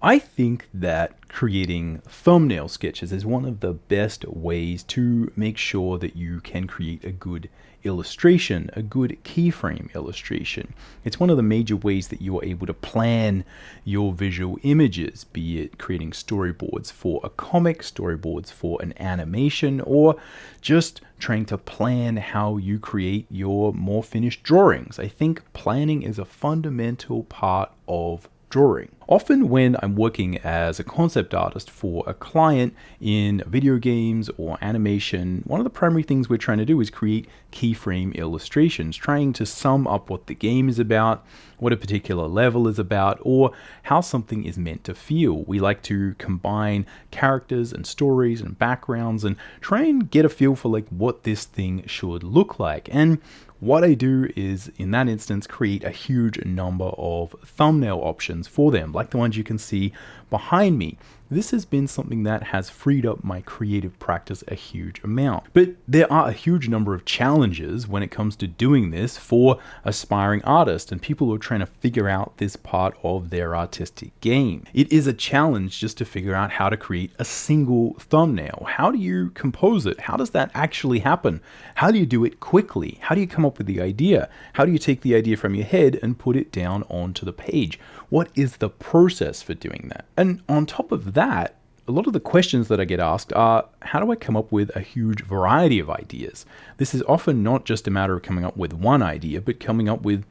I think that creating thumbnail sketches is one of the best ways to make sure that you can create a good illustration, a good keyframe illustration. It's one of the major ways that you are able to plan your visual images, be it creating storyboards for a comic, storyboards for an animation, or just trying to plan how you create your more finished drawings. I think planning is a fundamental part of drawing. Often when I'm working as a concept artist for a client in video games or animation, one of the primary things we're trying to do is create keyframe illustrations, trying to sum up what the game is about, what a particular level is about, or how something is meant to feel. We like to combine characters and stories and backgrounds and try and get a feel for like what this thing should look like. And what I do is, in that instance, create a huge number of thumbnail options for them, like the ones you can see behind me. This has been something that has freed up my creative practice a huge amount. But there are a huge number of challenges when it comes to doing this for aspiring artists and people who are trying to figure out this part of their artistic game. It is a challenge just to figure out how to create a single thumbnail. How do you compose it? How does that actually happen? How do you do it quickly? How do you come up with the idea? How do you take the idea from your head and put it down onto the page? What is the process for doing that? And on top of that, a lot of the questions that I get asked are, how do I come up with a huge variety of ideas? This is often not just a matter of coming up with one idea, but coming up with,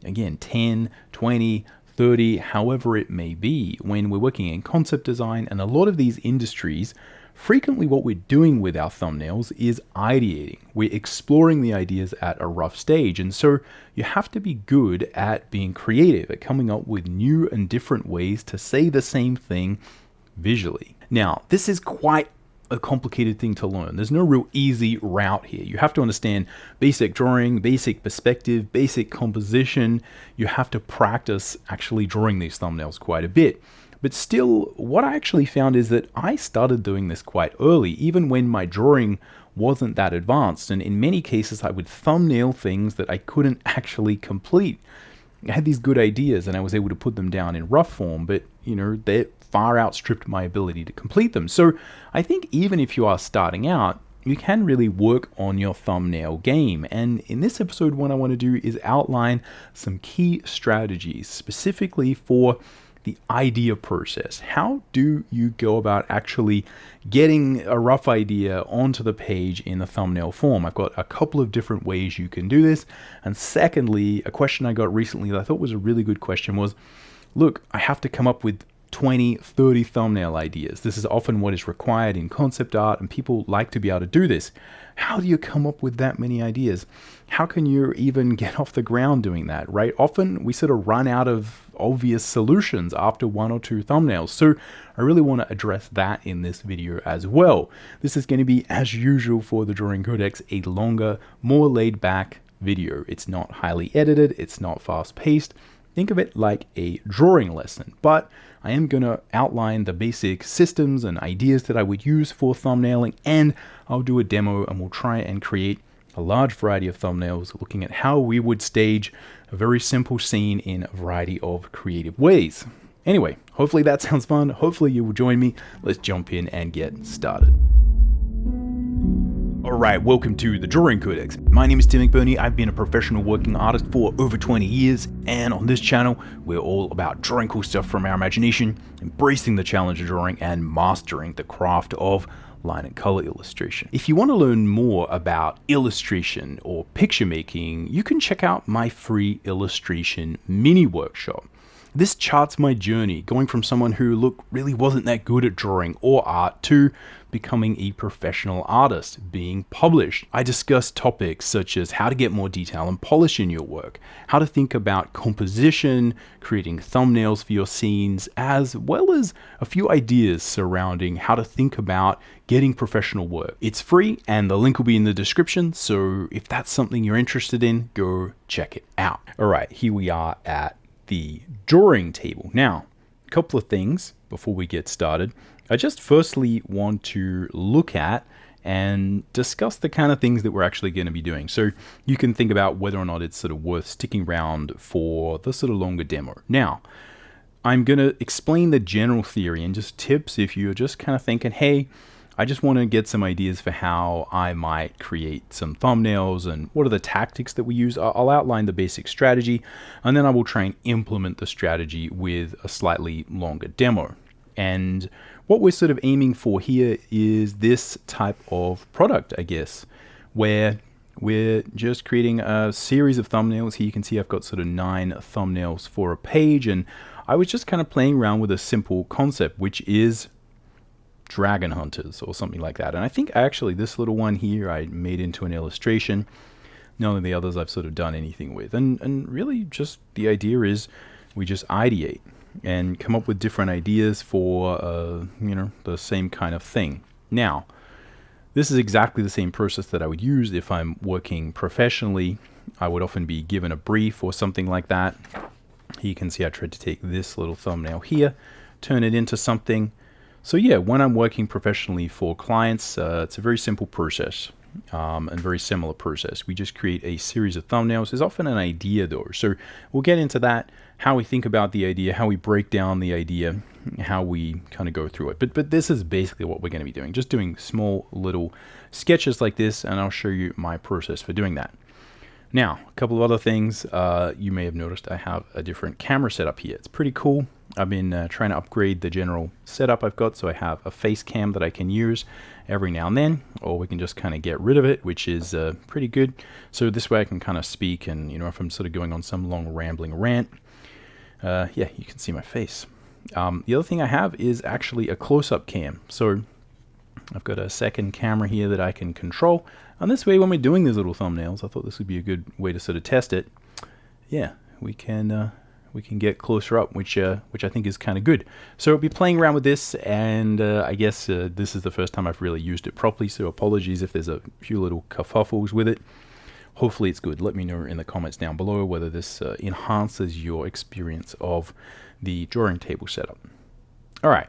again, 10, 20, 30, however it may be. When we're working in concept design and a lot of these industries, frequently what we're doing with our thumbnails is ideating. We're exploring the ideas at a rough stage. And so you have to be good at being creative, at coming up with new and different ways to say the same thing visually. Now, this is quite a complicated thing to learn. There's no real easy route here. You have to understand basic drawing, basic perspective, basic composition. You have to practice actually drawing these thumbnails quite a bit. But still, what I actually found is that I started doing this quite early, even when my drawing wasn't that advanced. And in many cases, I would thumbnail things that I couldn't actually complete. I had these good ideas and I was able to put them down in rough form, but they far outstripped my ability to complete them. So I think even if you are starting out, you can really work on your thumbnail game. And in this episode, what I want to do is outline some key strategies specifically for the idea process. How do you go about actually getting a rough idea onto the page in the thumbnail form? I've got a couple of different ways you can do this. And secondly, a question I got recently that I thought was a really good question was, look, I have to come up with 20, 30 thumbnail ideas. This is often what is required in concept art, and people like to be able to do this. How do you come up with that many ideas? How can you even get off the ground doing that, right? Often we sort of run out of obvious solutions after one or two thumbnails. So I really want to address that in this video as well. This is going to be, as usual for the Drawing Codex, a longer, more laid back video. It's not highly edited. It's not fast paced. Think of it like a drawing lesson, but I am going to outline the basic systems and ideas that I would use for thumbnailing, and I'll do a demo and we'll try and create a large variety of thumbnails looking at how we would stage a very simple scene in a variety of creative ways. Anyway, hopefully that sounds fun. Hopefully you will join me. Let's jump in and get started. Alright, welcome to the Drawing Codex. My name is Tim McBurney. I've been a professional working artist for over 20 years, and on this channel, we're all about drawing cool stuff from our imagination, embracing the challenge of drawing, and mastering the craft of line and color illustration. If you want to learn more about illustration or picture making, you can check out my free illustration mini workshop. This charts my journey, going from someone who, really wasn't that good at drawing or art to becoming a professional artist, being published. I discuss topics such as how to get more detail and polish in your work, how to think about composition, creating thumbnails for your scenes, as well as a few ideas surrounding how to think about getting professional work. It's free and the link will be in the description, so if that's something you're interested in, go check it out. All right, here we are at the drawing table. Now, a couple of things before we get started. I just firstly want to look at and discuss the kind of things that we're actually going to be doing. So you can think about whether or not it's sort of worth sticking around for the sort of longer demo. Now, I'm going to explain the general theory and just tips if you're just kind of thinking, hey, I just want to get some ideas for how I might create some thumbnails and what are the tactics that we use. I'll outline the basic strategy, and then I will try and implement the strategy with a slightly longer demo. And what we're sort of aiming for here is this type of product, I guess, where we're just creating a series of thumbnails. Here you can see I've got sort of 9 thumbnails for a page, and I was just kind of playing around with a simple concept, which is dragon hunters or something like that. And I think actually this little one here I made into an illustration. None of the others I've sort of done anything with. And really just the idea is we just ideate and come up with different ideas for, the same kind of thing. Now, this is exactly the same process that I would use if I'm working professionally. I would often be given a brief or something like that. Here you can see I tried to take this little thumbnail here, turn it into something. So yeah, when I'm working professionally for clients, it's a very simple process and very similar process. We just create a series of thumbnails. There's often an idea though. So we'll get into that, how we think about the idea, how we break down the idea, how we kind of go through it. But this is basically what we're going to be doing, just doing small little sketches like this, and I'll show you my process for doing that. Now, a couple of other things. You may have noticed I have a different camera setup here. It's pretty cool. I've been trying to upgrade the general setup I've got, so I have a face cam that I can use every now and then, or we can just kind of get rid of it, which is pretty good. So this way I can kind of speak, and if I'm sort of going on some long rambling rant, yeah, you can see my face. The other thing I have is actually a close-up cam. So I've got a second camera here that I can control. And this way, when we're doing these little thumbnails, I thought this would be a good way to sort of test it. Yeah, we can get closer up, which I think is kind of good. So I'll be playing around with this, and I guess this is the first time I've really used it properly. So apologies if there's a few little kerfuffles with it. Hopefully it's good. Let me know in the comments down below whether this enhances your experience of the drawing table setup. All right,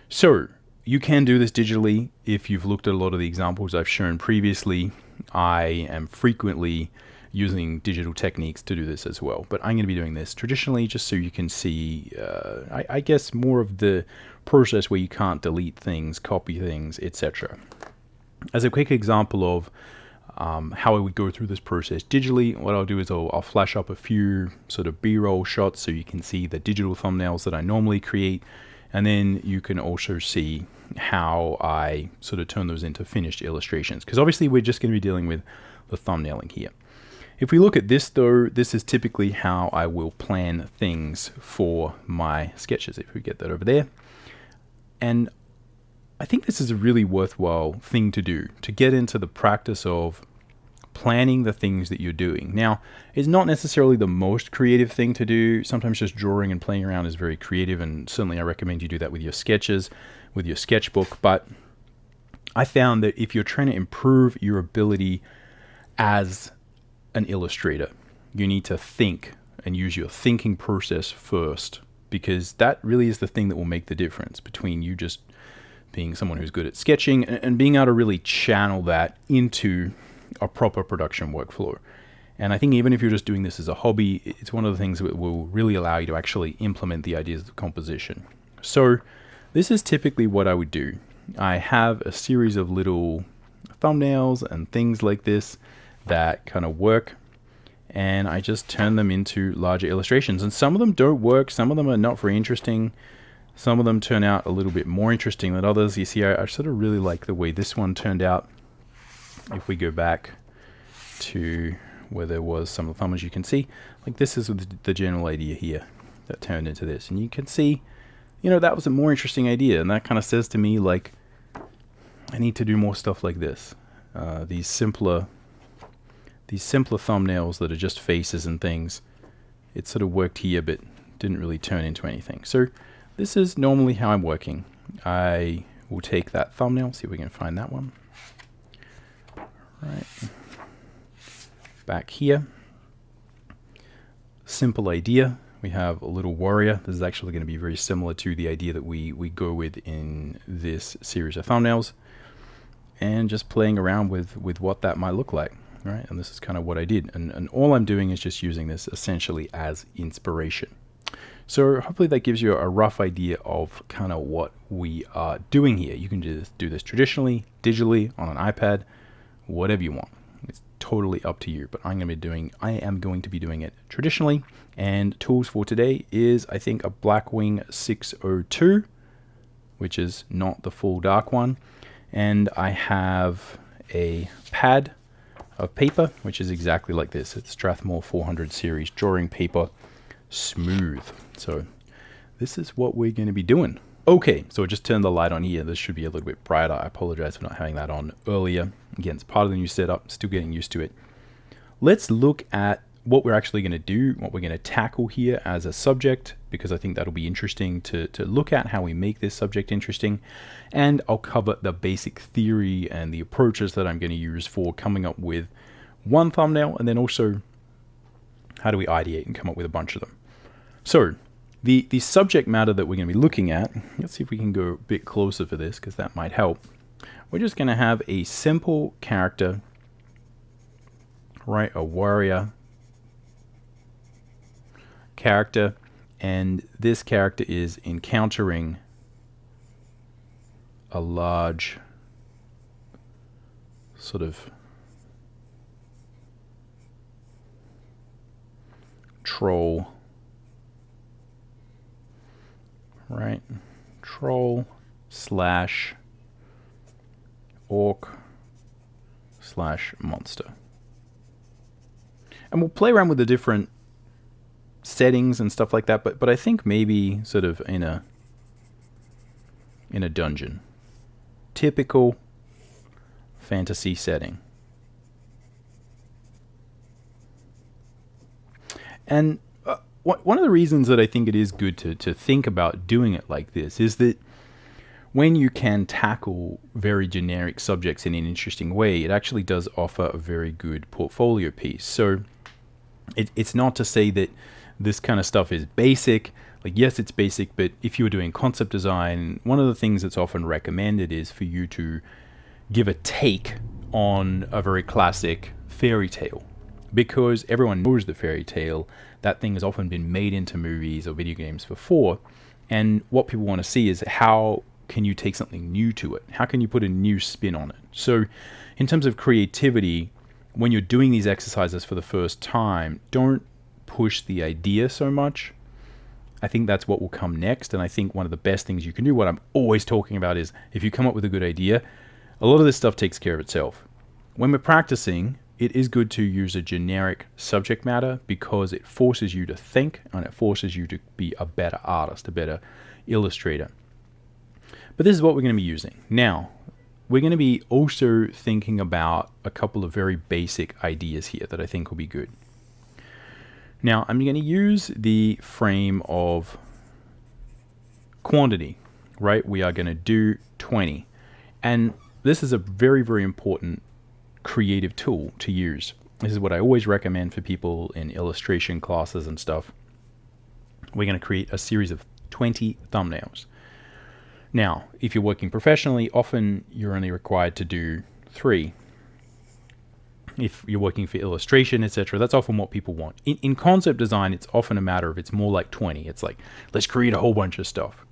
so you can do this digitally. If you've looked at a lot of the examples I've shown previously, I am frequently using digital techniques to do this as well. But I'm going to be doing this traditionally just so you can see, I guess, more of the process where you can't delete things, copy things, etc. As a quick example of how I would go through this process digitally, what I'll do is I'll flash up a few sort of B-roll shots so you can see the digital thumbnails that I normally create. And then you can also see how I sort of turn those into finished illustrations. Because obviously we're just going to be dealing with the thumbnailing here. If we look at this though, this is typically how I will plan things for my sketches. If we get that over there. And I think this is a really worthwhile thing to do, to get into the practice of planning the things that you're doing. Now, it's not necessarily the most creative thing to do. Sometimes just drawing and playing around is very creative, and certainly I recommend you do that with your sketches, with your sketchbook. But I found that if you're trying to improve your ability as an illustrator, you need to think and use your thinking process first, because that really is the thing that will make the difference between you just being someone who's good at sketching and being able to really channel that into a proper production workflow. And I think even if you're just doing this as a hobby, it's one of the things that will really allow you to actually implement the ideas of composition. So this is typically what I would do. I have a series of little thumbnails and things like this that kind of work, and I just turn them into larger illustrations. And some of them don't work, some of them are not very interesting, some of them turn out a little bit more interesting than others. You see, I sort of really like the way this one turned out. If we go back to where there was some of the thumbnails, you can see, like, this is the general idea here that turned into this. And you can see, that was a more interesting idea. And that kind of says to me, like, I need to do more stuff like this. These simpler thumbnails that are just faces and things, it sort of worked here, but didn't really turn into anything. So this is normally how I'm working. I will take that thumbnail, see if we can find that one. Right, back here, simple idea. We have a little warrior. This is actually going to be very similar to the idea that we go with in this series of thumbnails, and just playing around with what that might look like, right? And this is kind of what I did, and all I'm doing is just using this essentially as inspiration. So hopefully that gives you a rough idea of kind of what we are doing here. You can do this traditionally, digitally, on an iPad, whatever you want. It's totally up to you, but I am going to be doing it traditionally. And tools for today is, I think, a Blackwing 602, which is not the full dark one. And I have a pad of paper, which is exactly like this. It's Strathmore 400 series drawing paper, smooth. So this is what we're going to be doing. Okay, so I just turned the light on here. This should be a little bit brighter. I apologize for not having that on earlier. Again, it's part of the new setup, still getting used to it. Let's look at what we're actually going to do, what we're going to tackle here as a subject, because I think that'll be interesting to look at how we make this subject interesting. And I'll cover the basic theory and the approaches that I'm going to use for coming up with one thumbnail, and then also how do we ideate and come up with a bunch of them. So the subject matter that we're going to be looking at, let's see if we can go a bit closer for this, because that might help. We're just going to have a simple character, right? A warrior character, and this character is encountering a large sort of troll, right? Troll slash orc slash monster. And we'll play around with the different settings and stuff like that, but I think maybe sort of in a dungeon. Typical fantasy setting. And one of the reasons that I think it is good to think about doing it like this is that when you can tackle very generic subjects in an interesting way, it actually does offer a very good portfolio piece. So it's not to say that this kind of stuff is basic. Like, yes, it's basic, but if you were doing concept design, one of the things that's often recommended is for you to give a take on a very classic fairy tale, because everyone knows the fairy tale. That thing has often been made into movies or video games before, and what people want to see is how can you take something new to it? How can you put a new spin on it? So in terms of creativity, when you're doing these exercises for the first time, don't push the idea so much. I think that's what will come next, and I think one of the best things you can do, what I'm always talking about, is if you come up with a good idea, a lot of this stuff takes care of itself. When we're practicing, it is good to use a generic subject matter because it forces you to think and it forces you to be a better artist, a better illustrator. But this is what we're going to be using. Now, we're going to be also thinking about a couple of very basic ideas here that I think will be good. Now, I'm going to use the frame of quantity, right? We are going to do 20. And this is a very, very important creative tool to use. This is what I always recommend for people in illustration classes and stuff. We're going to create a series of 20 thumbnails. Now, if you're working professionally, often you're only required to do 3. If you're working for illustration, etc., that's often what people want. In concept design, it's often a matter of it's more like 20. It's like, let's create a whole bunch of stuff.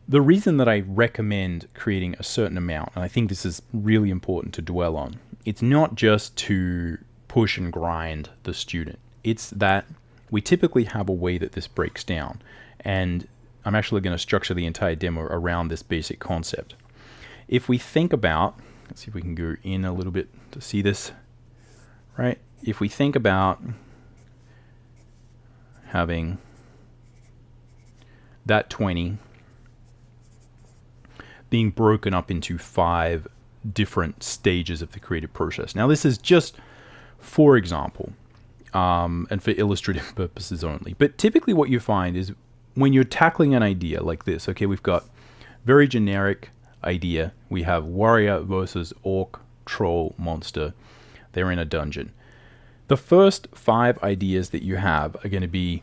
The reason that I recommend creating a certain amount, and I think this is really important to dwell on, it's not just to push and grind the student. It's that we typically have a way that this breaks down. And I'm actually going to structure the entire demo around this basic concept. If we think about, let's see if we can go in a little bit to see this, right? If we think about having that 20 being broken up into 5 different stages of the creative process. Now, this is just for example, and for illustrative purposes only. But typically what you find is when you're tackling an idea like this, okay, we've got very generic idea. We have warrior versus orc, troll, monster. They're in a dungeon. The first 5 ideas that you have are going to be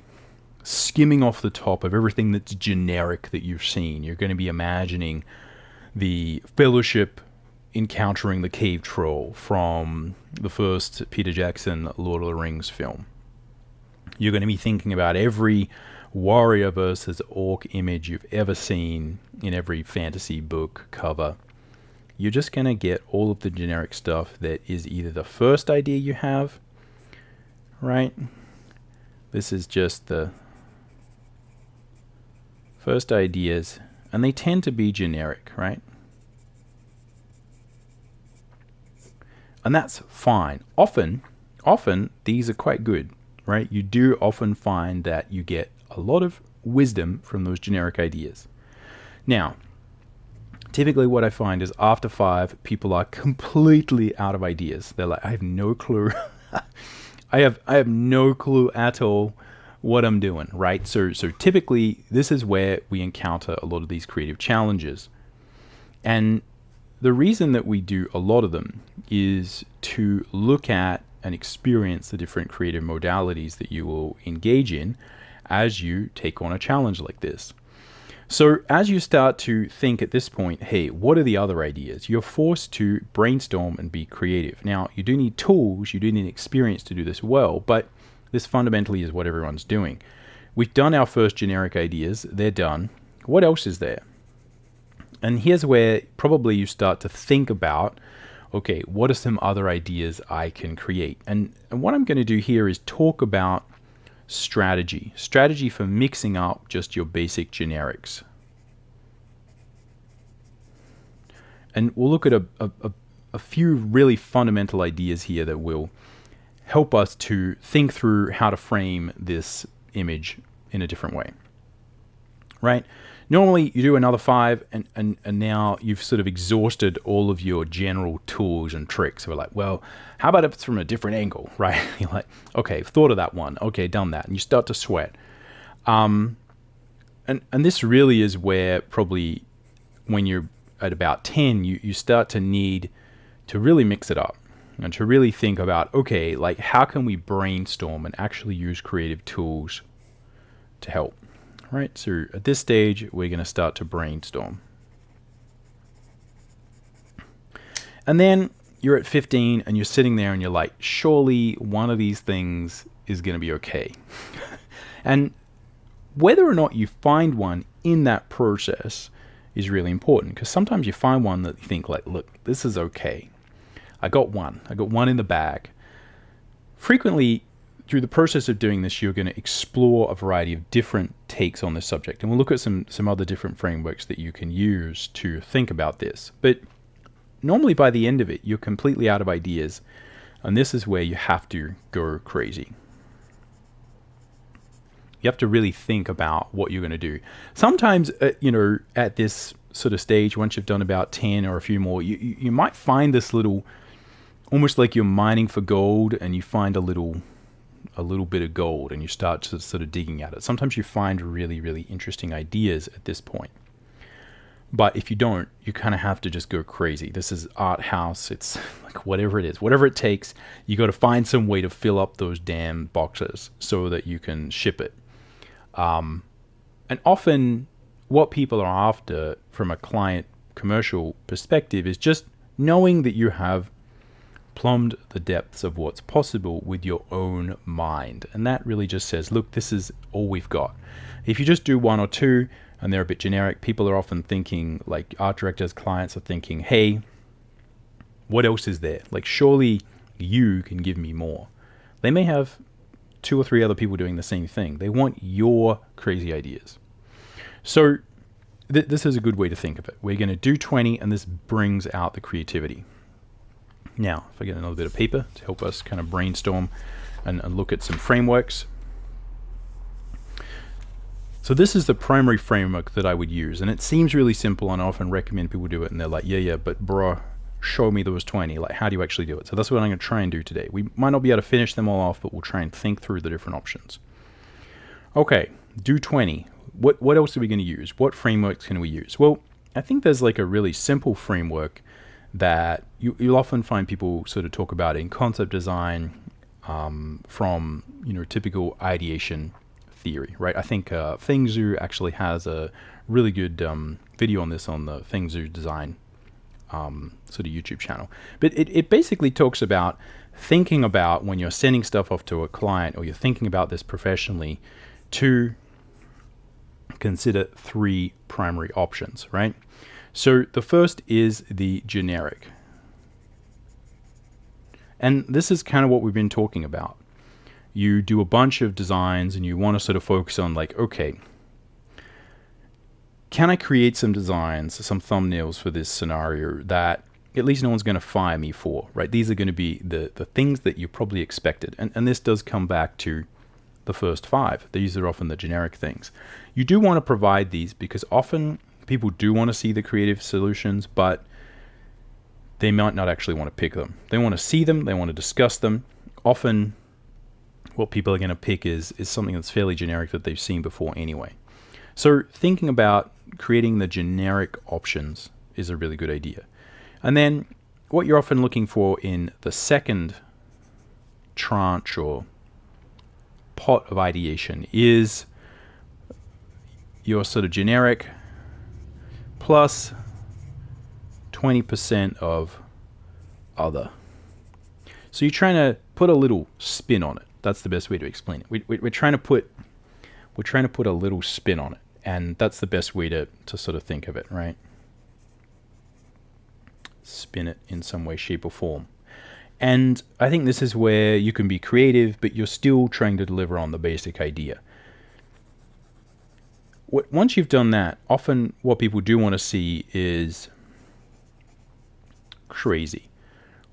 skimming off the top of everything that's generic that you've seen. You're going to be imagining the Fellowship encountering the cave troll from the first Peter Jackson Lord of the Rings film. You're going to be thinking about every warrior versus orc image you've ever seen in every fantasy book cover. You're just going to get all of the generic stuff that is either the first idea you have, right? This is just the first ideas, and they tend to be generic, right? And that's fine. Often these are quite good, right? You do often find that you get a lot of wisdom from those generic ideas. Now, typically what I find is after 5, people are completely out of ideas. They're like, I have no clue. I have no clue at all what I'm doing, right? So typically this is where we encounter a lot of these creative challenges. And the reason that we do a lot of them is to look at and experience the different creative modalities that you will engage in as you take on a challenge like this. So as you start to think at this point, hey, what are the other ideas? You're forced to brainstorm and be creative. Now, you do need tools, you do need experience to do this well, but this fundamentally is what everyone's doing. We've done our first generic ideas, they're done. What else is there? And here's where probably you start to think about, okay, what are some other ideas I can create? And what I'm going to do here is talk about strategy for mixing up just your basic generics. And we'll look at a few really fundamental ideas here that will help us to think through how to frame this image in a different way, right? Normally you do another 5 and now you've sort of exhausted all of your general tools and tricks. We're like, well, how about if it's from a different angle, right? You're like, okay, thought of that one. Okay, done that. And you start to sweat. And this really is where probably when you're at about 10, you start to need to really mix it up and to really think about, okay, like how can we brainstorm and actually use creative tools to help? Right, so at this stage, we're going to start to brainstorm. And then you're at 15 and you're sitting there and you're like, surely one of these things is going to be okay. And whether or not you find one in that process is really important, because sometimes you find one that you think like, look, this is okay. I got one in the bag. Frequently, through the process of doing this, you're going to explore a variety of different takes on this subject. And we'll look at some other different frameworks that you can use to think about this. But normally by the end of it, you're completely out of ideas. And this is where you have to go crazy. You have to really think about what you're going to do. Sometimes, at this sort of stage, once you've done about 10 or a few more, you might find this little, almost like you're mining for gold, and you find a little bit of gold and you start to sort of digging at it. Sometimes you find really, really interesting ideas at this point. But if you don't, you kind of have to just go crazy. This is art house. It's like whatever it is, whatever it takes, you got to find some way to fill up those damn boxes so that you can ship it. And often what people are after from a client commercial perspective is just knowing that you have plumbed the depths of what's possible with your own mind. And that really just says, look, this is all we've got. If you just do 1 or 2 and they're a bit generic, people are often thinking, like art directors, clients are thinking, hey, what else is there? Like, surely you can give me more. They may have 2 or 3 other people doing the same thing. They want your crazy ideas. So this is a good way to think of it. We're going to do 20 and this brings out the creativity. Now, if I get another bit of paper to help us kind of brainstorm and look at some frameworks. So this is the primary framework that I would use. And it seems really simple, and I often recommend people do it. And they're like, yeah, but bro, show me those 20. Like, how do you actually do it? So that's what I'm going to try and do today. We might not be able to finish them all off, but we'll try and think through the different options. Okay, do 20. What else are we going to use? What frameworks can we use? Well, I think there's like a really simple framework that you'll often find people sort of talk about in concept design from typical ideation theory, right? I think Feng Zhu actually has a really good video on this on the Feng Zhu design sort of YouTube channel. But it basically talks about thinking about when you're sending stuff off to a client, or you're thinking about this professionally, to consider three primary options, right? So the first is the generic. And this is kind of what we've been talking about. You do a bunch of designs and you want to sort of focus on like, okay, can I create some designs, some thumbnails for this scenario that at least no one's going to fire me for, right? These are going to be the things that you probably expected. And this does come back to the first five. These are often the generic things. You do want to provide these because often people do want to see the creative solutions, but they might not actually want to pick them. They want to see them, they want to discuss them. Often what people are going to pick is something that's fairly generic that they've seen before anyway. So thinking about creating the generic options is a really good idea. And then what you're often looking for in the second tranche or pot of ideation is your sort of generic plus 20% of other. So you're trying to put a little spin on it. That's the best way to explain it. We're trying to put a little spin on it, and that's the best way to sort of think of it, right? Spin it in some way, shape, or form. And I think this is where you can be creative, but you're still trying to deliver on the basic idea. Once you've done that, often what people do want to see is crazy.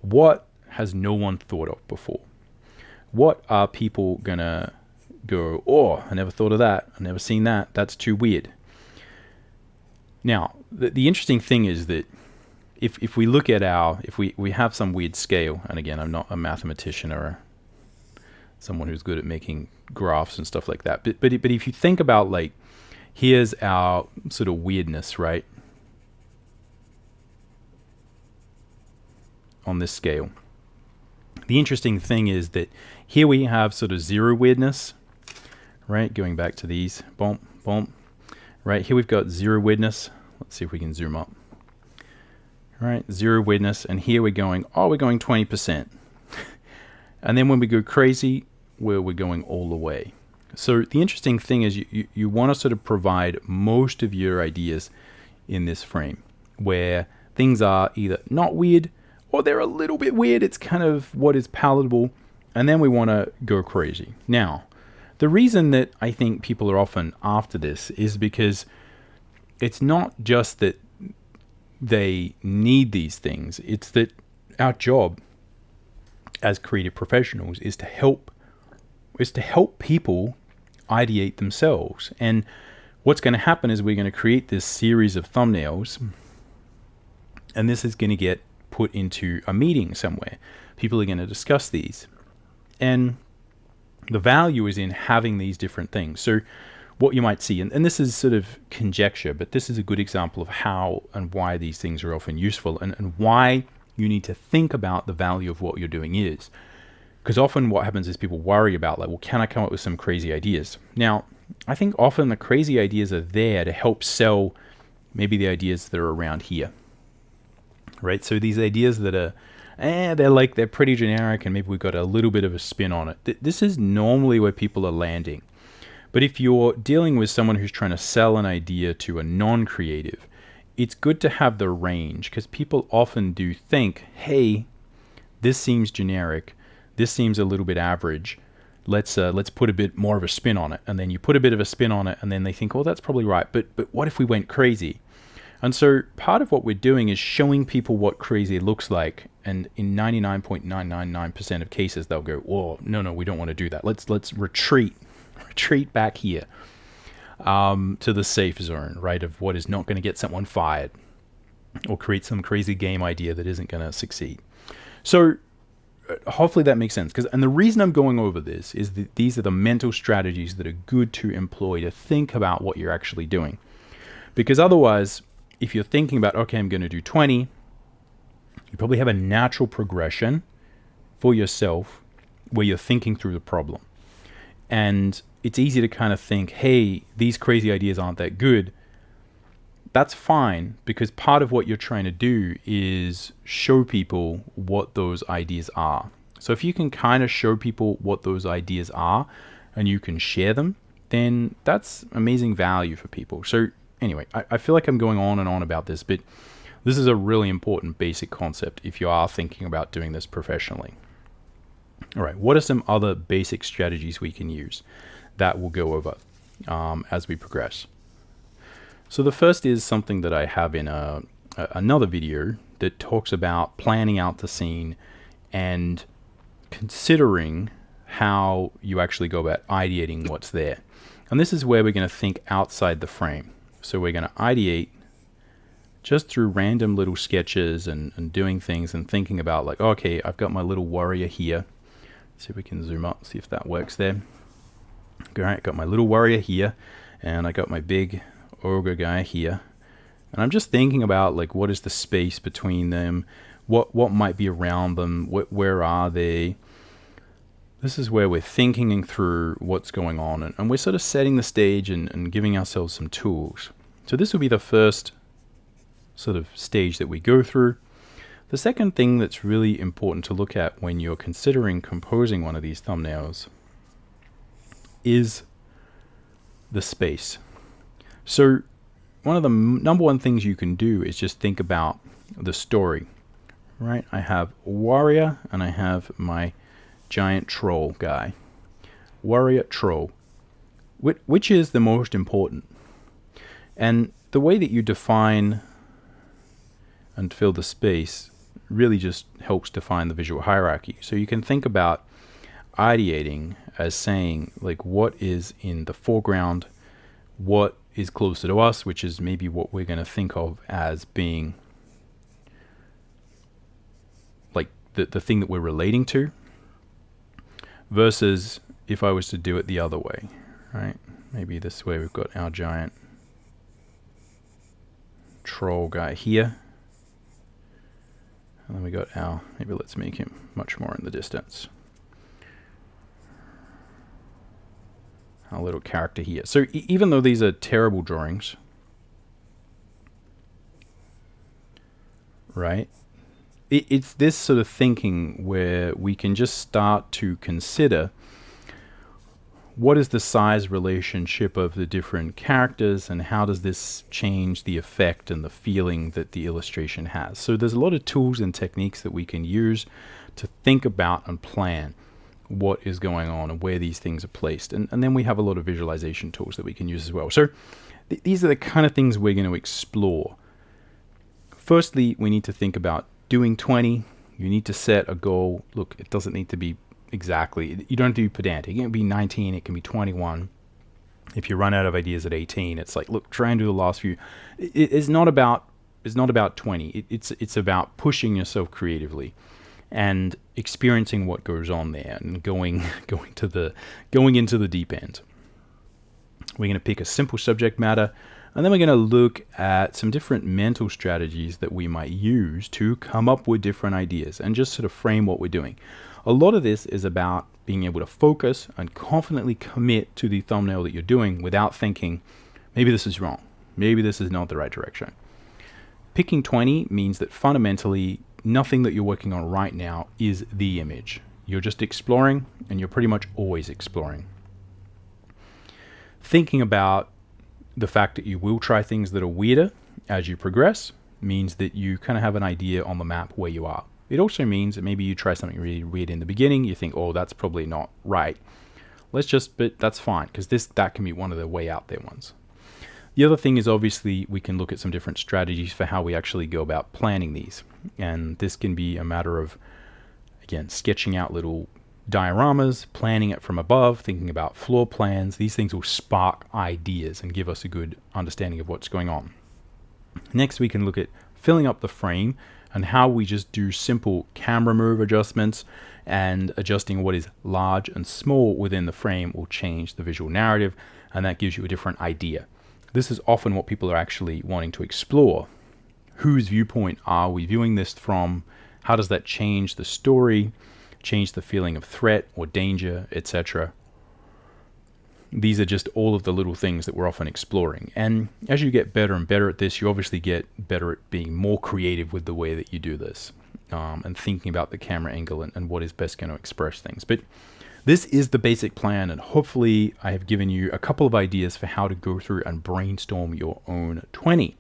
What has no one thought of before? What are people gonna go, oh, I never thought of that, I've never seen that, that's too weird. Now, the interesting thing is that if we look at if we have some weird scale, and again, I'm not a mathematician or someone who's good at making graphs and stuff like that, but if you think about like, here's our sort of weirdness, right? On this scale. The interesting thing is that here we have sort of zero weirdness, right? Going back to these, boom, boom, right? Here we've got zero weirdness. Let's see if we can zoom up. Right, zero weirdness, and here we're going 20%. And then when we go crazy, we're going all the way. So the interesting thing is you want to sort of provide most of your ideas in this frame where things are either not weird or they're a little bit weird. It's kind of what is palatable, and then we want to go crazy. Now, the reason that I think people are often after this is because it's not just that they need these things. It's that our job as creative professionals is to help people ideate themselves. And what's going to happen is we're going to create this series of thumbnails, and this is going to get put into a meeting somewhere. People are going to discuss these, and the value is in having these different things. So what you might see, and this is sort of conjecture, but this is a good example of how and why these things are often useful, and why you need to think about the value of what you're doing is. Because often what happens is people worry about like, well, can I come up with some crazy ideas? Now, I think often the crazy ideas are there to help sell maybe the ideas that are around here, right? So these ideas that are, they're pretty generic, and maybe we've got a little bit of a spin on it. This is normally where people are landing. But if you're dealing with someone who's trying to sell an idea to a non-creative, it's good to have the range, because people often do think, hey, this seems generic, this seems a little bit average, let's put a bit more of a spin on it. And then you put a bit of a spin on it, and then they think, oh, that's probably right, but what if we went crazy? And so part of what we're doing is showing people what crazy looks like, and in 99.999% of cases they'll go, whoa, no, we don't want to do that. Let's retreat back here to the safe zone, right, of what is not going to get someone fired or create some crazy game idea that isn't going to succeed. So hopefully that makes sense. And the reason I'm going over this is that these are the mental strategies that are good to employ to think about what you're actually doing. Because otherwise, if you're thinking about, okay, I'm going to do 20, you probably have a natural progression for yourself where you're thinking through the problem. And it's easy to kind of think, hey, these crazy ideas aren't that good. That's fine, because part of what you're trying to do is show people what those ideas are. So if you can kind of show people what those ideas are and you can share them, then that's amazing value for people. So anyway, I feel like I'm going on and on about this, but this is a really important basic concept if you are thinking about doing this professionally. All right, what are some other basic strategies we can use that we'll go over as we progress? So the first is something that I have in another video that talks about planning out the scene and considering how you actually go about ideating what's there. And this is where we're going to think outside the frame. So we're going to ideate just through random little sketches and doing things and thinking about like, okay, I've got my little warrior here. See if we can zoom up, see if that works there. All right, got my little warrior here, and I got my big ogre guy here. And I'm just thinking about like, what is the space between them? What might be around them? Where are they? This is where we're thinking through what's going on, and we're sort of setting the stage and giving ourselves some tools. So this will be the first sort of stage that we go through. The second thing that's really important to look at when you're considering composing one of these thumbnails is the space. So one of the number one things you can do is just think about the story, right? I have warrior and I have my giant troll guy. Warrior, troll. Which is the most important? And the way that you define and fill the space really just helps define the visual hierarchy. So you can think about ideating as saying like, what is in the foreground, what is closer to us, which is maybe what we're going to think of as being like the thing that we're relating to, versus if I was to do it the other way, right? Maybe this way we've got our giant troll guy here. And then we got our, maybe let's make him much more in the distance. Our little character here. So even though these are terrible drawings, right? It's this sort of thinking where we can just start to consider what is the size relationship of the different characters and how does this change the effect and the feeling that the illustration has. So there's a lot of tools and techniques that we can use to think about and plan what is going on and where these things are placed. And then we have a lot of visualization tools that we can use as well. So these are the kind of things we're going to explore. Firstly, we need to think about doing 20. You need to set a goal. Look, it doesn't need to be exactly, you don't have to be pedantic. It can be 19, it can be 21. If you run out of ideas at 18, it's like, look, try and do the last few. It's not about 20. It's about pushing yourself creatively and experiencing what goes on there and going into the deep end. We're going to pick a simple subject matter, and then we're going to look at some different mental strategies that we might use to come up with different ideas and just sort of frame what we're doing. A lot of this is about being able to focus and confidently commit to the thumbnail that you're doing without thinking, maybe this is wrong, maybe this is not the right direction. Picking 20 means that fundamentally nothing that you're working on right now is the image. You're just exploring, and you're pretty much always exploring. Thinking about the fact that you will try things that are weirder as you progress means that you kind of have an idea on the map where you are. It also means that maybe you try something really weird in the beginning, you think, oh, that's probably not right. But that's fine, because that can be one of the way out there ones. The other thing is obviously we can look at some different strategies for how we actually go about planning these. And this can be a matter of, again, sketching out little dioramas, planning it from above, thinking about floor plans. These things will spark ideas and give us a good understanding of what's going on. Next, we can look at filling up the frame and how we just do simple camera move adjustments, and adjusting what is large and small within the frame will change the visual narrative, and that gives you a different idea. This is often what people are actually wanting to explore. Whose viewpoint are we viewing this from? How does that change the story, change the feeling of threat or danger, etc.? These are just all of the little things that we're often exploring. And as you get better and better at this, you obviously get better at being more creative with the way that you do this, and thinking about the camera angle and what is best going to express things. But this is the basic plan, and hopefully I have given you a couple of ideas for how to go through and brainstorm your own 20.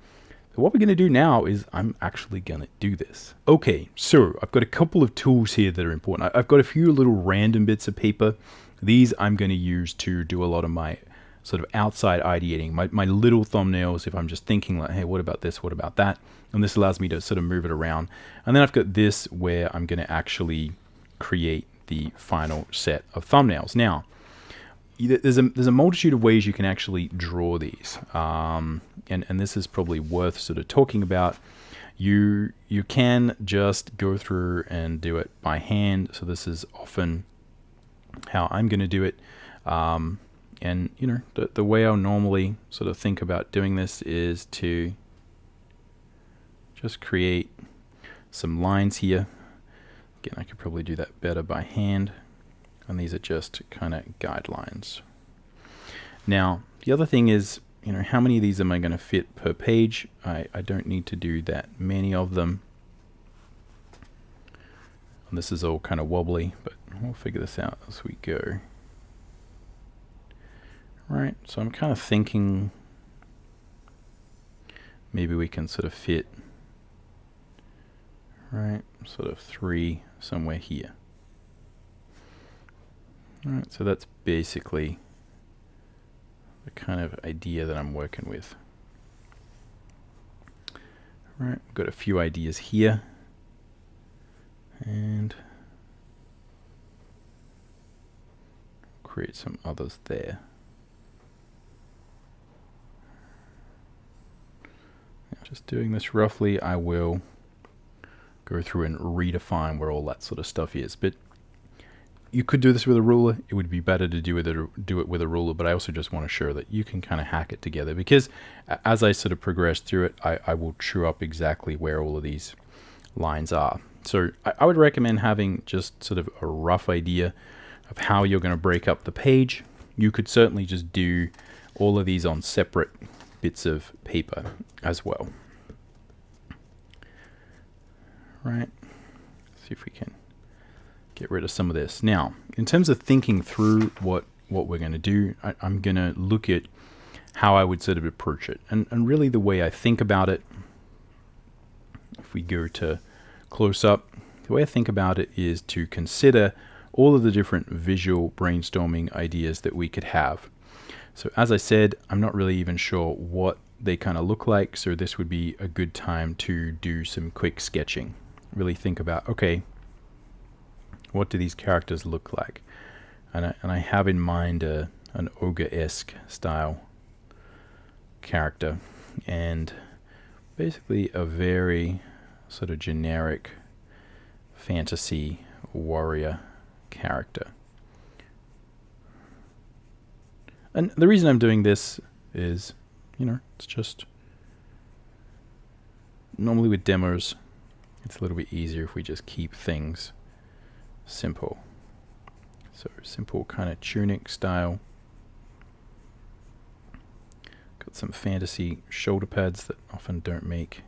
So what we're going to do now is I'm actually going to do this. Okay, so I've got a couple of tools here that are important. I've got a few little random bits of paper. These I'm going to use to do a lot of my sort of outside ideating, my little thumbnails if I'm just thinking like, hey, what about this, what about that? And this allows me to sort of move it around. And then I've got this where I'm going to actually create the final set of thumbnails. Now, there's a multitude of ways you can actually draw these, and this is probably worth sort of talking about. You can just go through and do it by hand. So this is often how I'm going to do it, and you know, the way I'll normally sort of think about doing this is to just create some lines here. Again, I could probably do that better by hand. And these are just kind of guidelines. Now, the other thing is, you know, how many of these am I going to fit per page? I don't need to do that many of them. And this is all kind of wobbly, but we'll figure this out as we go. Right, so I'm kind of thinking maybe we can sort of fit, right, sort of 3 somewhere here. Alright, so that's basically the kind of idea that I'm working with. Alright, we've got a few ideas here. And create some others there. Just doing this roughly, I will go through and redefine where all that sort of stuff is. But you could do this with a ruler. It would be better to do it with a ruler, but I also just want to show that you can kind of hack it together, because as I sort of progress through it, I will chew up exactly where all of these lines are. So I would recommend having just sort of a rough idea of how you're going to break up the page. You could certainly just do all of these on separate bits of paper as well. Right, see if we can get rid of some of this. Now, in terms of thinking through what we're going to do, I'm going to look at how I would sort of approach it. And really the way I think about it, if we go to close up, the way I think about it is to consider all of the different visual brainstorming ideas that we could have. So as I said, I'm not really even sure what they kind of look like, so this would be a good time to do some quick sketching. Really think about, okay, what do these characters look like? And I have in mind an ogre-esque style character, and basically a very sort of generic fantasy warrior character. And the reason I'm doing this is, you know, it's just normally with demos, it's a little bit easier if we just keep things simple. So simple kind of tunic style. Got some fantasy shoulder pads that often don't make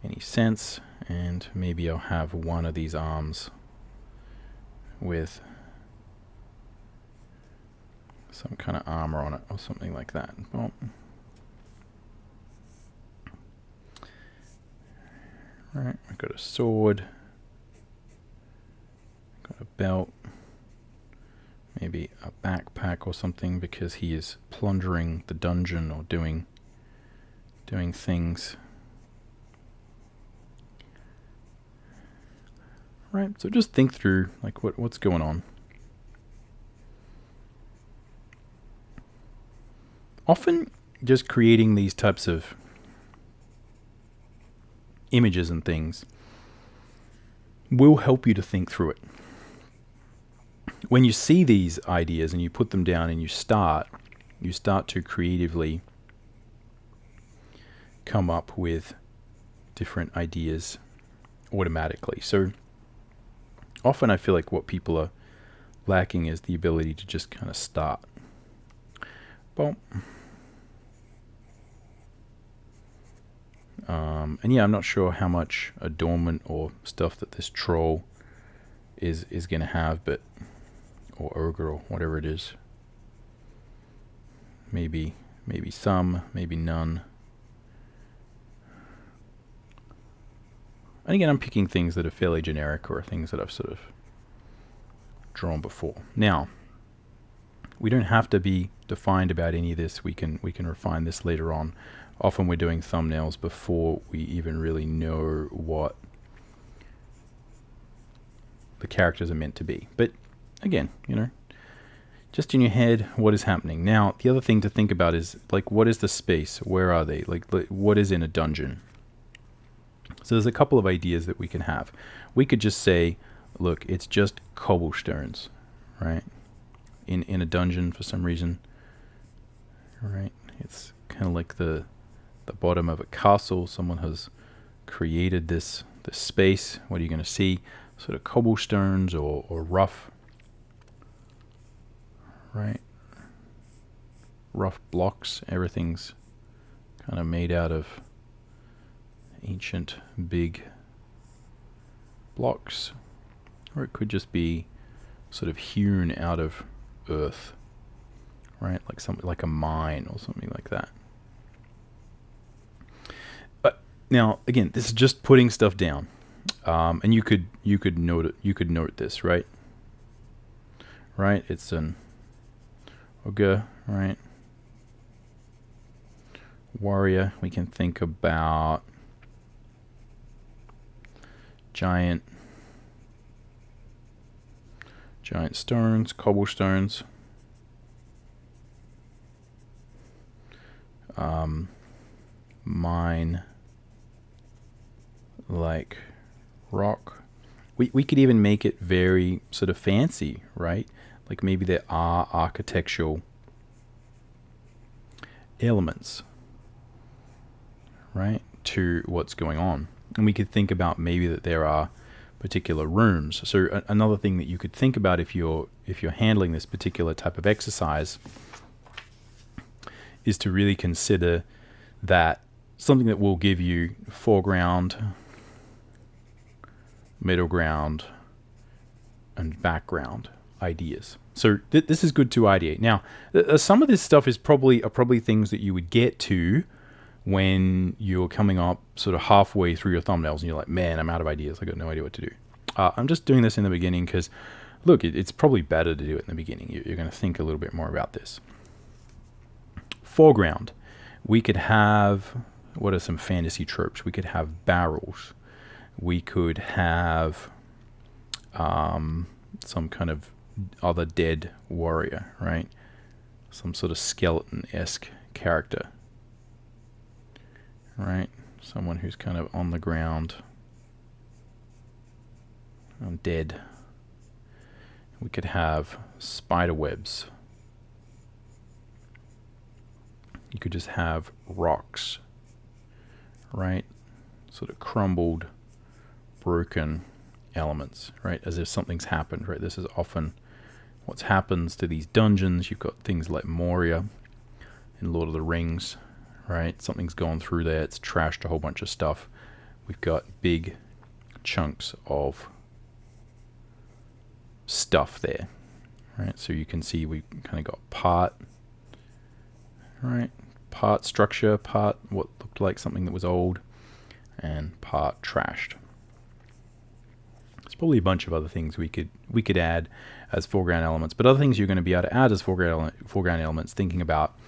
any sense, and maybe I'll have one of these arms with some kind of armor on it or something like that. Well, right, I've got a sword, got a belt, maybe a backpack or something, because he is plundering the dungeon or doing things. Right, so just think through like what's going on. Often just creating these types of images and things will help you to think through it. When you see these ideas and you put them down and you start to creatively come up with different ideas automatically. So often I feel like what people are lacking is the ability to just kind of start. Well, and yeah, I'm not sure how much adornment or stuff that this troll is going to have, but or ogre or whatever it is. Maybe some, maybe none. And again, I'm picking things that are fairly generic or things that I've sort of drawn before. Now, we don't have to be defined about any of this. We can refine this later on. Often we're doing thumbnails before we even really know what the characters are meant to be. But again, you know, just in your head, what is happening. Now, the other thing to think about is, like, what is the space? Where are they? Like what is in a dungeon? So there's a couple of ideas that we can have. We could just say, look, it's just cobblestones, right? In a dungeon for some reason, right? It's kind of like the bottom of a castle. Someone has created this space. What are you going to see? Sort of cobblestones or rough, right? Rough blocks. Everything's kind of made out of ancient big blocks, or it could just be sort of hewn out of earth, right? Like something like a mine or something like that. But now, again, this is just putting stuff down, and you could note it. You could note this, right? Right? It's an ogre, right? Warrior. We can think about giant stones, cobblestones, mine like rock. We could even make it very sort of fancy, right? Like maybe there are architectural elements, right, to what's going on. And we could think about maybe that there are particular rooms. So another thing that you could think about if you're handling this particular type of exercise is to really consider that something that will give you foreground, middle ground, and background ideas. So this is good to ideate. Now, some of this stuff is probably things that you would get to when you're coming up sort of halfway through your thumbnails and you're like, man, I'm out of ideas. I got no idea what to do. I'm just doing this in the beginning because, look, it's probably better to do it in the beginning. You're going to think a little bit more about this. Foreground. We could have, what are some fantasy tropes? We could have barrels. We could have some kind of other dead warrior, right? Some sort of skeleton-esque character. Right, someone who's kind of on the ground, dead. We could have spider webs. You could just have rocks, right? Sort of crumbled, broken elements, right? As if something's happened, right? This is often what happens to these dungeons. You've got things like Moria in Lord of the Rings, right? Something's gone through there. It's trashed a whole bunch of stuff. We've got big chunks of stuff there, right? So you can see we kind of got part structure, part what looked like something that was old, and part trashed. There's probably a bunch of other things we could add as foreground elements, but other things you're going to be able to add as foreground elements, thinking about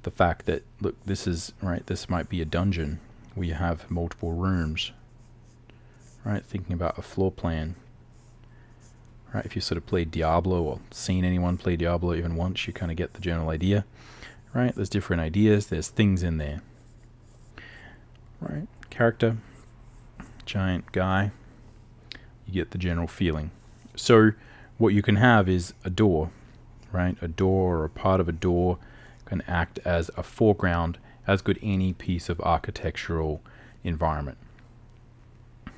the fact that, look, this is, right, this might be a dungeon where you have multiple rooms, right? Thinking about a floor plan, right? If you sort of played Diablo or seen anyone play Diablo even once, you kind of get the general idea, right? There's different ideas, there's things in there, right? Character, giant guy, you get the general feeling. So what you can have is a door, right? A door or a part of a door can act as a foreground, as could any piece of architectural environment.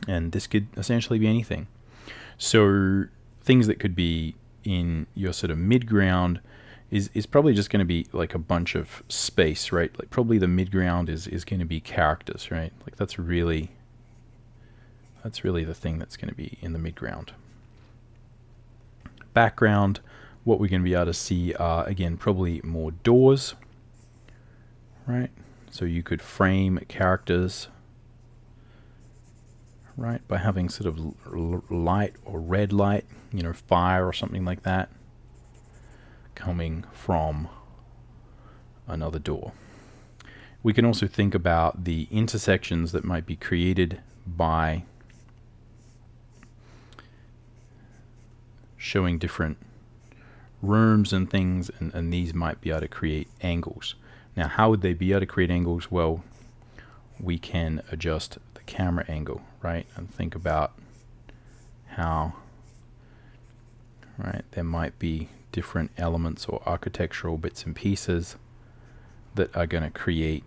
And this could essentially be anything. So things that could be in your sort of mid-ground is probably just going to be like a bunch of space, right? Like probably the mid-ground is going to be characters, right? Like that's really the thing that's going to be in the mid-ground. Background, what we're going to be able to see are, again, probably more doors, right? So you could frame characters, right, by having sort of light or red light, you know, fire or something like that, coming from another door. We can also think about the intersections that might be created by showing different rooms and things, and these might be able to create angles. Now, how would they be able to create angles? Well, we can adjust the camera angle, right? And think about how, right, there might be different elements or architectural bits and pieces that are going to create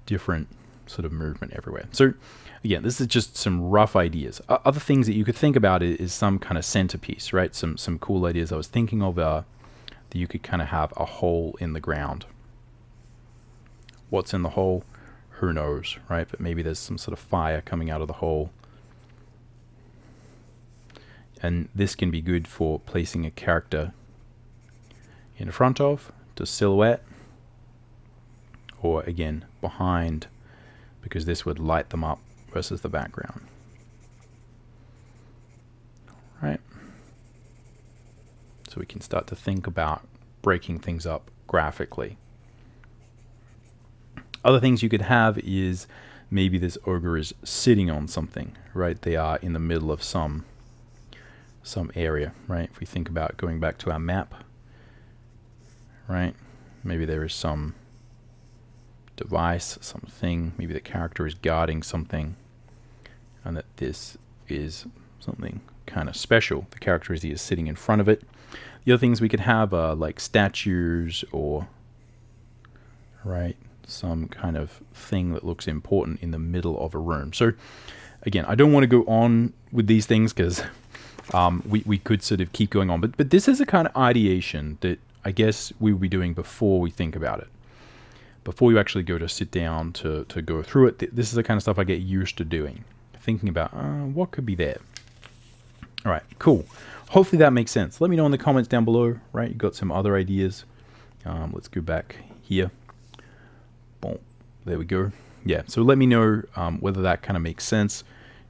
different sort of movement everywhere. So again, this is just some rough ideas. Other things that you could think about is some kind of centerpiece, right? Some cool ideas I was thinking of that you could kind of have a hole in the ground. What's in the hole? Who knows, right? But maybe there's some sort of fire coming out of the hole. And this can be good for placing a character in front of, to silhouette, or again, behind, because this would light them up versus the background. Right? So we can start to think about breaking things up graphically. Other things you could have is maybe this ogre is sitting on something, right? They are in the middle of some area, right? If we think about going back to our map, right? Maybe there is some device, something, maybe the character is guarding something, and that this is something kind of special. The character is either sitting in front of it. The other things we could have are like statues or, right, some kind of thing that looks important in the middle of a room. So again, I don't want to go on with these things because we could sort of keep going on, but this is a kind of ideation that I guess we will be doing before we think about it. Before you actually go to sit down to go through it, this is the kind of stuff I get used to doing. Thinking about what could be there. All right, cool. Hopefully that makes sense. Let me know in the comments down below, right? You've got some other ideas. Let's go back here. Boom. There we go. Yeah, so let me know whether that kind of makes sense.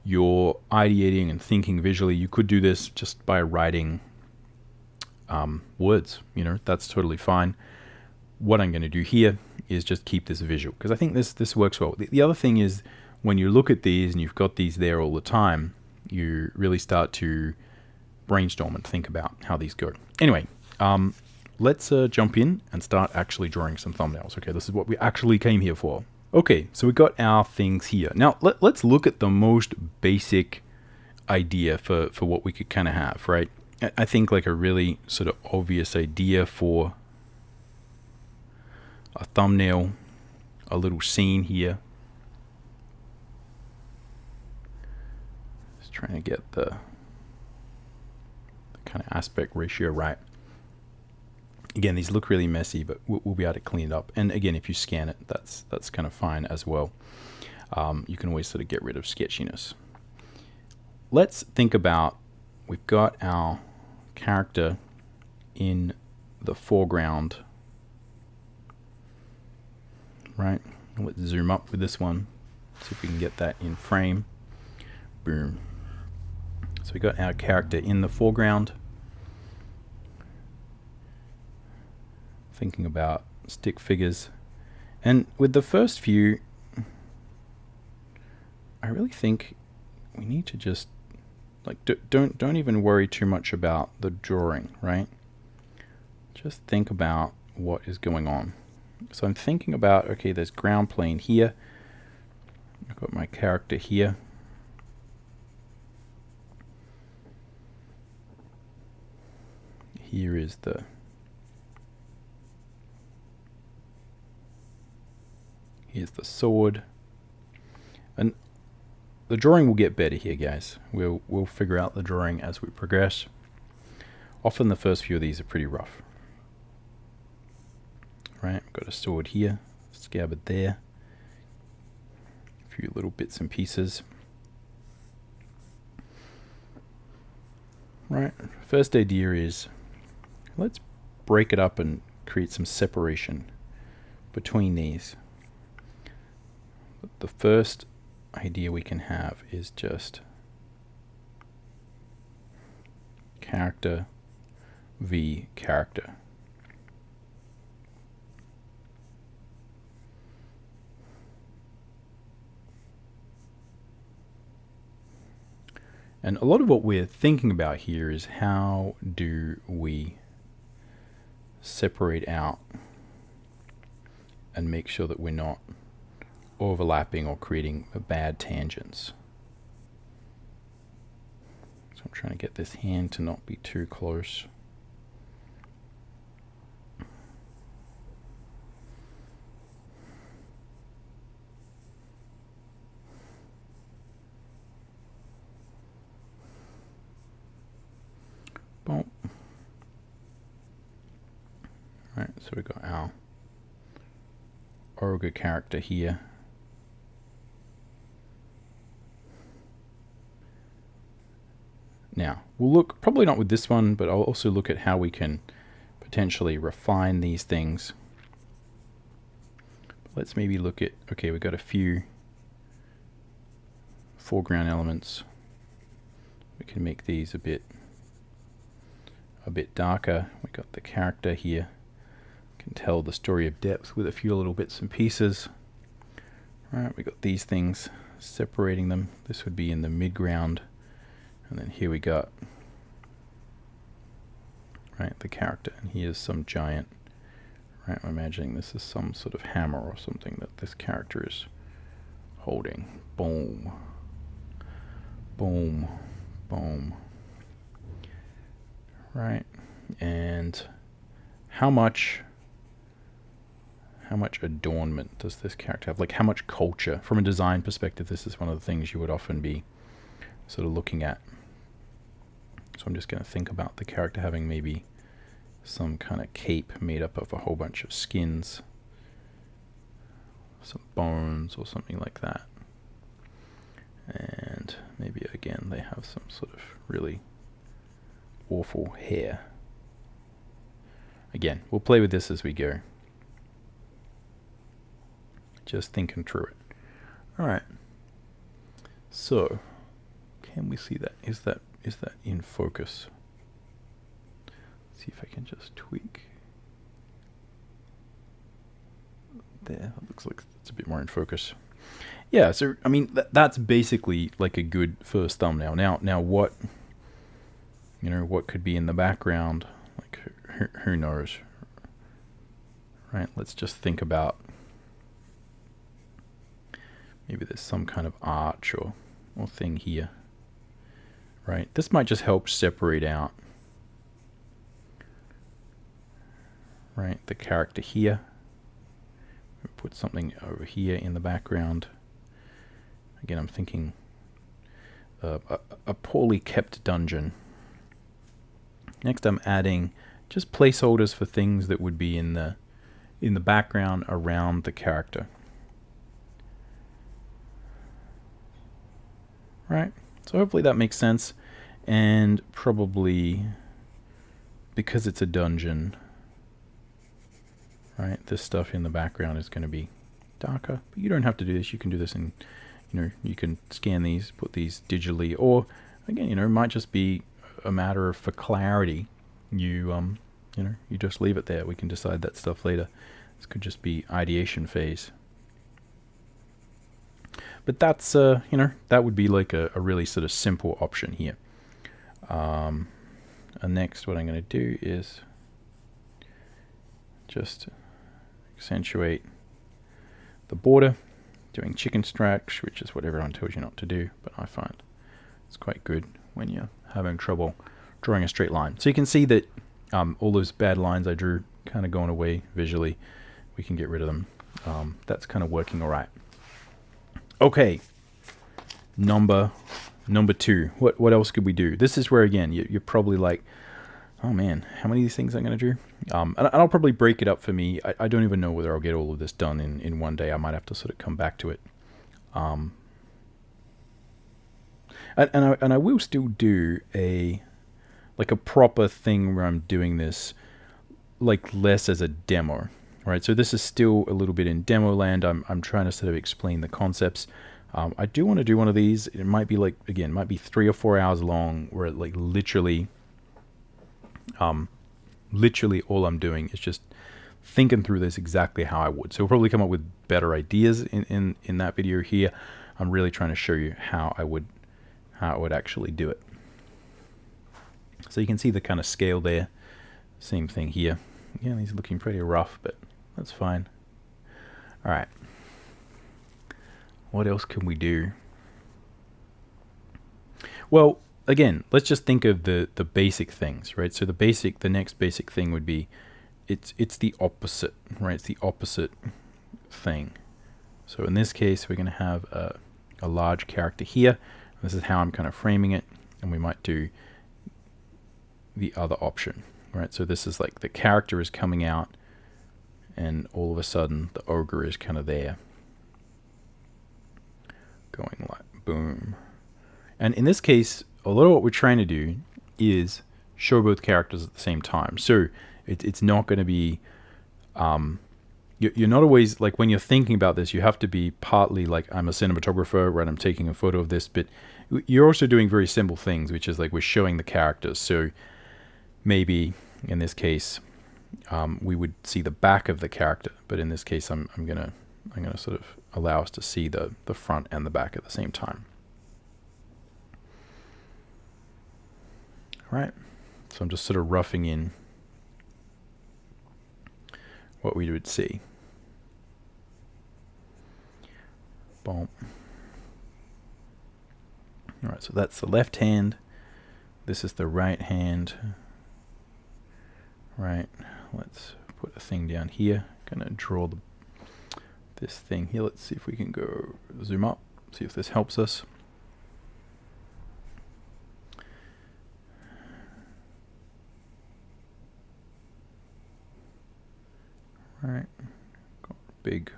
You're ideating and thinking visually. You could do this just by writing words. You know, that's totally fine. What I'm going to do here is just keep this visual because I think this works well. The other thing is when you look at these and you've got these there all the time, you really start to brainstorm and think about how these go. Anyway, let's jump in and start actually drawing some thumbnails. Okay, this is what we actually came here for. Okay, so we got our things here. Now let's look at the most basic idea for what we could kind of have, right? I think like a really sort of obvious idea for a thumbnail, a little scene here. Just trying to get the kind of aspect ratio right. Again, these look really messy, but we'll be able to clean it up. And again, if you scan it, that's kind of fine as well. You can always sort of get rid of sketchiness. Let's think about, we've got our character in the foreground, right? Let's zoom up with this one, see if we can get that in frame. Boom. So we got our character in the foreground. Thinking about stick figures, and with the first few, I really think we need to just like don't even worry too much about the drawing, right? Just think about what is going on. So I'm thinking about, okay, there's ground plane here. I've got my character here. Here is here's the sword. And the drawing will get better here, guys. We'll figure out the drawing as we progress. Often the first few of these are pretty rough. Right, we've got a sword here, scabbard there, a few little bits and pieces. Right, first idea is let's break it up and create some separation between these. The first idea we can have is just character v character. And a lot of what we're thinking about here is how do we separate out and make sure that we're not overlapping or creating bad tangents. So I'm trying to get this hand to not be too close. Boom. Alright, so we've got our ogre character here. Now, we'll look, probably not with this one, but I'll also look at how we can potentially refine these things. Let's maybe look at, okay, we've got a few foreground elements. We can make these a bit darker. We got the character here. Can tell the story of depth with a few little bits and pieces. All right, we got these things, separating them. This would be in the midground. And then here we got, right, the character. And here's some giant, right, I'm imagining this is some sort of hammer or something that this character is holding. Boom. Boom. Boom. Right, and how much adornment does this character have? Like, how much culture? From a design perspective, this is one of the things you would often be sort of looking at. So I'm just going to think about the character having maybe some kind of cape made up of a whole bunch of skins, some bones or something like that. And maybe again they have some sort of really awful hair. Again, we'll play with this as we go. Just thinking through it. Alright. So, can we see that? Is that in focus? Let's see if I can just tweak. There, that looks like it's a bit more in focus. Yeah, so I mean that's basically like a good first thumbnail. Now what, you know, what could be in the background? Like who knows? Right, let's just think about maybe there's some kind of arch or thing here. Right, this might just help separate out, right, the character here. Put something over here in the background. Again, I'm thinking a poorly kept dungeon. Next, I'm adding just placeholders for things that would be in the background around the character. Right, so hopefully that makes sense. And probably because it's a dungeon, right, this stuff in the background is going to be darker. But you don't have to do this. You can do this in, you know, you can scan these, put these digitally, or again, you know, it might just be a matter of, for clarity, you know, you just leave it there. We can decide that stuff later. This could just be ideation phase. But that's, you know, that would be like a really sort of simple option here. And next, what I'm going to do is just accentuate the border, doing chicken stretch, which is what everyone tells you not to do, but I find it's quite good when you're having trouble drawing a straight line. So you can see that all those bad lines I drew kind of going away visually. We can get rid of them. That's kind of working all right. Okay, number two. What else could we do? This is where, again, you're probably like, oh man, how many of these things I'm going to do? And I'll probably break it up for me. I don't even know whether I'll get all of this done in one day. I might have to sort of come back to it. And I will still do a like a proper thing where I'm doing this like less as a demo, right? So this is still a little bit in demo land. I'm trying to sort of explain the concepts. I do want to do one of these. It might be like, again, might be 3 or 4 hours long, where it like literally all I'm doing is just thinking through this exactly how I would. So we'll probably come up with better ideas in that video here. I'm really trying to show you how I would actually do it. So you can see the kind of scale there. Same thing here. Yeah, these are looking pretty rough, but that's fine. All right. What else can we do? Well, again, let's just think of the basic things, right? So the next basic thing would be, it's the opposite, right? It's the opposite thing. So in this case, we're going to have a large character here. This is how I'm kind of framing it, and we might do the other option, right? So this is like the character is coming out, and all of a sudden the ogre is kind of there, going like boom. And in this case, a lot of what we're trying to do is show both characters at the same time. So it's not going to be, you're not always, like when you're thinking about this, you have to be partly like, I'm a cinematographer, right? I'm taking a photo of this, but you're also doing very simple things, which is like we're showing the characters. So maybe in this case, we would see the back of the character, but in this case, I'm gonna sort of allow us to see the front and the back at the same time. All right, so I'm just sort of roughing in what we would see. Boom. All right, so that's the left hand. This is the right hand. Right, let's put a thing down here. Gonna draw this thing here. Let's see if we can go zoom up, see if this helps us. Right, got big.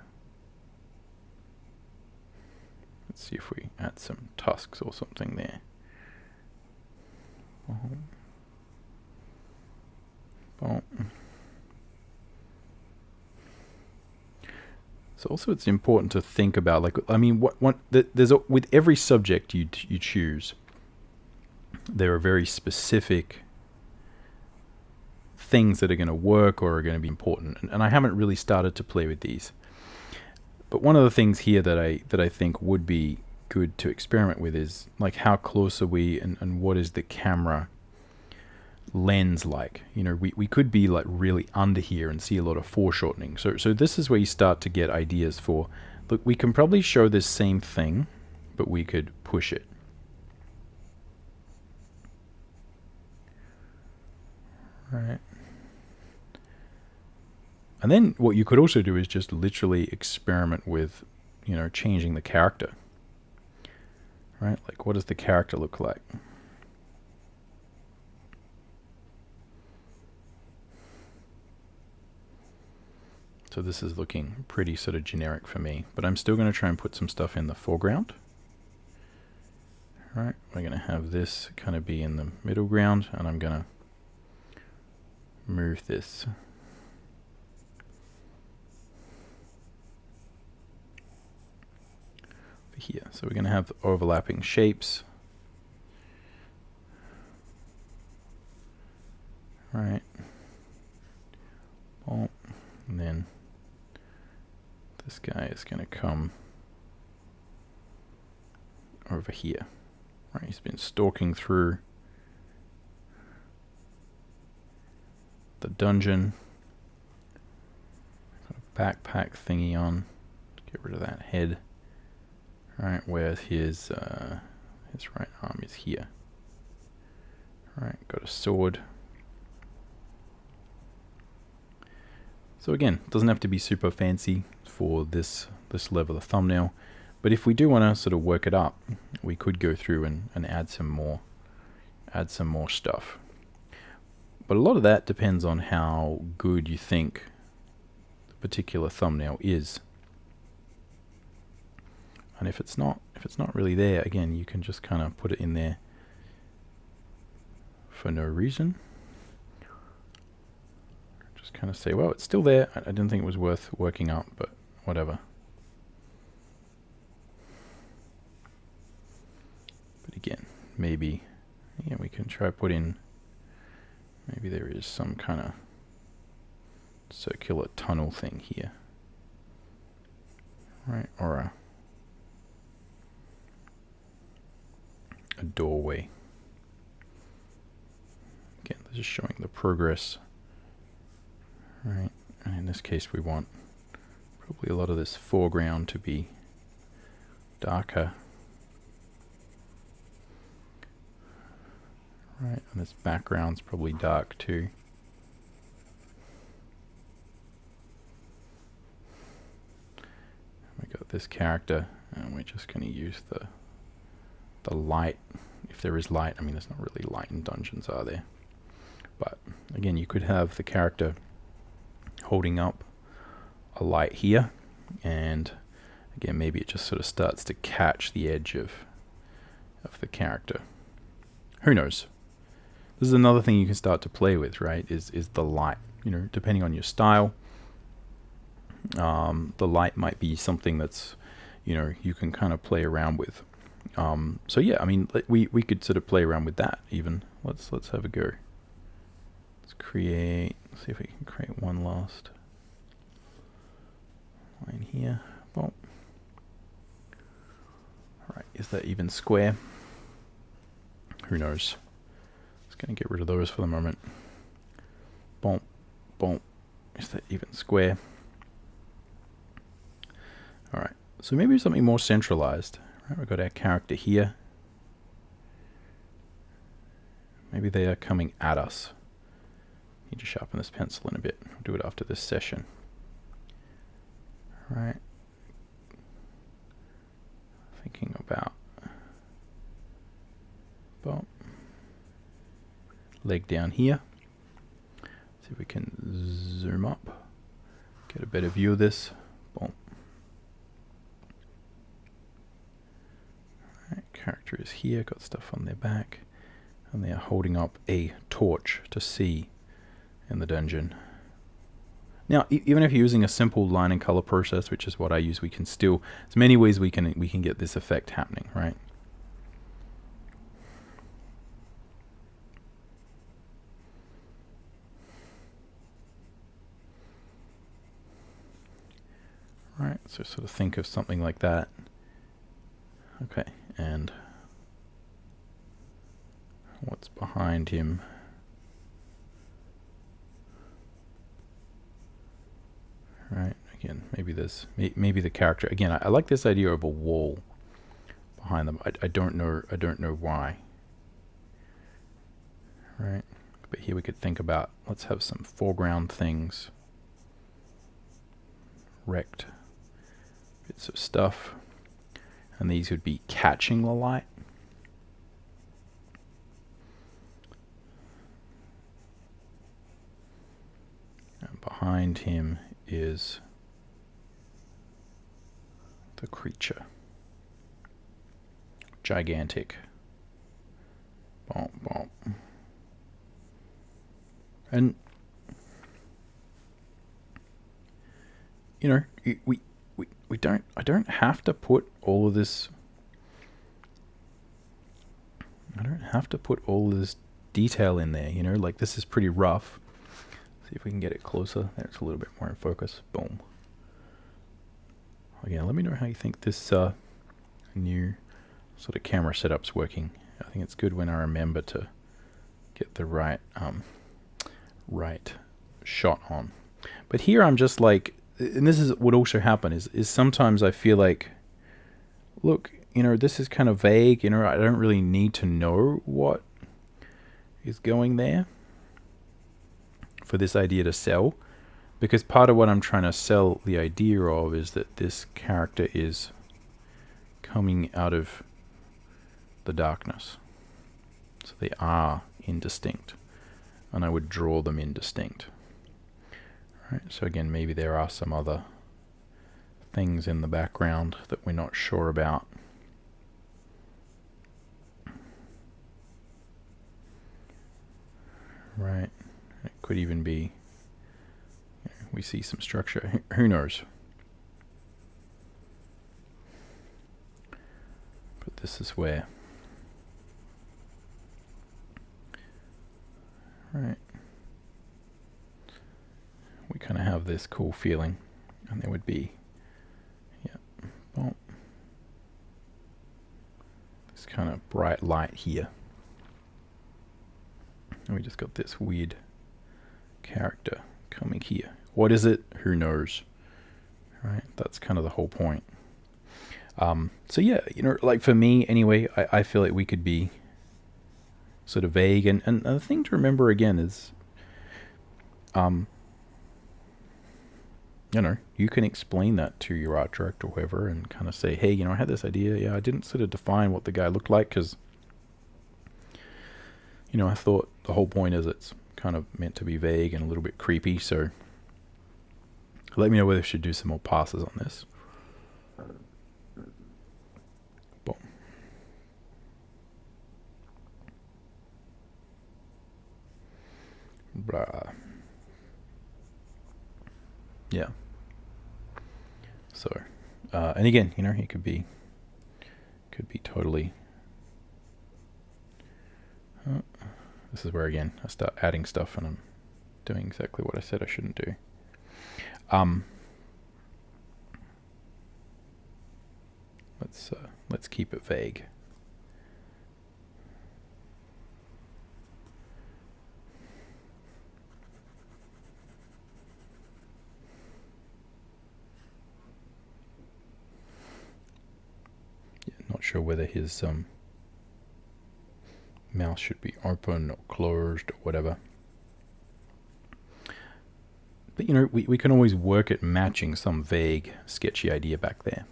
Let's see if we add some tusks or something there. So also it's important to think about, like, I mean, with every subject you choose, there are very specific things that are going to work or are going to be important, and I haven't really started to play with these. But one of the things here that I think would be good to experiment with is like how close are we, and what is the camera lens like. You know, we could be like really under here and see a lot of foreshortening. So this is where you start to get ideas for, look, we can probably show this same thing, but we could push it. Right. And then what you could also do is just literally experiment with, you know, changing the character. Right? Like, what does the character look like? So this is looking pretty sort of generic for me, but I'm still going to try and put some stuff in the foreground. All right, we're going to have this kind of be in the middle ground, and I'm going to move this over here. So we're going to have overlapping shapes. All right. Oh, and then this guy is going to come over here. Right, he's been stalking through the dungeon. Got a backpack thingy on. Get rid of that head. All right, where's his right arm is here. All right, got a sword. So again, it doesn't have to be super fancy for this level of thumbnail, but if we do want to sort of work it up, we could go through and add some more stuff. But a lot of that depends on how good you think the particular thumbnail is. And if it's not really there, again, you can just kind of put it in there for no reason. Just kind of say, well, it's still there. I didn't think it was worth working up, but whatever. But again, maybe we can try put in, maybe there is some kind of circular tunnel thing here, right? Or a doorway. Again, this is showing the progress, right? And in this case, we want probably a lot of this foreground to be darker, right? And this background's probably dark too. We got this character, and we're just going to use the light, if there is light. I mean, there's not really light in dungeons, are there? But again, you could have the character holding up a light here, and again, maybe it just sort of starts to catch the edge of the character. Who knows? This is another thing you can start to play with, right? Is the light. You know, depending on your style, the light might be something that's, you know, you can kind of play around with. So yeah, I mean, we could sort of play around with that even. Let's have a go. Let's create, see if we can create one last line here. Boom. Alright, is that even square? Who knows? Just gonna get rid of those for the moment. Boom, boom. Is that even square? Alright, so maybe something more centralized. Right, we've got our character here. Maybe they are coming at us. Need to sharpen this pencil in a bit. We'll do it after this session. Right. Thinking about boom. Leg down here. See if we can zoom up. Get a better view of this. Boom. Right, character is here, got stuff on their back, and they are holding up a torch to see in the dungeon. Now, even if you're using a simple line and color process, which is what I use, we can still, there's many ways we can get this effect happening, right? Right, so sort of think of something like that. Okay, and what's behind him? Right, again, maybe this, maybe the character, again, I like this idea of a wall behind them. I don't know why. Right, but here we could think about, let's have some foreground things, wrecked bits of stuff, and these would be catching the light. And behind him is the creature. Gigantic. Boom, boom. And you know, we don't, I don't have to put all of this, I don't have to put all of this detail in there, you know, like this is pretty rough. See if we can get it closer. There, it's a little bit more in focus. Boom. Again, let me know how you think this new sort of camera setup's working. I think it's good when I remember to get the right right shot on. But here I'm just like, and this is what also happen is sometimes I feel like, look, you know, this is kind of vague, you know, I don't really need to know what is going there for this idea to sell, because part of what I'm trying to sell the idea of is that this character is coming out of the darkness. So they are indistinct, and I would draw them indistinct. Right, so again, maybe there are some other things in the background that we're not sure about. right? It could even be, we see some structure. Who knows? But this is where, right, we kind of have this cool feeling, and there would be, yeah, well, this kind of bright light here. And we just got this weird character coming here. What is it? Who knows? Right? That's kind of the whole point. So yeah, like for me anyway, I feel like we could be sort of vague. And the thing to remember again is, you can explain that to your art director or whoever and kind of say, hey, I had this idea. Yeah, I didn't sort of define what the guy looked like because, I thought the whole point is it's kind of meant to be vague and a little bit creepy. So let me know whether I should do some more passes on this. Boom. Blah. Yeah. So, and again, he could be totally. This is where again I start adding stuff, and I'm doing exactly what I said I shouldn't do. Let's keep it vague. Yeah, not sure whether his mouth should be open or closed or whatever. But we can always work at matching some vague, sketchy idea back there.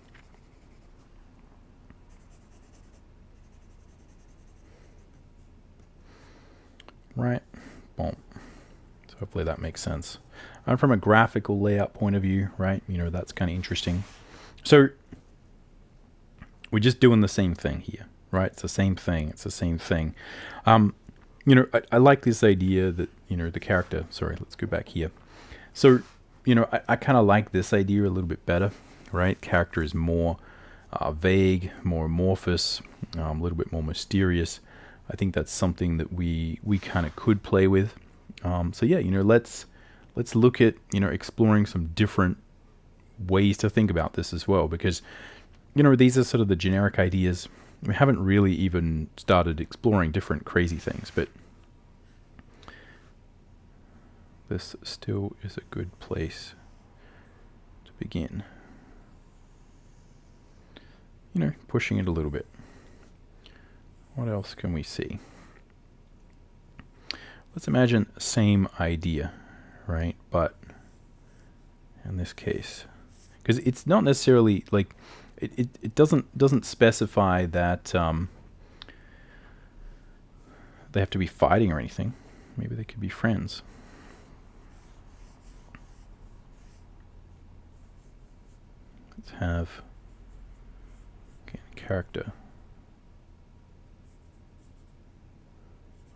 Right? Boom. So hopefully that makes sense. And from a graphical layout point of view, right, that's kind of interesting. So we're just doing the same thing here, right? It's the same thing. I like this idea that, the character, sorry, let's go back here. So, I kind of like this idea a little bit better, right? Character is more vague, more amorphous, a little bit more mysterious. I think that's something that we kind of could play with. So yeah, let's look at, exploring some different ways to think about this as well, because, these are sort of the generic ideas. We haven't really even started exploring different crazy things, but this still is a good place to begin. Pushing it a little bit. What else can we see? Let's imagine same idea, right? But in this case, because it's not necessarily like it doesn't specify that they have to be fighting or anything. Maybe they could be friends. Let's have character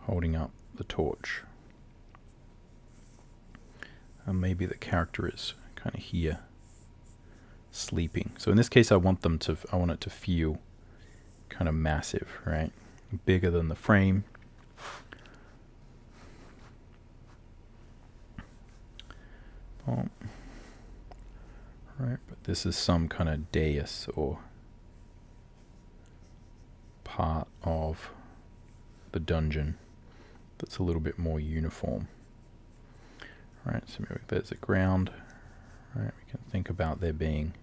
holding up the torch. And maybe the character is kind of here sleeping. So in this case I want it to feel kind of massive, right? Bigger than the frame. Right, but this is some kind of dais or part of the dungeon that's a little bit more uniform. Right, so maybe there's a ground. Right, we can think about there being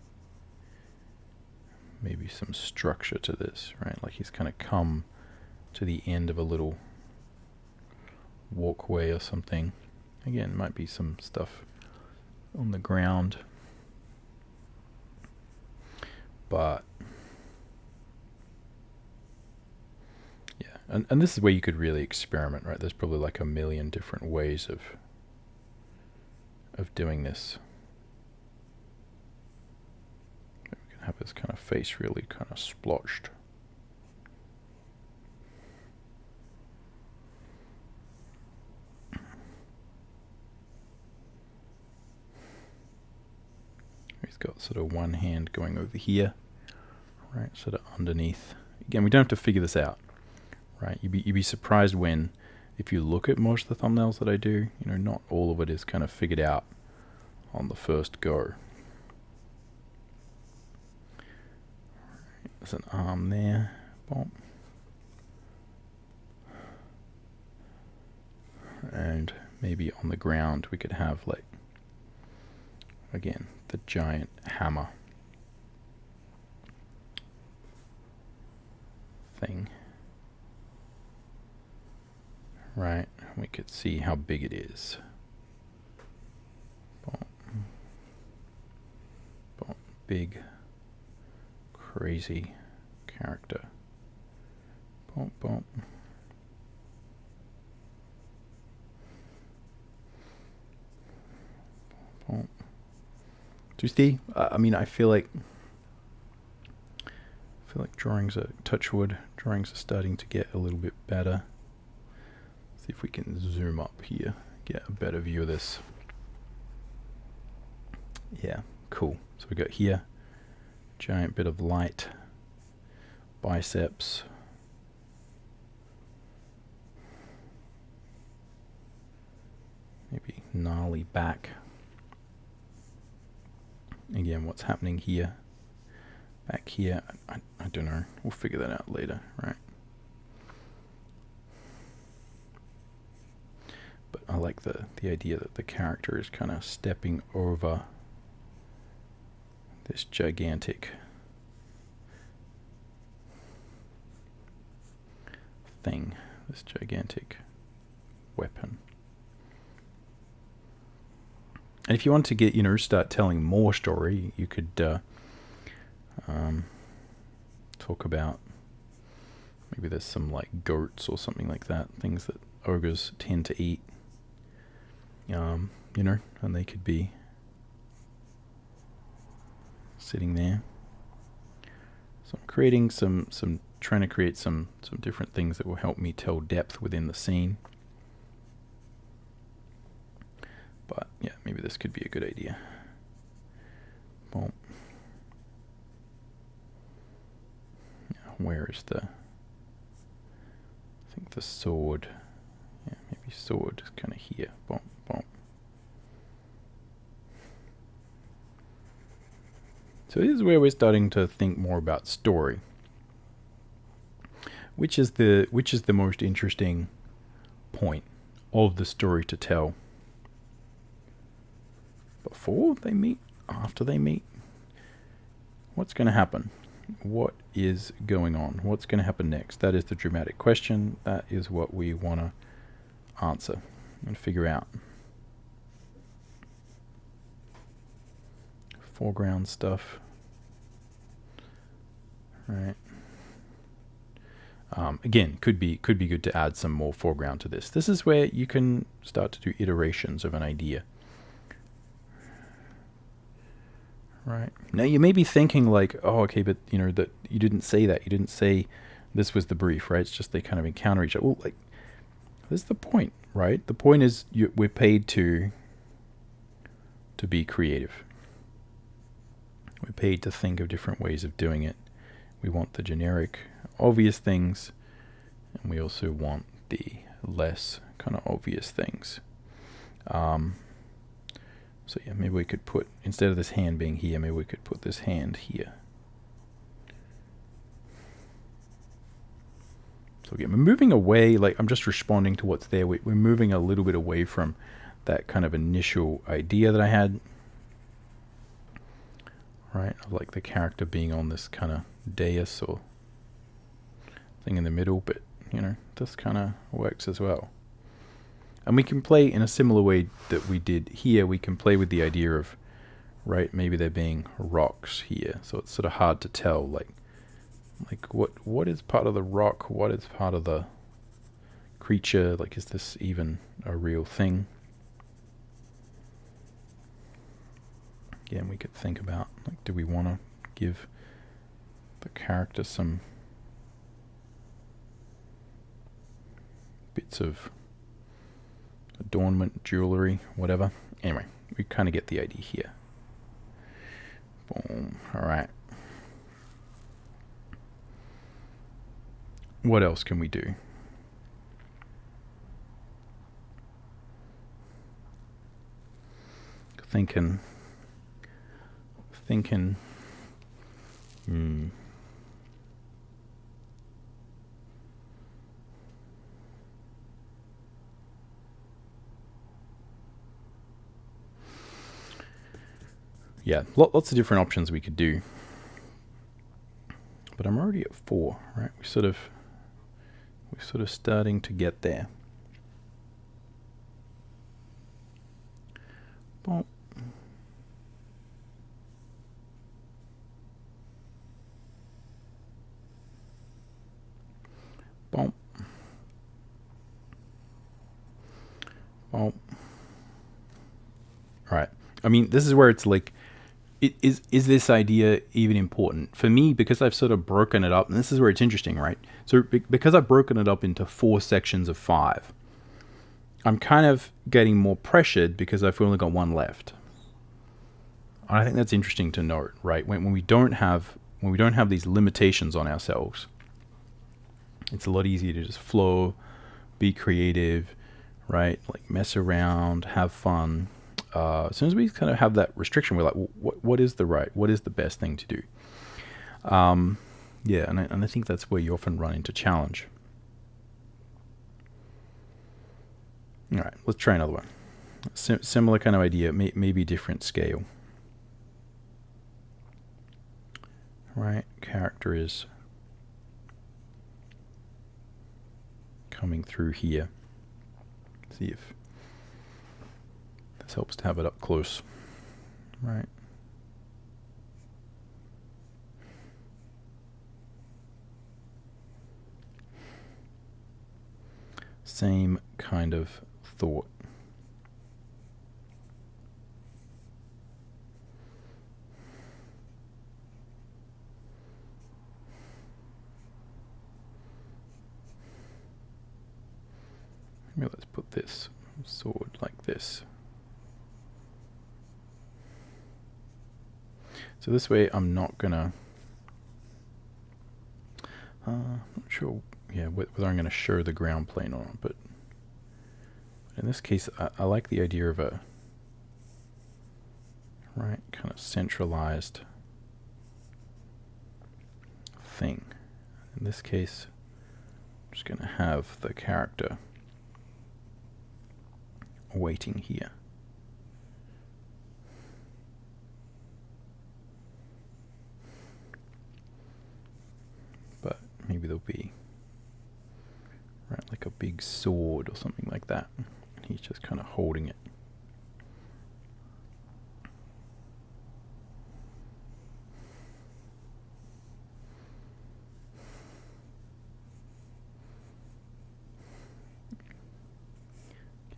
maybe some structure to this, right? Like he's kind of come to the end of a little walkway or something. Again, might be some stuff on the ground, but yeah, and this is where you could really experiment, right? There's probably like a million different ways of doing this. We can have his kind of face really kind of splotched. he's got sort of one hand going over here, right, sort of underneath. Again, we don't have to figure this out, right? You'd be surprised if you look at most of the thumbnails that I do, not all of it is kind of figured out on the first go. There's an arm there. Boom. And maybe on the ground we could have, like, again, the giant hammer thing. Right, we could see how big it is. Boom. Boom. Big, crazy character. Boom, boom. Boom. Do you see? I mean, I feel like drawings are, touch wood, drawings are starting to get a little bit better. See if we can zoom up here, get a better view of this. Yeah, cool. So we got here, giant bit of light, biceps, maybe gnarly back. Again, what's happening here? Back here, I don't know. We'll figure that out later, right? But I like the idea that the character is kind of stepping over this gigantic thing, this gigantic weapon. And if you want to get, start telling more story, you could talk about, maybe there's some like goats or something like that, things that ogres tend to eat, and they could be sitting there. So I'm creating trying to create some different things that will help me tell depth within the scene. But yeah, maybe this could be a good idea. Boom. Where is I think the sword. Yeah, maybe sword is kind of here. Boom, boom. So this is where we're starting to think more about story. Which is the most interesting point of the story to tell? Before they meet? After they meet? What's going to happen? What is going on? What's going to happen next? That is the dramatic question. That is what we want to answer and figure out. Foreground stuff. Right. Again, could be good to add some more foreground to this. This is where you can start to do iterations of an idea. Right. Now you may be thinking like, oh, okay, but that you didn't say that. You didn't say this was the brief, right? It's just they kind of encounter each other. Well, like, this is the point, right? The point is we're paid to be creative. We're paid to think of different ways of doing it. We want the generic, obvious things, and we also want the less kind of obvious things. So yeah, maybe we could put, instead of this hand being here, maybe we could put this hand here. So again, we're moving away, like I'm just responding to what's there. We're moving a little bit away from that kind of initial idea that I had. Right, of like the character being on this kind of dais or thing in the middle, but this kind of works as well. And we can play in a similar way that we did here. We can play with the idea of, right, maybe there being rocks here. So it's sort of hard to tell, like what is part of the rock? What is part of the creature? Like, is this even a real thing? Again, we could think about, like, do we want to give the character some bits of adornment, jewelry, whatever. Anyway, we kind of get the idea here. Boom. All right. What else can we do? Thinking. Yeah, lots of different options we could do. But I'm already at 4, right? We're sort of starting to get there. Boom. Boom. Boom. Right. I mean, this is where it's like, is this idea even important? For me, because I've sort of broken it up, and this is where it's interesting, right? So because I've broken it up into 4 sections of 5, I'm kind of getting more pressured because I've only got 1 left. And I think that's interesting to note, right? When we don't have these limitations on ourselves, it's a lot easier to just flow, be creative, right? Like mess around, have fun. As soon as we kind of have that restriction, we're like, well, what is the best thing to do? Yeah, and I think that's where you often run into challenge. All right, let's try another one. Similar kind of idea, maybe different scale. Right, character is coming through here. See if this helps to have it up close. Right. Same kind of thought. Maybe let's put this sword like this. So this way I'm not gonna, I'm not sure, yeah, whether I'm gonna show the ground plane or not, but in this case I like the idea of a, right, kind of centralized thing. In this case, I'm just gonna have the character waiting here. But maybe there'll be, right, like a big sword or something like that. And he's just kind of holding it.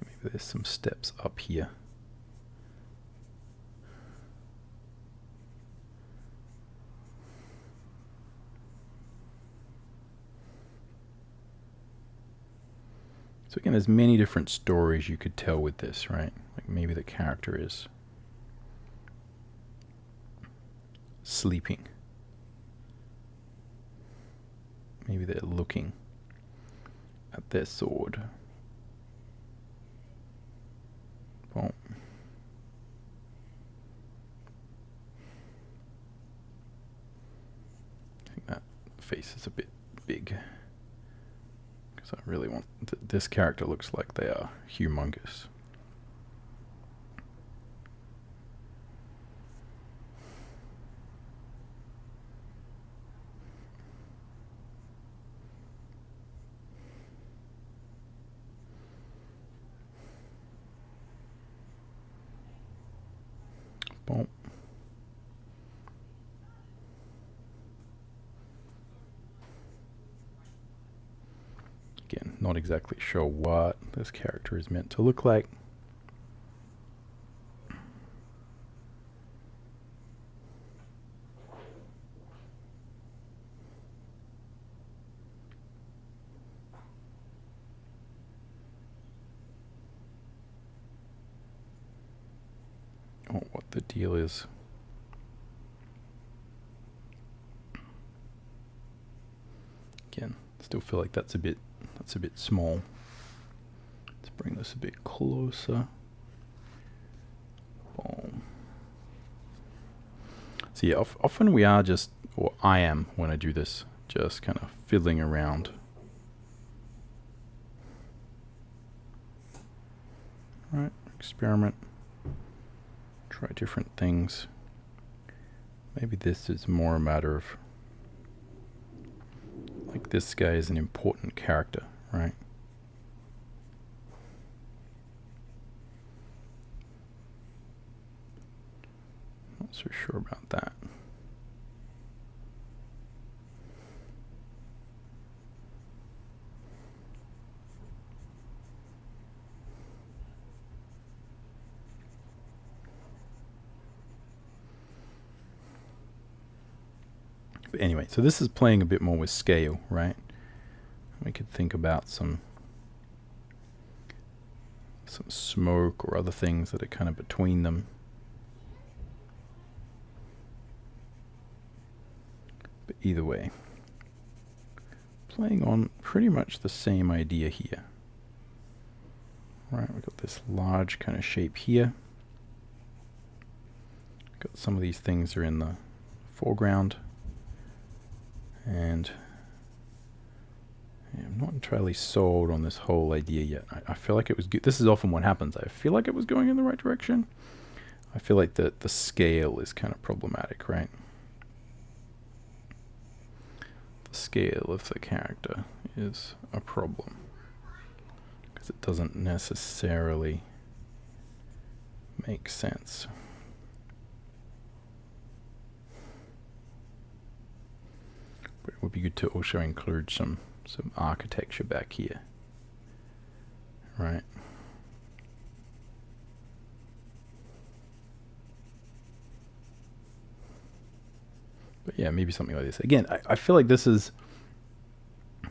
Maybe there's some steps up here. So again, there's many different stories you could tell with this, right? Like maybe the character is sleeping. Maybe they're looking at their sword. Boom. I think that face is a bit big. I really want this character looks like they are humongous. Boom. Again, not exactly sure what this character is meant to look like. Or what the deal is. again, still feel like that's a bit small. Let's bring this a bit closer. Boom. So yeah, often we are just, or I am when I do this, just kind of fiddling around. Right, experiment, try different things. Maybe this is more a matter of, like, this guy is an important character, right? Not so sure about that. But anyway, so this is playing a bit more with scale, right? We could think about some smoke or other things that are kind of between them. But either way, playing on pretty much the same idea here. Right, we've got this large kind of shape here. Got some of these things are in the foreground. And yeah, I'm not entirely sold on this whole idea yet. I feel like it was good. This is often what happens. I feel like it was going in the right direction. I feel like the scale is kind of problematic, right? The scale of the character is a problem because it doesn't necessarily make sense. But it would be good to also include some architecture back here, right? But yeah, maybe something like this. Again, I feel like this is,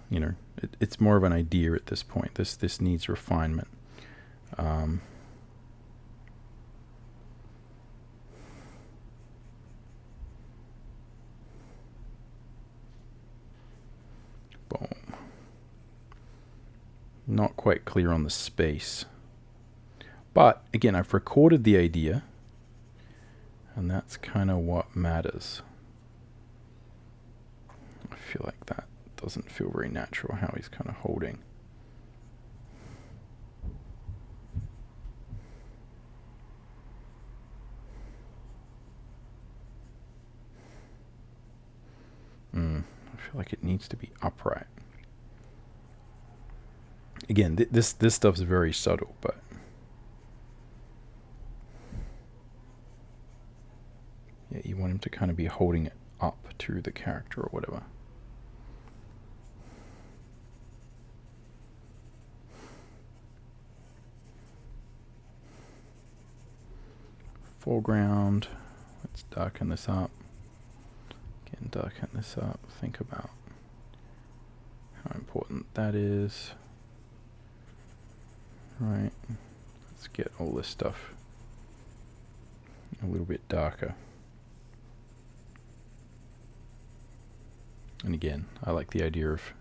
you know, it's more of an idea at this point. This needs refinement. Boom. Not quite clear on the space. But again, I've recorded the idea, and that's kind of what matters. I feel like that doesn't feel very natural how he's kind of holding. I feel like it needs to be upright. Again, this stuff's very subtle, but yeah, you want him to kind of be holding it up to the character or whatever. Foreground, let's darken this up. Again, darken this up. Think about how important that is. Right, let's get all this stuff a little bit darker. And again, I like the idea of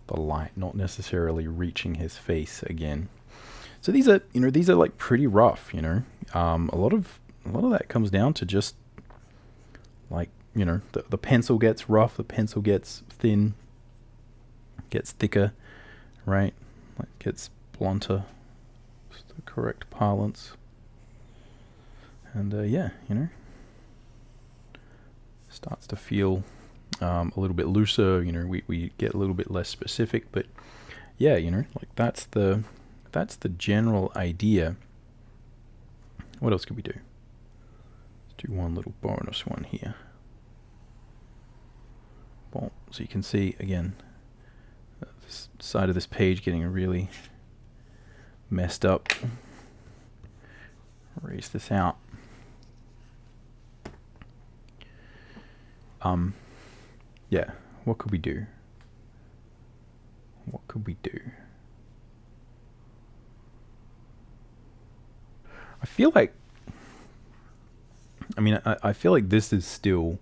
the light not necessarily reaching his face again. So these are like pretty rough, a lot of that comes down to just like, the pencil gets rough, the pencil gets thin, gets thicker, right? Like gets blunter, it's the correct parlance. And starts to feel a little bit looser. We get a little bit less specific, but yeah, like that's the general idea. What else could we do? Let's do one little bonus one here. Boom. So you can see again, this side of this page getting really messed up. Erase this out. Yeah, what could we do? What could we do? I feel like, I feel like this is still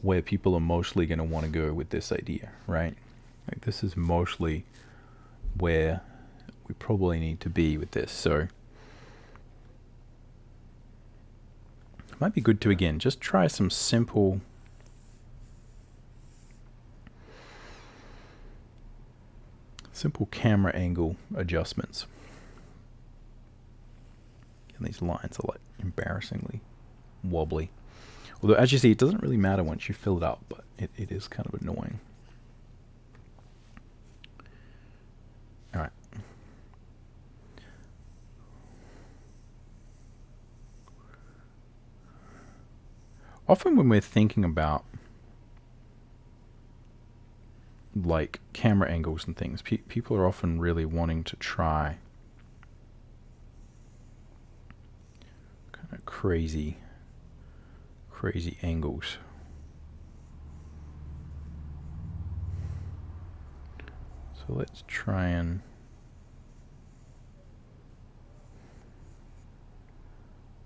where people are mostly going to want to go with this idea, right? Like this is mostly where we probably need to be with this. So it might be good to, again, just try some simple camera angle adjustments. And these lines are like embarrassingly wobbly. Although, as you see, it doesn't really matter once you fill it up, but it is kind of annoying. All right. Often when we're thinking about like camera angles and things, people are often really wanting to try kind of crazy angles. So let's try and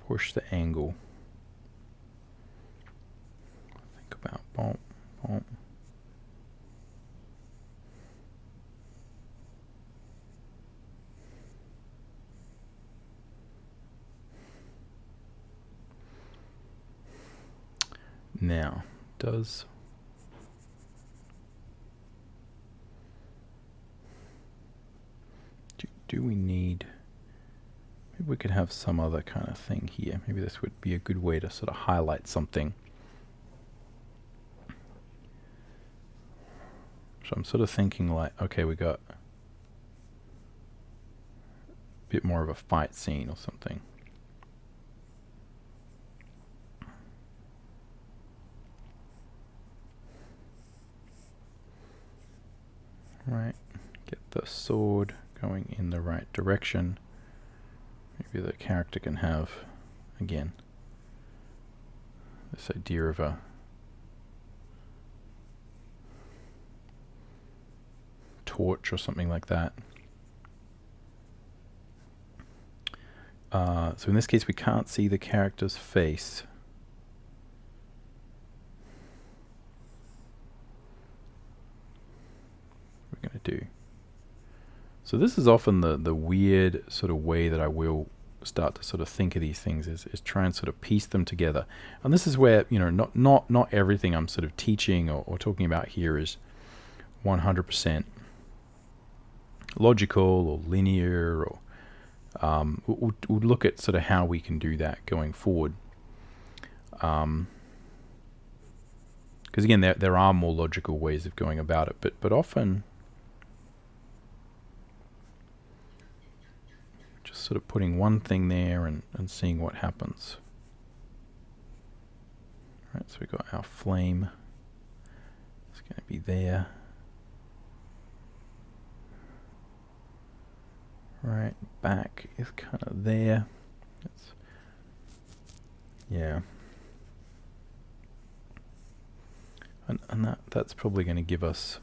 push the angle. Think about bump, bump. Now, do we need, maybe we could have some other kind of thing here. Maybe this would be a good way to sort of highlight something. So I'm sort of thinking like, okay, we got a bit more of a fight scene or something. Right, get the sword going in the right direction. Maybe the character can have, again, this idea of a torch or something like that. So in this case, we can't see the character's face. We're going to do. So this is often the weird sort of way that I will start to sort of think of these things, is try and sort of piece them together. And this is where, you know, not everything I'm sort of teaching or talking about here is 100% logical or linear, or we'll look at sort of how we can do that going forward. Because again, there are more logical ways of going about it, but often just sort of putting one thing there and seeing what happens. All right, so we got our flame. It's going to be there. Right, back is kind of there. Yeah. And that's probably going to give us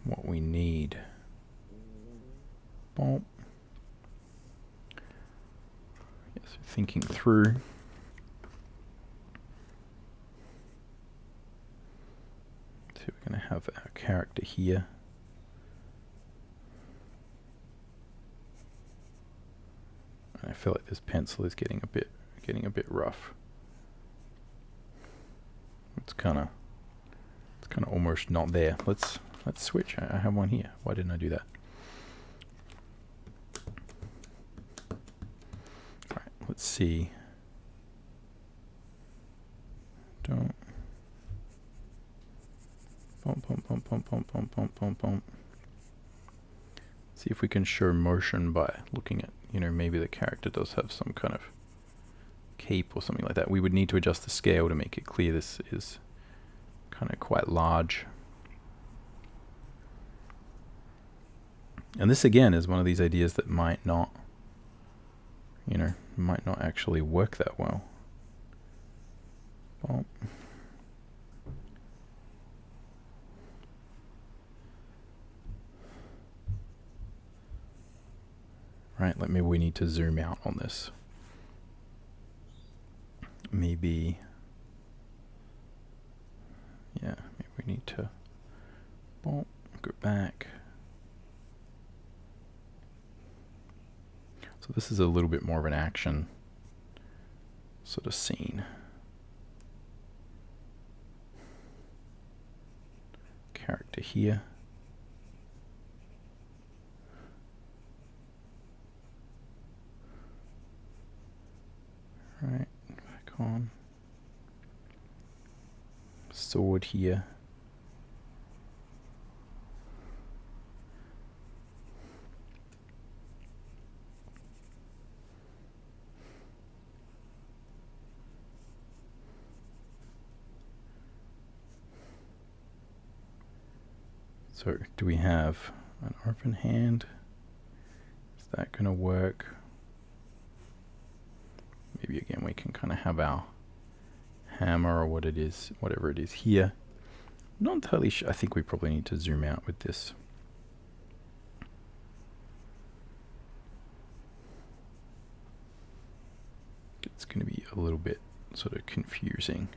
what we need. Boom. Yes, thinking through. So we're going to have our character here. And I feel like this pencil is getting a bit rough. It's kind of almost not there. Let's switch. I have one here. Why didn't I do that? All right, let's see. Don't. Bump, bump, bump, bump, bump, bump, bump, bump, bump. See if we can show motion by looking at, you know, maybe the character does have some kind of cape or something like that. We would need to adjust the scale to make it clear this is kind of quite large. And this again is one of these ideas that might not, you know, might not actually work that well. Well, right, like maybe we need to zoom out on this. maybe, yeah, maybe we need to go back. So this is a little bit more of an action sort of scene. Character here. Right, back on. Sword here. So do we have an open hand? Is that going to work? Maybe again we can kind of have our hammer or what it is, whatever it is here. Not entirely sure. I think we probably need to zoom out with this. It's going to be a little bit sort of confusing.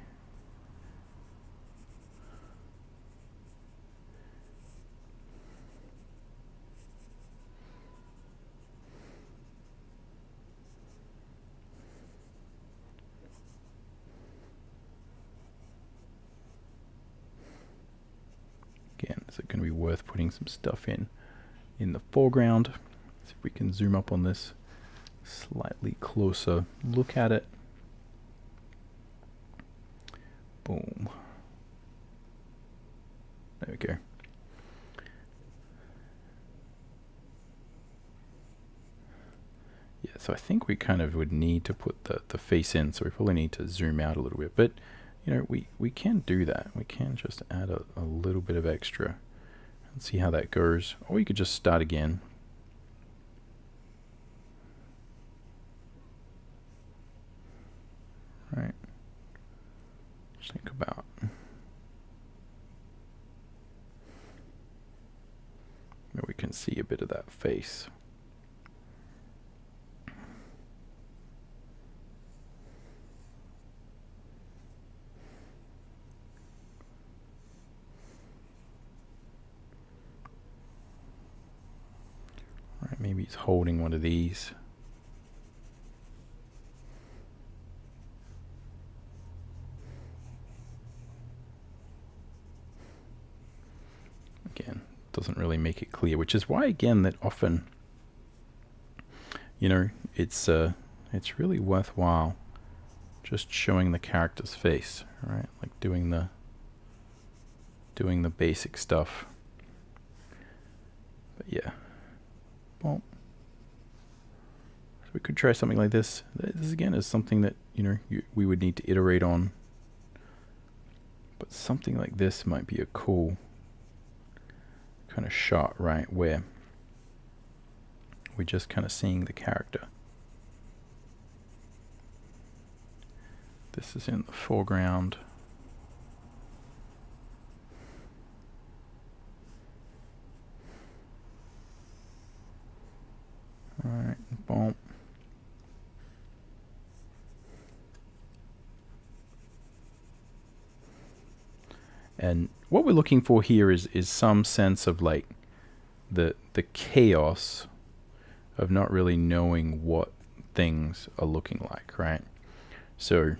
Again, is it going to be worth putting some stuff in the foreground? See if we can zoom up on this slightly closer look at it. Boom. There we go. Yeah, so I think we kind of would need to put the face in, so we probably need to zoom out a little bit. But you know, we can do that. We can just add a little bit of extra and see how that goes. Or we could just start again. Right. Just think about. Maybe we can see a bit of that face. Right, maybe he's holding one of these. Again, doesn't really make it clear, which is why, again, that often, you know, it's really worthwhile just showing the character's face, right? Like doing the basic stuff. But yeah, well, we could try something like this. This again is something that, you know, we would need to iterate on. But something like this might be a cool kind of shot, right, where we're just kind of seeing the character. This is in the foreground. All right, boom. And what we're looking for here is some sense of like the chaos of not really knowing what things are looking like, right? So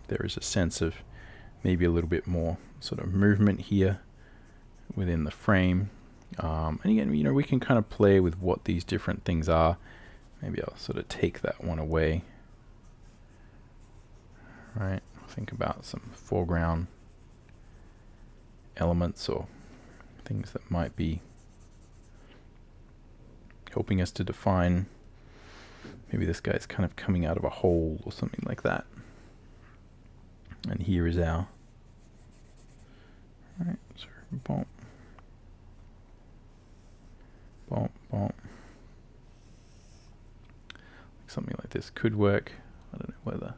there is a sense of maybe a little bit more sort of movement here within the frame. And again, you know, we can kind of play with what these different things are. Maybe I'll sort of take that one away. Right, think about some foreground elements or things that might be helping us to define. Maybe this guy's kind of coming out of a hole or something like that. And here is our, right, so boom, boom, boom. Something like this could work. I don't know whether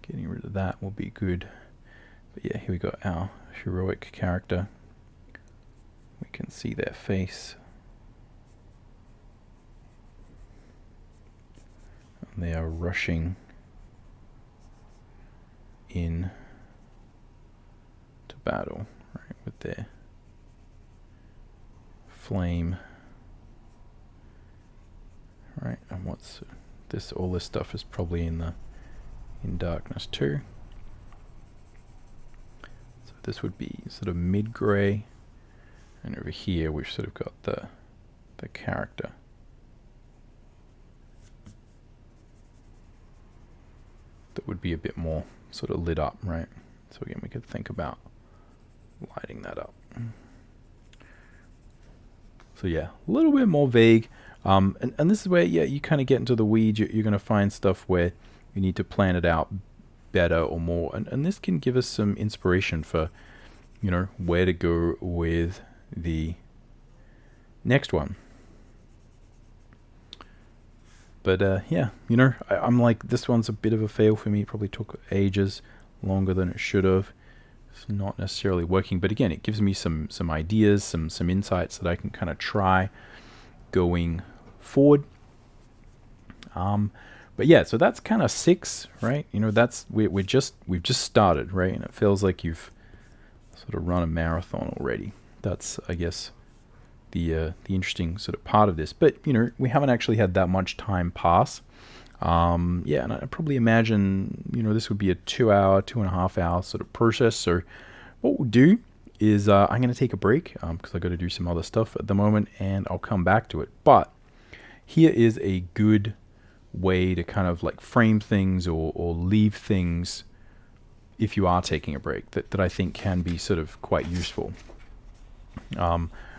getting rid of that will be good. But yeah, here we got our heroic character. We can see their face. And they are rushing in to battle, right, with their flame. Right, and what's this? All this stuff is probably in darkness too. So this would be sort of mid-gray, and over here we've sort of got the character. That would be a bit more sort of lit up, right? So again, we could think about lighting that up. So yeah, a little bit more vague. And this is where, yeah, you kind of get into the weeds. You're going to find stuff where you need to plan it out better or more. And this can give us some inspiration for, you know, where to go with the next one. But yeah, you know, I'm like, this one's a bit of a fail for me. It probably took ages, longer than it should have. It's not necessarily working. But again, it gives me some ideas, some insights that I can kind of try going forward. But yeah, so that's kind of 6, right? You know, that's we've just started, right? And it feels like you've sort of run a marathon already. That's, I guess, the interesting sort of part of this. But you know, we haven't actually had that much time pass. Yeah, and I probably imagine, you know, this would be a 2.5 hour sort of process. So what we'll do is I'm going to take a break because I've got to do some other stuff at the moment, and I'll come back to it. But here is a good way to kind of like frame things or leave things if you are taking a break that I think can be sort of quite useful.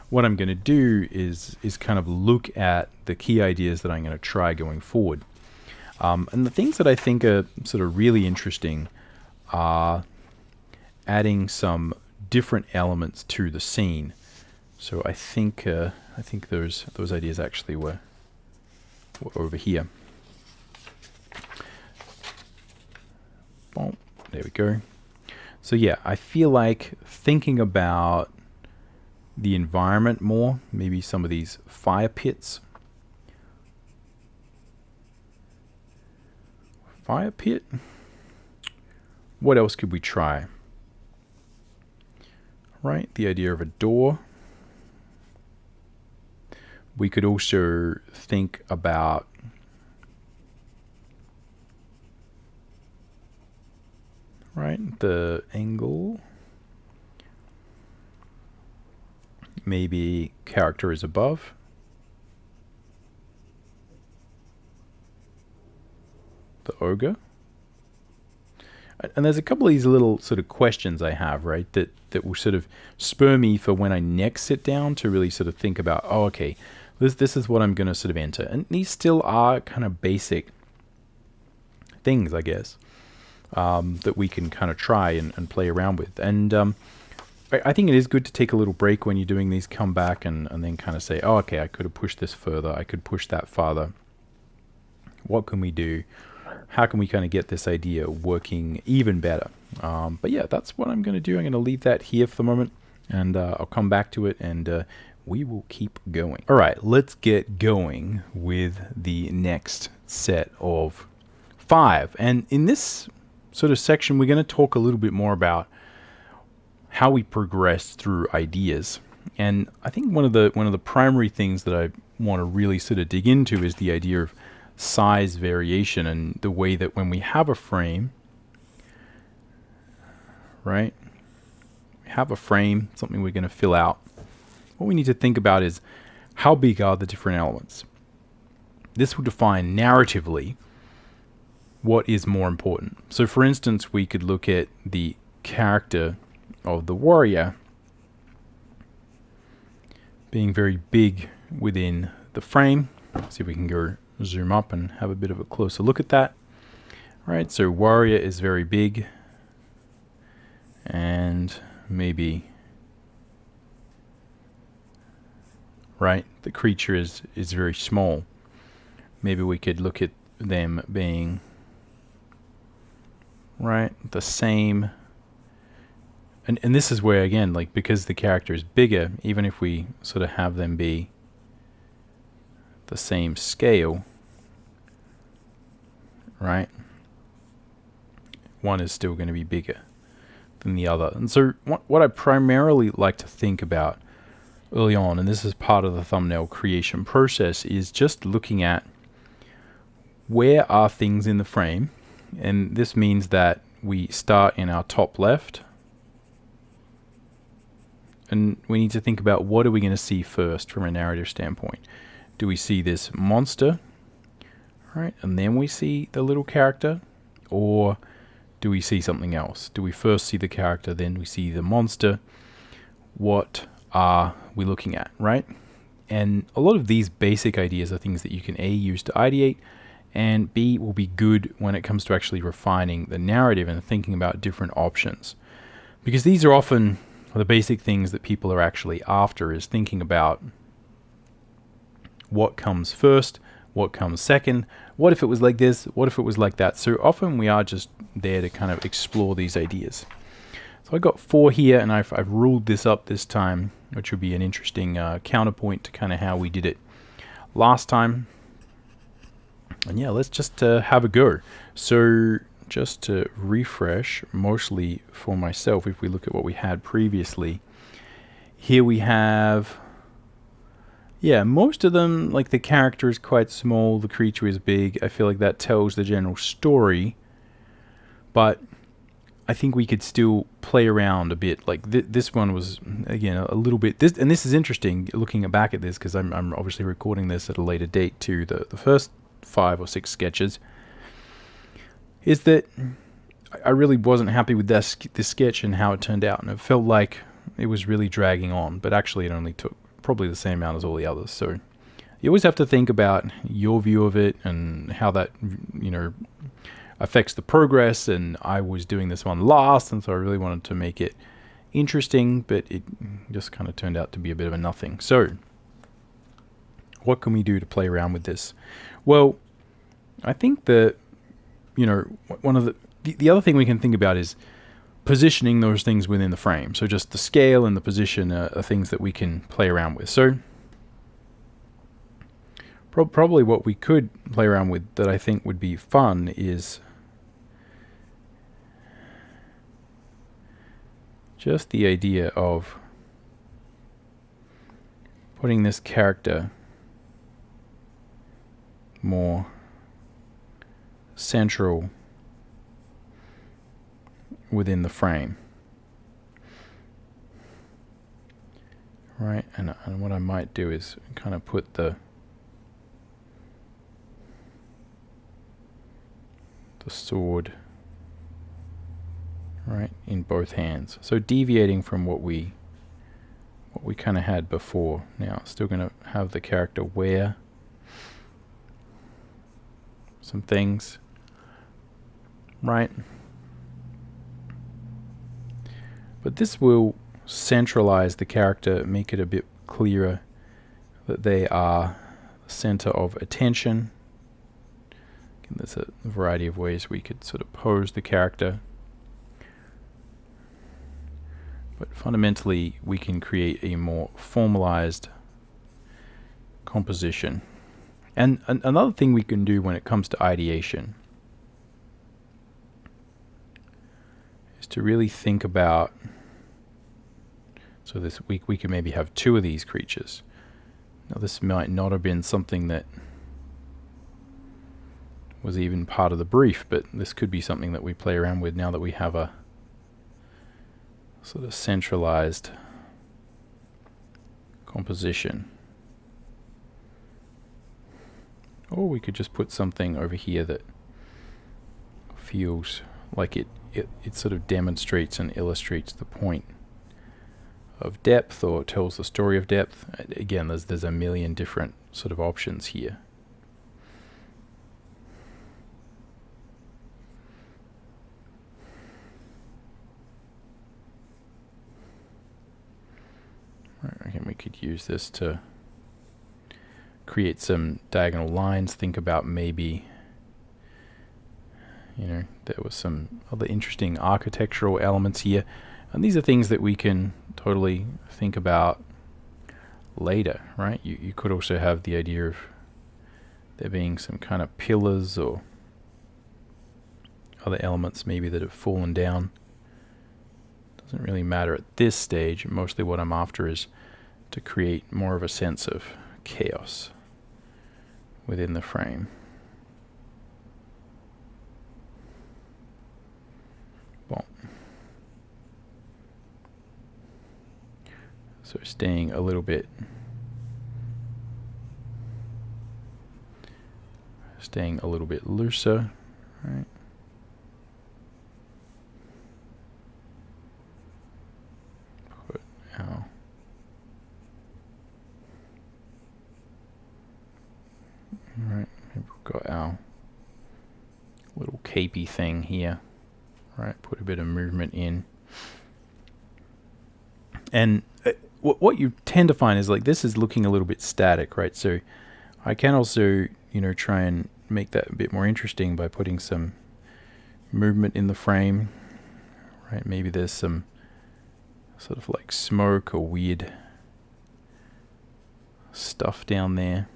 What I'm going to do is kind of look at the key ideas that I'm going to try going forward. And the things that I think are sort of really interesting are adding some different elements to the scene. So I think those ideas actually were over here. Boom, there we go. So yeah, I feel like thinking about the environment more, maybe some of these fire pits. Fire pit? What else could we try? Right, the idea of a door. We could also think about the angle. Maybe character is above. The ogre. And there's a couple of these little sort of questions I have, right, that will sort of spur me for when I next sit down to really sort of think about, oh, okay, this is what I'm going to sort of enter. And these still are kind of basic things, I guess, that we can kind of try and play around with. And I think it is good to take a little break when you're doing these, come back and then kind of say, oh, okay, I could have pushed this further. I could push that farther. What can we do? How can we kind of get this idea working even better? But yeah, that's what I'm going to do. I'm going to leave that here for the moment, and I'll come back to it, and we will keep going. All right, let's get going with the next set of 5. And in this sort of section, we're going to talk a little bit more about how we progress through ideas. And I think one of the primary things that I want to really sort of dig into is the idea of size variation, and the way that when we have a frame, right, we have a frame, something we're going to fill out, what we need to think about is how big are the different elements. This will define narratively what is more important. So for instance, we could look at the character of the warrior being very big within the frame. See if we can go zoom up and have a bit of a closer look at that. All right, so warrior is very big, and maybe, right, the creature is very small. Maybe we could look at them being, right, the same. And this is where, again, like, because the character is bigger, even if we sort of have them be the same scale, right, one is still going to be bigger than the other. And so what I primarily like to think about early on, and this is part of the thumbnail creation process, is just looking at where are things in the frame. And this means that we start in our top left, and we need to think about what are we going to see first from a narrative standpoint. Do we see this monster, right, and then we see the little character, or do we see something else? Do we first see the character, then we see the monster? What are we looking at, right? And a lot of these basic ideas are things that you can A, use to ideate, and B, will be good when it comes to actually refining the narrative and thinking about different options. Because these are often the basic things that people are actually after, is thinking about what comes first, what comes second, what if it was like this, what if it was like that. So often we are just there to kind of explore these ideas. So I got 4 here, and I've ruled this up this time, which would be an interesting counterpoint to kind of how we did it last time. And yeah, let's just have a go. So just to refresh, mostly for myself, if we look at what we had previously, here we have, yeah, most of them, like the character is quite small, the creature is big. I feel like that tells the general story, but I think we could still play around a bit. Like this one was, again, a little bit, this is interesting looking back at this, because I'm obviously recording this at a later date to the first 5 or 6 sketches, is that I really wasn't happy with this sketch and how it turned out, and it felt like it was really dragging on, but actually it only took probably the same amount as all the others. So you always have to think about your view of it and how that, affects the progress. And I was doing this one last, and so I really wanted to make it interesting, but it just kind of turned out to be a bit of a nothing. So what can we do to play around with this? Well, I think that, one of the other thing we can think about is positioning those things within the frame. So just the scale and the position are things that we can play around with. So probably what we could play around with that I think would be fun is just the idea of putting this character more central within the frame, right? And what I might do is kind of put the sword right in both hands, so deviating from what we kind of had before. Now still going to have the character wear some things, right? But this will centralize the character, make it a bit clearer that they are the center of attention. Again, there's a variety of ways we could sort of pose the character, but fundamentally we can create a more formalized composition. And another thing we can do when it comes to ideation is to really think about, so this we could maybe have 2 of these creatures. Now this might not have been something that was even part of the brief, but this could be something that we play around with now that we have a sort of centralized composition. Or we could just put something over here that feels like it sort of demonstrates and illustrates the point of depth, or tells the story of depth. Again, there's a million different sort of options here. Again, we could use this to create some diagonal lines. Think about maybe, there was some other interesting architectural elements here. And these are things that we can totally think about later, right? You could also have the idea of there being some kind of pillars or other elements maybe that have fallen down. Doesn't really matter at this stage. Mostly what I'm after is to create more of a sense of chaos within the frame. Well, so staying a little bit looser, right? Put our right, maybe we've got our little capey thing here, right? Put a bit of movement in, and what you tend to find is like this is looking a little bit static, right? So I can also, try and make that a bit more interesting by putting some movement in the frame, right? Maybe there's some sort of like smoke or weird stuff down there.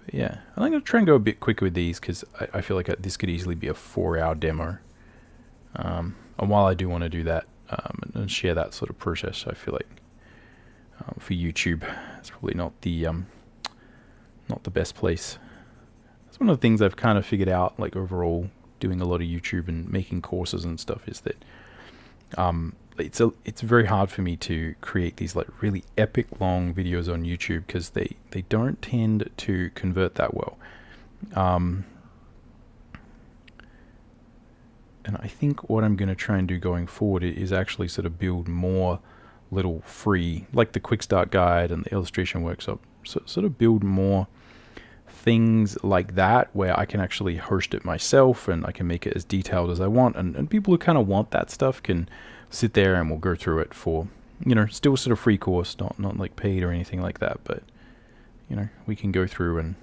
But yeah, I'm going to try and go a bit quicker with these because I feel like this could easily be a 4-hour demo. And while I do want to do that and share that sort of process, I feel like for YouTube, it's probably not the best place. That's one of the things I've kind of figured out, like overall, doing a lot of YouTube and making courses and stuff, is that it's very hard for me to create these like really epic long videos on YouTube because they don't tend to convert that well. And I think what I'm going to try and do going forward is actually sort of build more little free, like the quick start guide and the illustration workshop, so sort of build more things like that where I can actually host it myself and I can make it as detailed as I want, and people who kind of want that stuff can sit there and we'll go through it for, still sort of free course, not like paid or anything like that, but we can go through and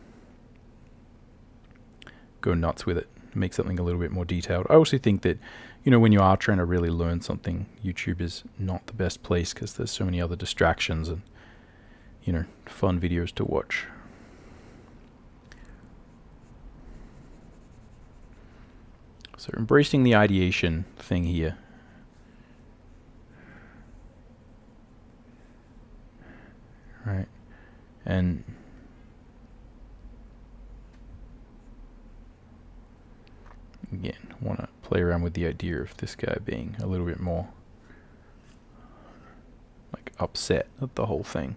go nuts with it, make something a little bit more detailed. I also think that when you are trying to really learn something, YouTube is not the best place because there's so many other distractions and fun videos to watch. So embracing the ideation thing here. Right. And again, want to play around with the idea of this guy being a little bit more like upset at the whole thing.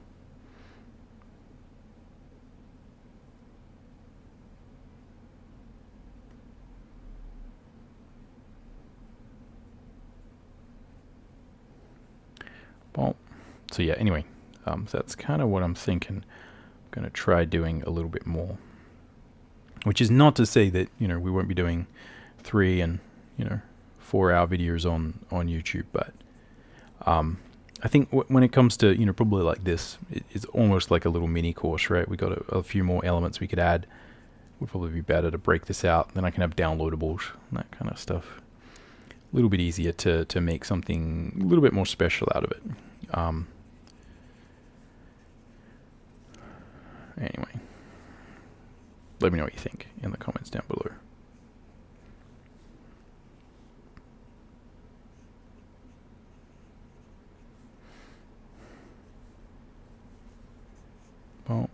Well, so yeah, anyway, so that's kind of what I'm thinking. I'm going to try doing a little bit more, which is not to say that, we won't be doing 3 and 4-hour videos on YouTube, but I think when it comes to probably like this, it's almost like a little mini course, right? We got a few more elements we could add. Would probably be better to break this out, then I can have downloadables and that kind of stuff. A little bit easier to make something a little bit more special out of it. Anyway, let me know what you think in the comments down below. Well,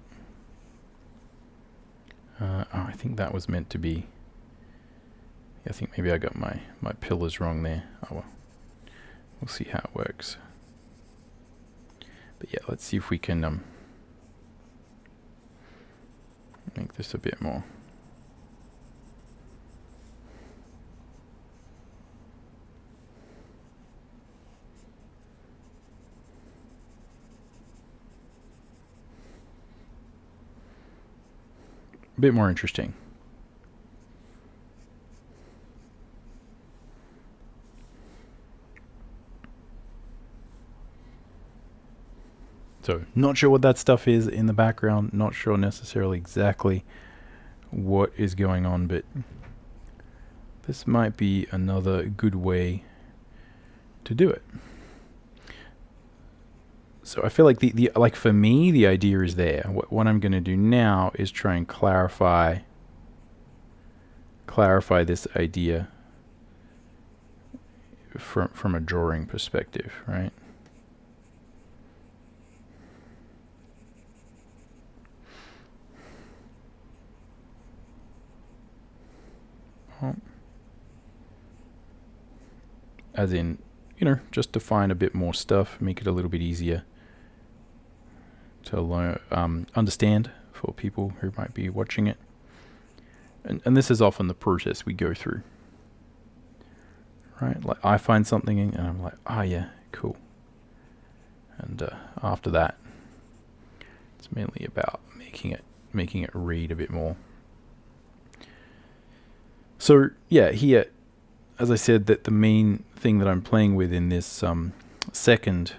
I think that was meant to be. I think maybe I got my pillars wrong there. Oh well, we'll see how it works. But yeah, let's see if we can make this a bit more. A bit more interesting. So not sure what that stuff is in the background, not sure necessarily exactly what is going on, but this might be another good way to do it. So I feel like like for me, the idea is there. What I'm going to do now is try and clarify clarify this idea from a drawing perspective, right? As in, just define a bit more stuff, make it a little bit easier to learn, understand for people who might be watching it. And this is often the process we go through, right? Like I find something and I'm like, oh yeah, cool. And after that, it's mainly about making it read a bit more. So yeah, here, as I said, that the main thing that I'm playing with in this second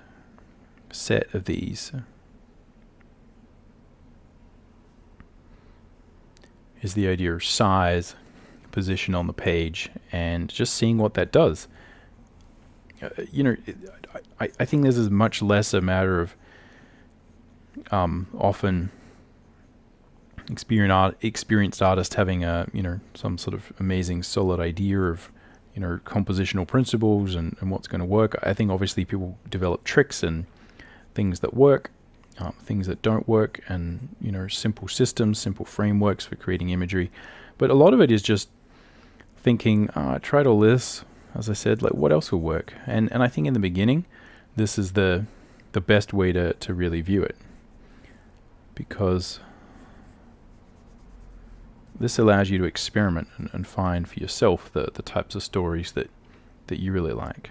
set of these is the idea of size, position on the page, and just seeing what that does. I think this is much less a matter of often experienced artist having some sort of amazing solid idea of compositional principles and what's going to work. I think obviously people develop tricks and things that work, things that don't work, and simple systems, simple frameworks for creating imagery. But a lot of it is just thinking, I tried all this, as I said, like what else will work? And I think in the beginning, this is the best way to really view it, because this allows you to experiment and find for yourself the types of stories that you really like.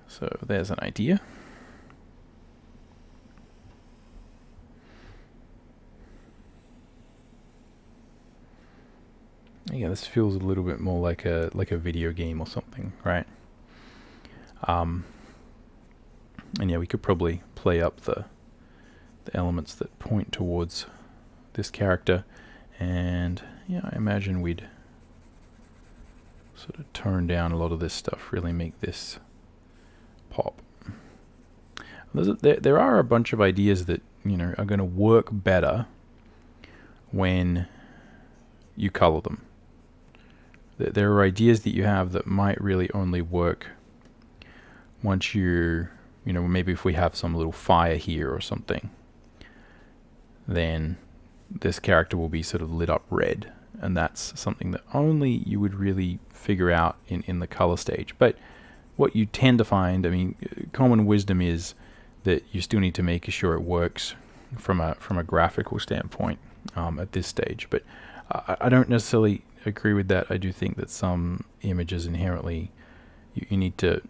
So there's an idea. Yeah, this feels a little bit more like a video game or something, right? And yeah, we could probably play up the elements that point towards this character, and yeah, I imagine we'd sort of tone down a lot of this stuff, really make this pop. There are a bunch of ideas that are going to work better when you color them. There are ideas that you have that might really only work once you're, maybe if we have some little fire here or something, then this character will be sort of lit up red, and that's something that only you would really figure out in the color stage. But what you tend to find, common wisdom is that you still need to make sure it works from a graphical standpoint at this stage. But I don't necessarily agree with that. I do think that some images inherently you need to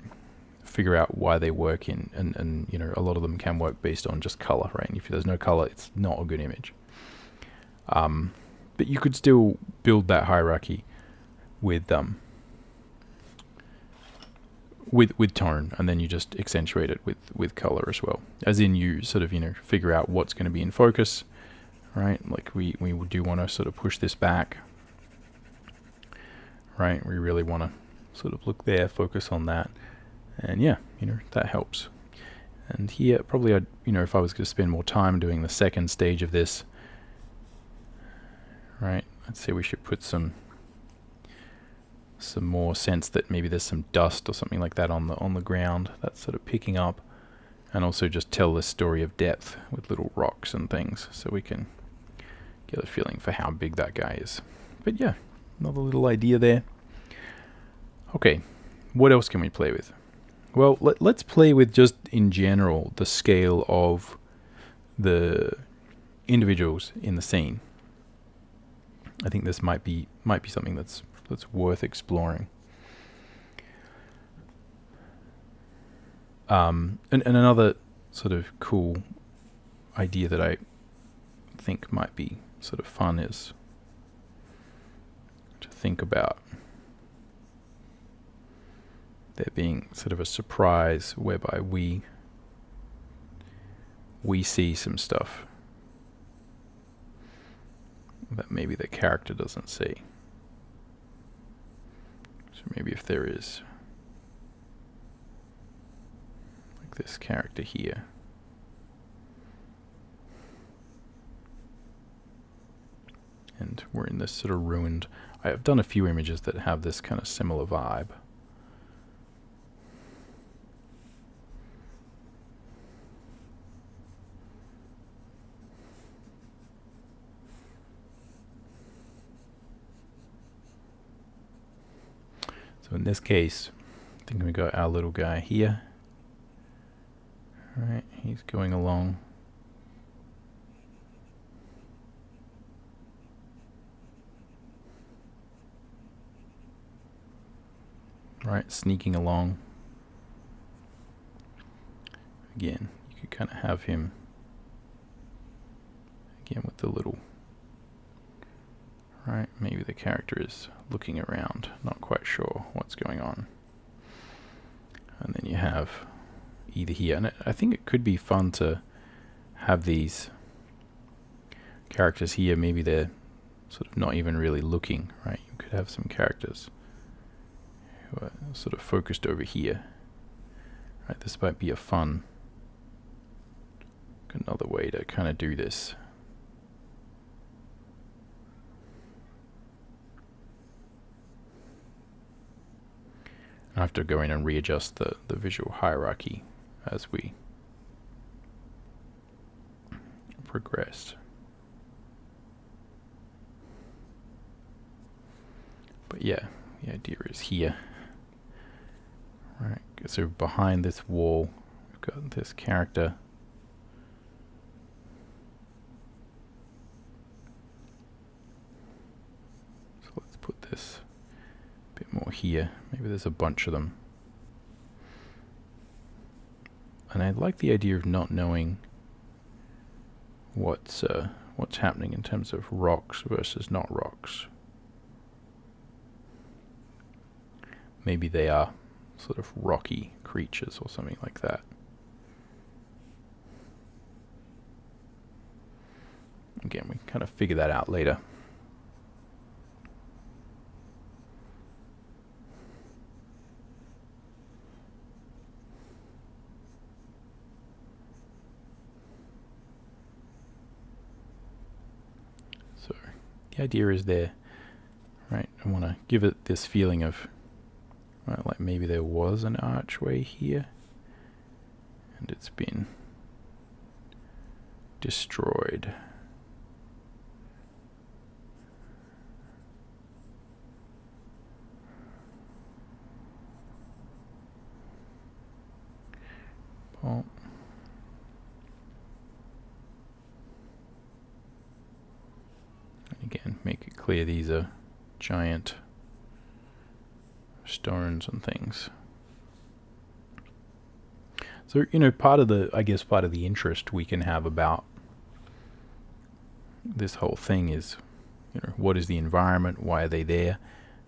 figure out why they work in, and a lot of them can work based on just color, right? And if there's no color, it's not a good image. But you could still build that hierarchy with tone, and then you just accentuate it with color as well. As in, you sort of figure out what's going to be in focus, right? Like we do want to sort of push this back, right? We really want to sort of look there, focus on that, and yeah, that helps. And here, probably I'd, if I was going to spend more time doing the second stage of this, right? I'd say we should put some more sense that maybe there's some dust or something like that on the ground that's sort of picking up, and also just tell this story of depth with little rocks and things, so we can get a feeling for how big that guy is. But yeah, another little idea there. Okay, what else can we play with? Well, let's play with just in general the scale of the individuals in the scene. I think this might be something that's worth exploring. And another sort of cool idea that I think might be sort of fun is to think about there being sort of a surprise whereby we see some stuff that maybe the character doesn't see. So maybe if there is like this character here, and we're in this sort of ruined. I've done a few images that have this kind of similar vibe. So in this case, I think we got our little guy here. All right, he's going along. Right, sneaking along. Again, you could kind of have him again with the little, right, maybe the character is looking around, not quite sure what's going on. And then you have either here, and I think it could be fun to have these characters here, maybe they're sort of not even really looking, right? You could have some characters who are sort of focused over here. Right, this might be a fun, another way to kind of do this. I have to go in and readjust the visual hierarchy as we progress. But yeah, the idea is here. Right, so behind this wall, we've got this character. So let's put this a bit more here. Maybe there's a bunch of them. And I like the idea of not knowing what's happening in terms of rocks versus not rocks. Maybe they are sort of rocky creatures or something like that. Again, we kind of figure that out later. So the idea is there, right? I want to give it this feeling of, right, like maybe there was an archway here and it's been destroyed. Well, and again, make it clear these are giant stones and things. So, you know, part of the interest we can have about this whole thing is, you know, what is the environment? Why are they there?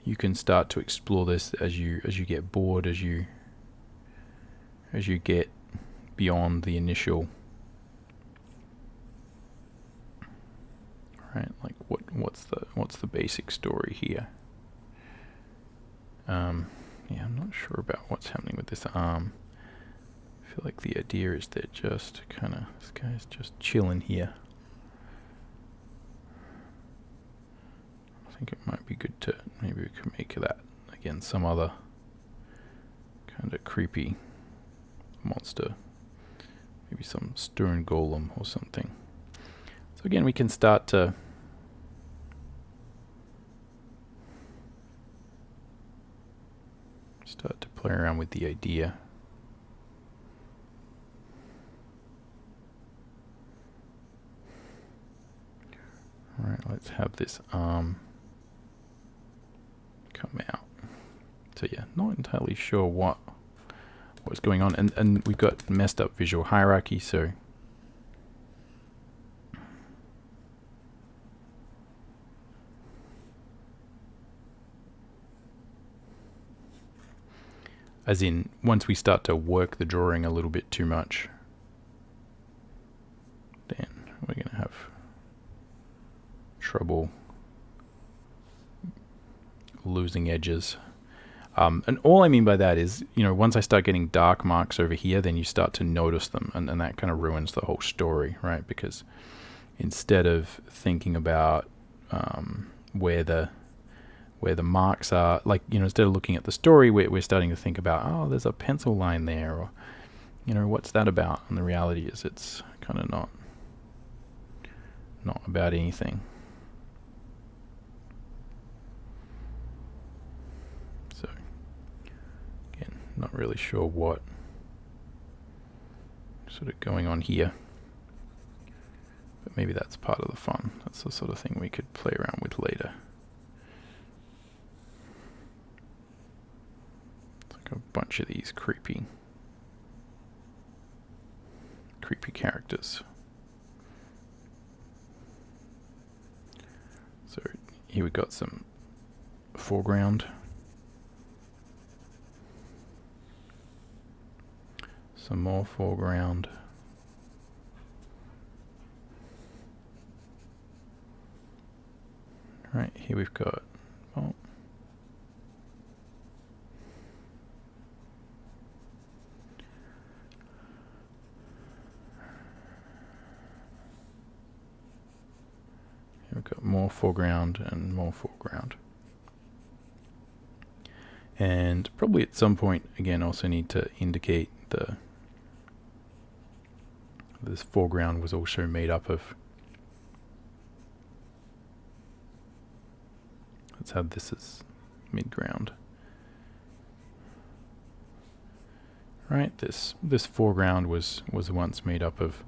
You can start to explore this as you get bored, as you get beyond the initial, right? Like what's the basic story here? Yeah, I'm not sure about what's happening with this arm. I feel like the idea is that just kind of, this guy's just chilling here. I think it might be good to, maybe we could make that, again, some other kind of creepy monster. Maybe some stern golem or something. So again, we can start to play around with the idea. All right, let's have this arm come out. So yeah, not entirely sure what's going on, and we've got messed up visual hierarchy, so as in, once we start to work the drawing a little bit too much, then we're going to have trouble losing edges. And all I mean by that is, you know, once I start getting dark marks over here, then you start to notice them, and that kind of ruins the whole story, right? Because instead of thinking about, where the marks are. Like, instead of looking at the story, we're starting to think about, oh, there's a pencil line there, or what's that about? And the reality is it's kind of not about anything. So again, not really sure what sort of going on here, but maybe that's part of the fun. That's the sort of thing we could play around with later. It's like a bunch of these creepy characters. So here we got some foreground, some more foreground, right here we've got, oh, we've got more foreground and more foreground. And probably at some point, again, also need to indicate this foreground was also made up of, let's have this as midground. Right, this foreground was once made up of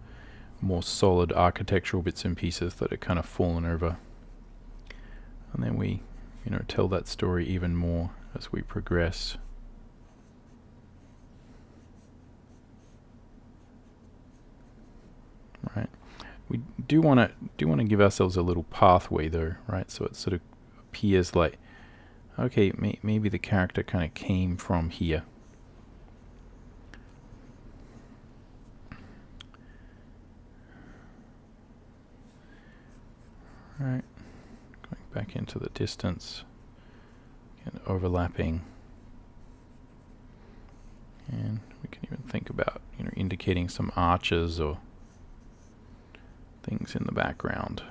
more solid architectural bits and pieces that are kind of fallen over, and then we tell that story even more as we progress. Right, we do want to give ourselves a little pathway though, right? So it sort of appears like, okay, maybe the character kind of came from here. Right, going back into the distance and overlapping, and we can even think about indicating some arches or things in the background.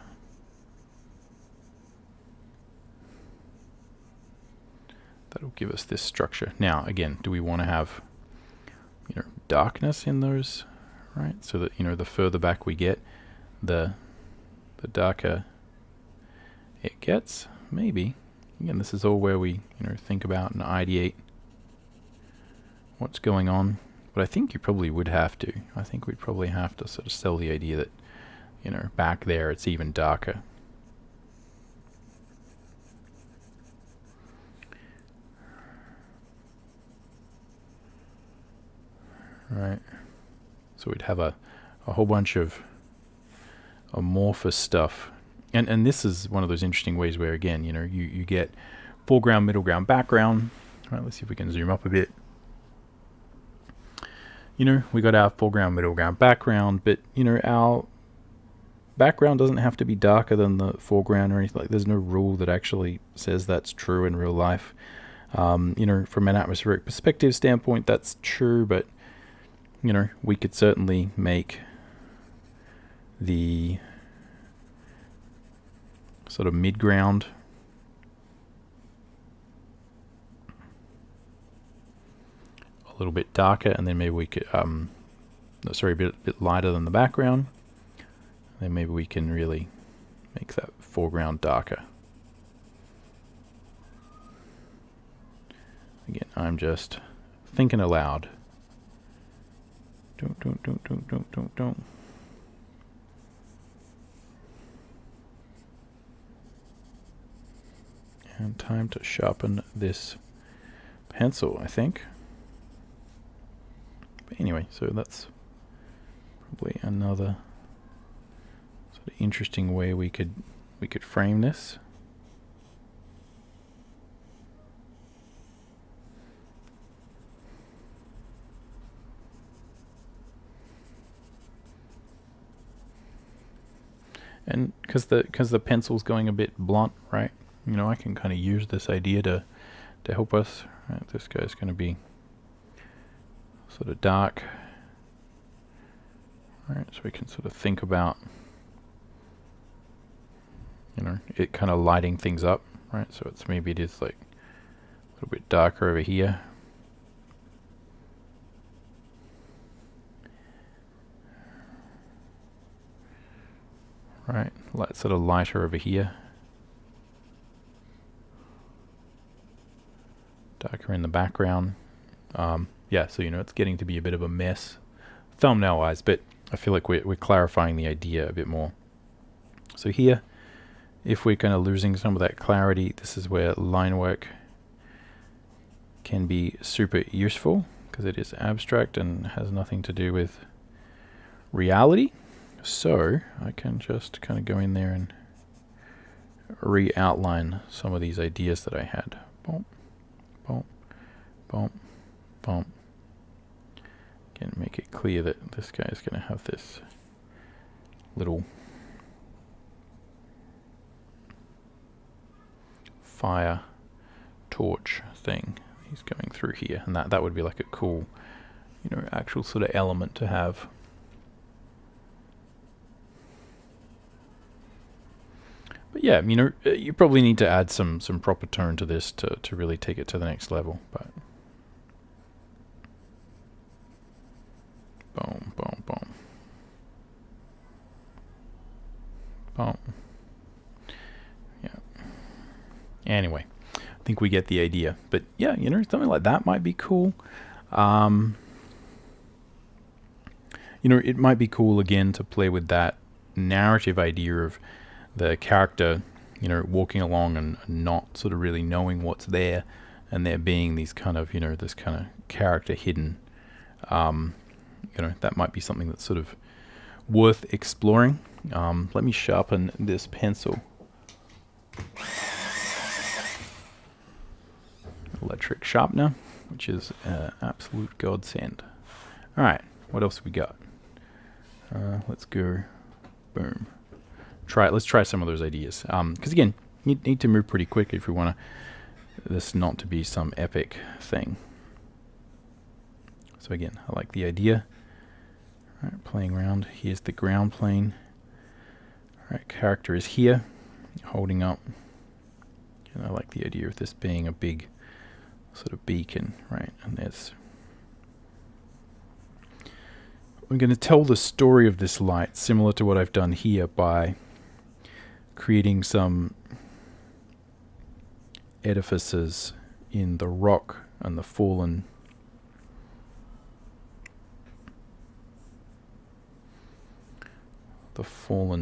That'll give us this structure. Now again, do we want to have darkness in those, right? So that the further back we get, the darker it gets. Maybe. Again, this is all where we think about and ideate what's going on. But I think you probably would have to. I think we'd probably have to sort of sell the idea that back there it's even darker. Right. So we'd have a whole bunch of amorphous stuff. And this is one of those interesting ways where, again, you get foreground, middle ground, background. All right, let's see if we can zoom up a bit. We got our foreground, middle ground, background, but our background doesn't have to be darker than the foreground or anything. Like, there's no rule that actually says that's true in real life. From an atmospheric perspective standpoint, that's true, but we could certainly make the sort of mid-ground a little bit darker, and then maybe we could a bit lighter than the background. Then maybe we can really make that foreground darker. Again, I'm just thinking aloud. Don't. And time to sharpen this pencil, I think. But anyway, so that's probably another sort of interesting way we could frame this. And because the pencil's going a bit blunt, right? I can kind of use this idea to help us. Right, this guy's going to be sort of dark. All right, so we can sort of think about, you know, it kind of lighting things up, right? So it's maybe it is like a little bit darker over here. Right, sort of lighter over here. Darker in the background. Yeah, so you know, it's getting to be a bit of a mess thumbnail-wise, but I feel like we're clarifying the idea a bit more. So here, if we're kind of losing some of that clarity, this is where line work can be super useful, because it is abstract and has nothing to do with reality. So I can just kind of go in there and re-outline some of these ideas that I had. Boom, boom, boom, boom. Again, make it clear that this guy is going to have this little fire torch thing. He's going through here, and that would be like a cool, you know, actual sort of element to have. But yeah, you know, you probably need to add some proper tone to this to really take it to the next level. But boom, boom, boom, boom. Yeah. Anyway, I think we get the idea. But yeah, you know, something like that might be cool. You know, it might be cool again to play with that narrative idea of the character, you know, walking along and not sort of really knowing what's there, and there being these kind of, you know, this kind of character hidden. You know, that might be something that's sort of worth exploring. Let me sharpen this pencil. Electric sharpener, which is absolute godsend. All right, what else have we got? Let's go. Boom. Let's try some of those ideas. Because again, you need to move pretty quick if we want this not to be some epic thing. So again, I like the idea. All right, playing around. Here's the ground plane. All right, character is here, holding up. And I like the idea of this being a big sort of beacon, right? And there's. I'm going to tell the story of this light, similar to what I've done here, by creating some edifices in the rock and the fallen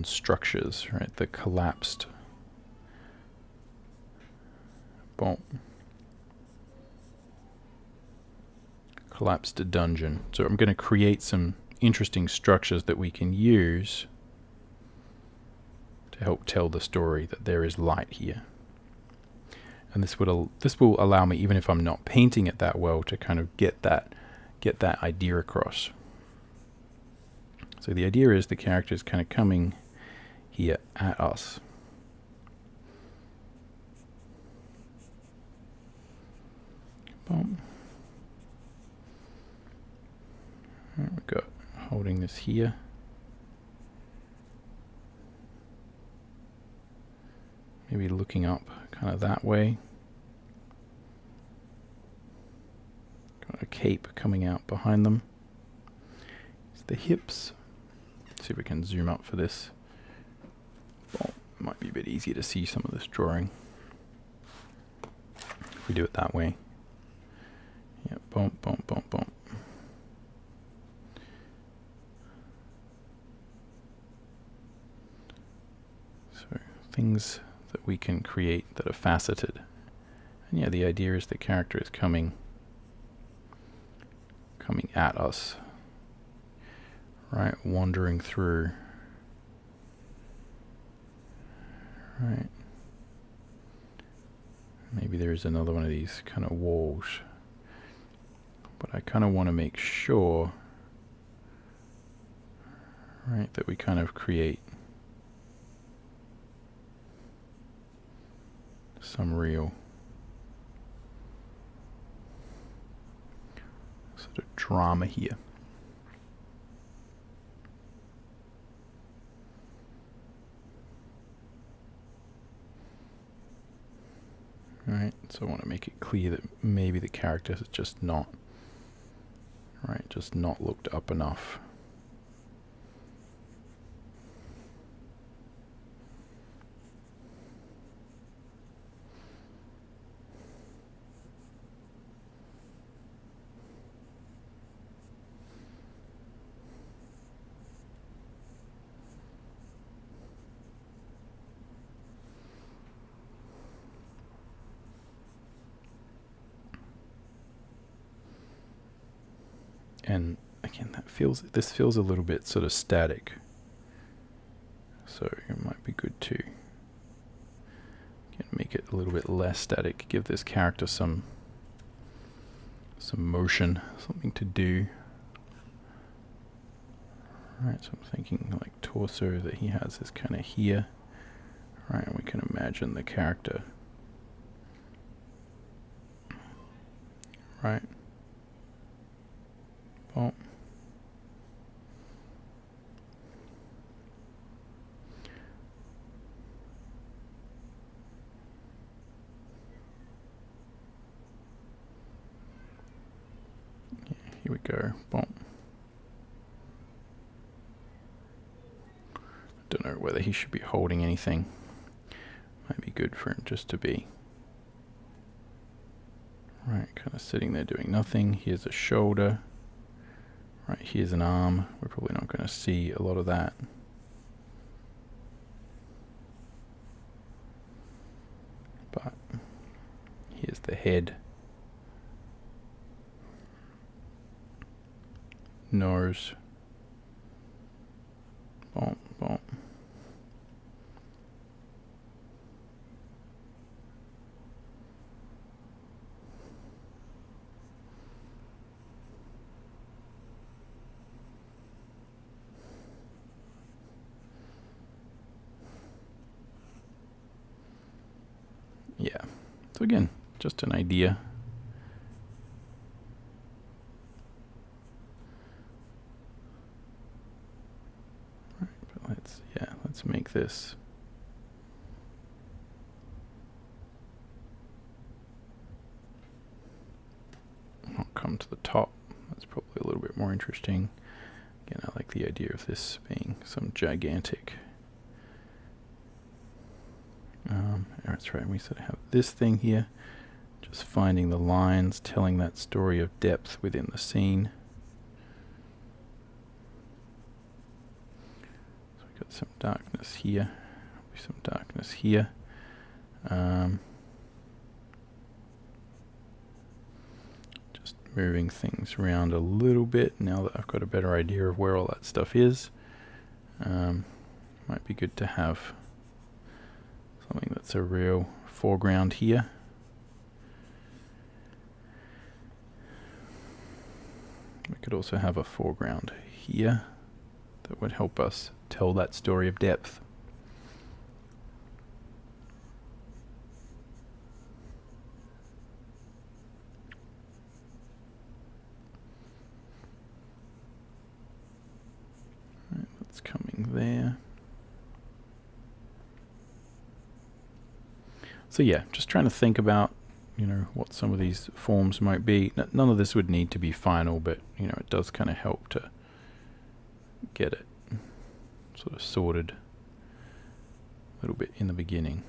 structures, right? The collapsed collapsed dungeon. So I'm going to create some interesting structures that we can use to help tell the story that there is light here. And this will allow me, even if I'm not painting it that well, to kind of get that idea across. So the idea is the character is kind of coming here at us. Boom. Right, we've got holding this here. Maybe looking up kind of that way. Got a cape coming out behind them. It's the hips. Let's see if we can zoom up for this. Well, it might be a bit easier to see some of this drawing if we do it that way. Yeah, boom, boom, boom, boom. So things that we can create that are faceted. And yeah, the idea is the character is coming at us, right? Wandering through, right? Maybe there's another one of these kind of walls, but I kind of want to make sure, right, that we kind of create some real sort of drama here. Right, so I want to make it clear that maybe the character has just not, right, just not looked up enough. And again, this feels a little bit sort of static. So it might be good to make it a little bit less static, give this character some motion, something to do. Right, so I'm thinking like torso that he has is kind of here. Right, and we can imagine the character. Right. Boom. Yeah, here we go. Boom. Don't know whether he should be holding anything. Might be good for him just to be right, kind of sitting there doing nothing. Here's a shoulder. Right, here's an arm. We're probably not going to see a lot of that. But here's the head. Nose. Boom, boom. Yeah. So again, just an idea. Right, but let's make this. I'll come to the top. That's probably a little bit more interesting. Again, I like the idea of this being some gigantic. That's right, we sort of have this thing here, just finding the lines, telling that story of depth within the scene. So we've got some darkness here, some darkness here. Just moving things around a little bit now that I've got a better idea of where all that stuff is. Might be good to have something that's a real foreground here. We could also have a foreground here that would help us tell that story of depth. Right, that's coming there. So yeah, just trying to think about, what some of these forms might be. None of this would need to be final, but, it does kind of help to get it sort of sorted a little bit in the beginning.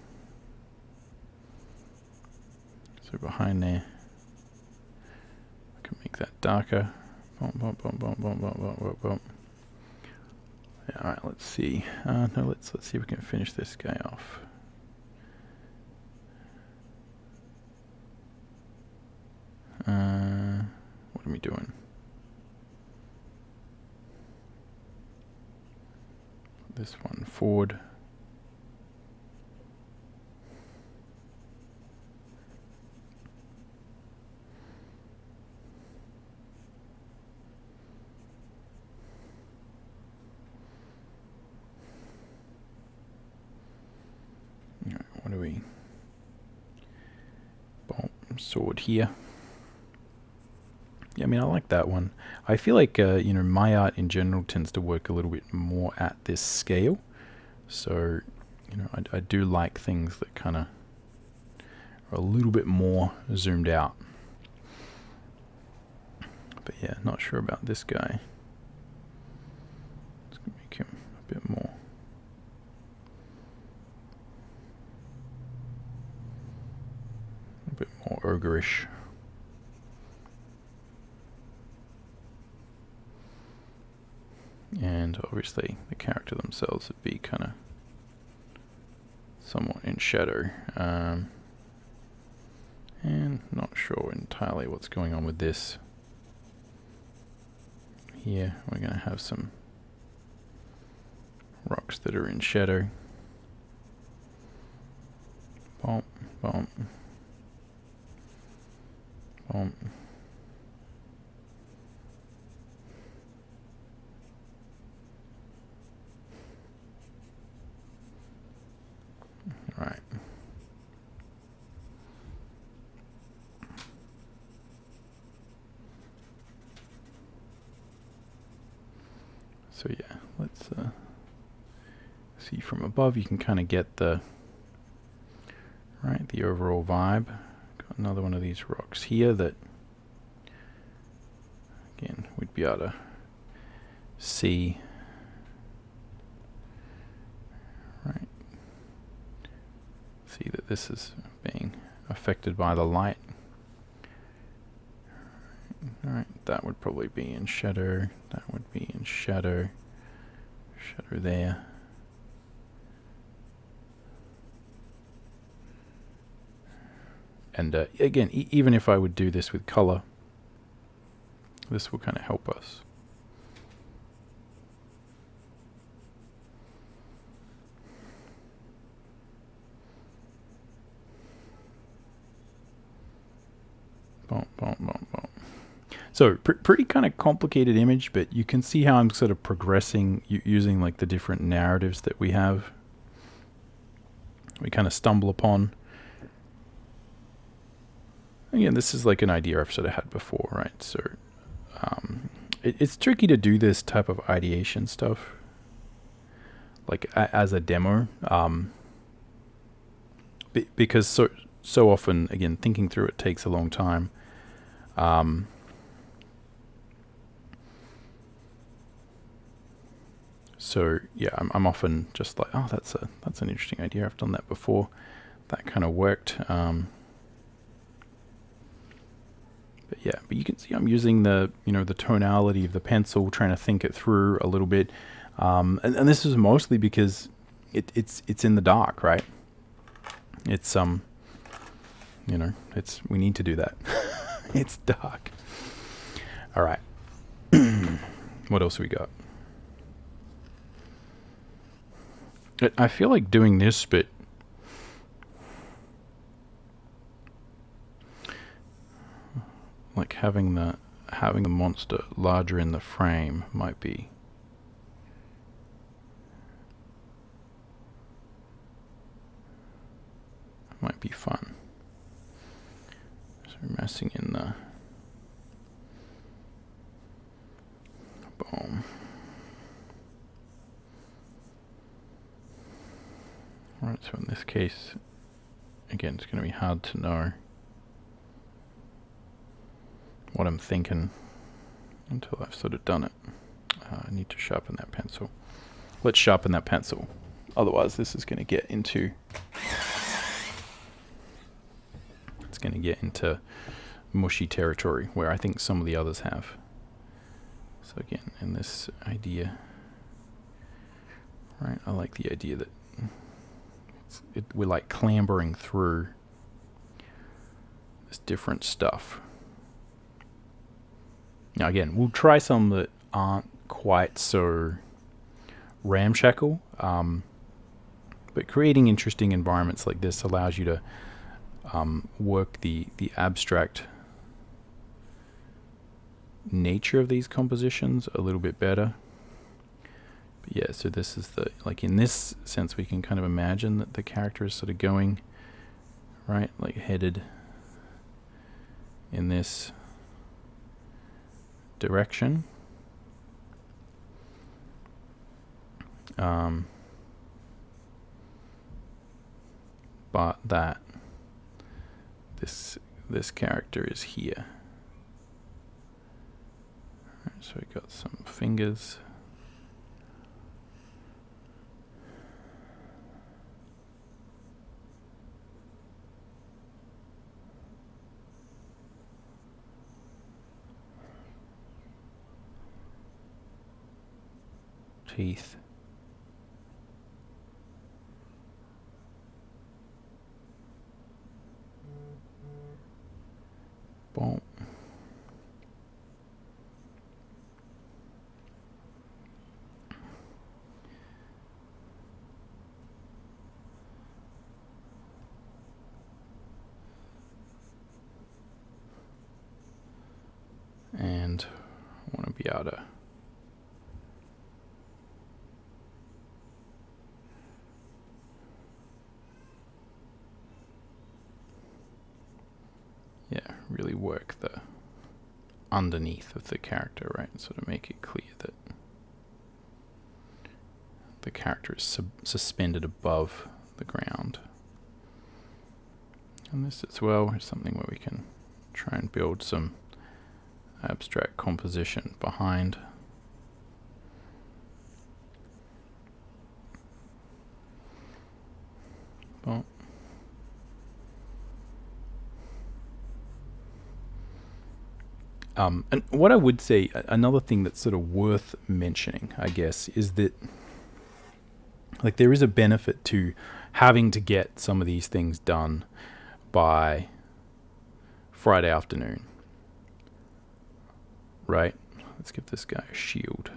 So behind there, I can make that darker. Boom, boom, boom, boom, boom, boom, boom, boom, boom. Yeah, all right, let's see. No, let's see if we can finish this guy off. What are we doing? This one forward. All right, what do we? Boom, sword here. Yeah, I mean, I like that one. I feel like, my art in general tends to work a little bit more at this scale. So, I do like things that kind of are a little bit more zoomed out. But yeah, not sure about this guy. Let's make him a bit more. A bit more ogreish. And obviously the character themselves would be kind of somewhat in shadow. And not sure entirely what's going on with this. Here we're going to have some rocks that are in shadow. Bump, bump, bump. Right. So yeah, let's see from above. You can kind of get the overall vibe. Got another one of these rocks here that again we'd be able to see. Right. See that this is being affected by the light. Alright, that would probably be in shadow. That would be in shadow. Shadow there. And again, even if I would do this with color, this will kind of help us. Bump, bump, bump, bump. So pretty kind of complicated image, but you can see how I'm sort of progressing using like the different narratives that we have. We kind of stumble upon. Again, this is like an idea I've sort of had before, right? So it's tricky to do this type of ideation stuff, like as a demo, because so often, again, thinking through it takes a long time. So yeah, I'm often just like, oh, that's an interesting idea. I've done that before. That kind of worked. But yeah, but you can see I'm using the the tonality of the pencil, trying to think it through a little bit. And this is mostly because it's in the dark, right? It's we need to do that. It's dark. All right. What else we got? I feel like doing this, but like having the monster larger in the frame might be fun. So messing in the boom. Alright, so in this case, again, it's going to be hard to know what I'm thinking until I've sort of done it. I need to sharpen that pencil. Let's sharpen that pencil. Otherwise, this is going to get into... It's going to get into mushy territory where I think some of the others have. So again, in this idea, right, I like the idea that we're like clambering through this different stuff. Now again, we'll try some that aren't quite so ramshackle, but creating interesting environments like this allows you to work the abstract nature of these compositions a little bit better. But yeah, so this is the, like in this sense, we can kind of imagine that the character is sort of going, right, like headed in this direction. But that this character is here. Right, so we got some fingers. Teeth. Boom. And I want to be able to really work the underneath of the character, right? And sort of make it clear that the character is suspended above the ground. And this as well is something where we can try and build some abstract composition behind. Well, and what I would say, another thing that's sort of worth mentioning, I guess, is that like there is a benefit to having to get some of these things done by Friday afternoon, right? Let's give this guy a shield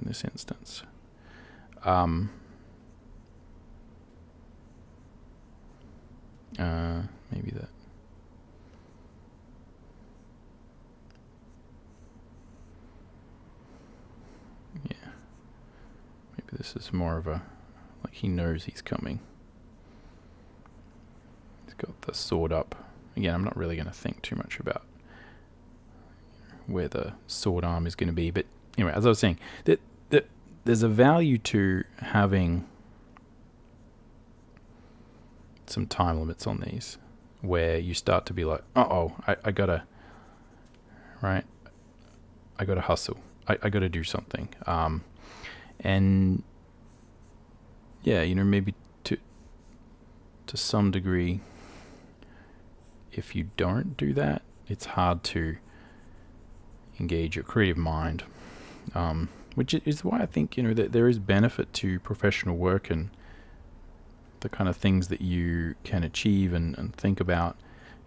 in this instance. Maybe that. Yeah. Maybe this is more of a, like he knows he's coming. He's got the sword up. Again, I'm not really going to think too much about where the sword arm is going to be. But anyway, as I was saying, that there's a value to having some time limits on these, where you start to be like, I gotta, right? I gotta hustle. I gotta do something. And yeah, maybe to some degree, if you don't do that, it's hard to engage your creative mind, which is why I think, that there is benefit to professional work and the kind of things that you can achieve and think about.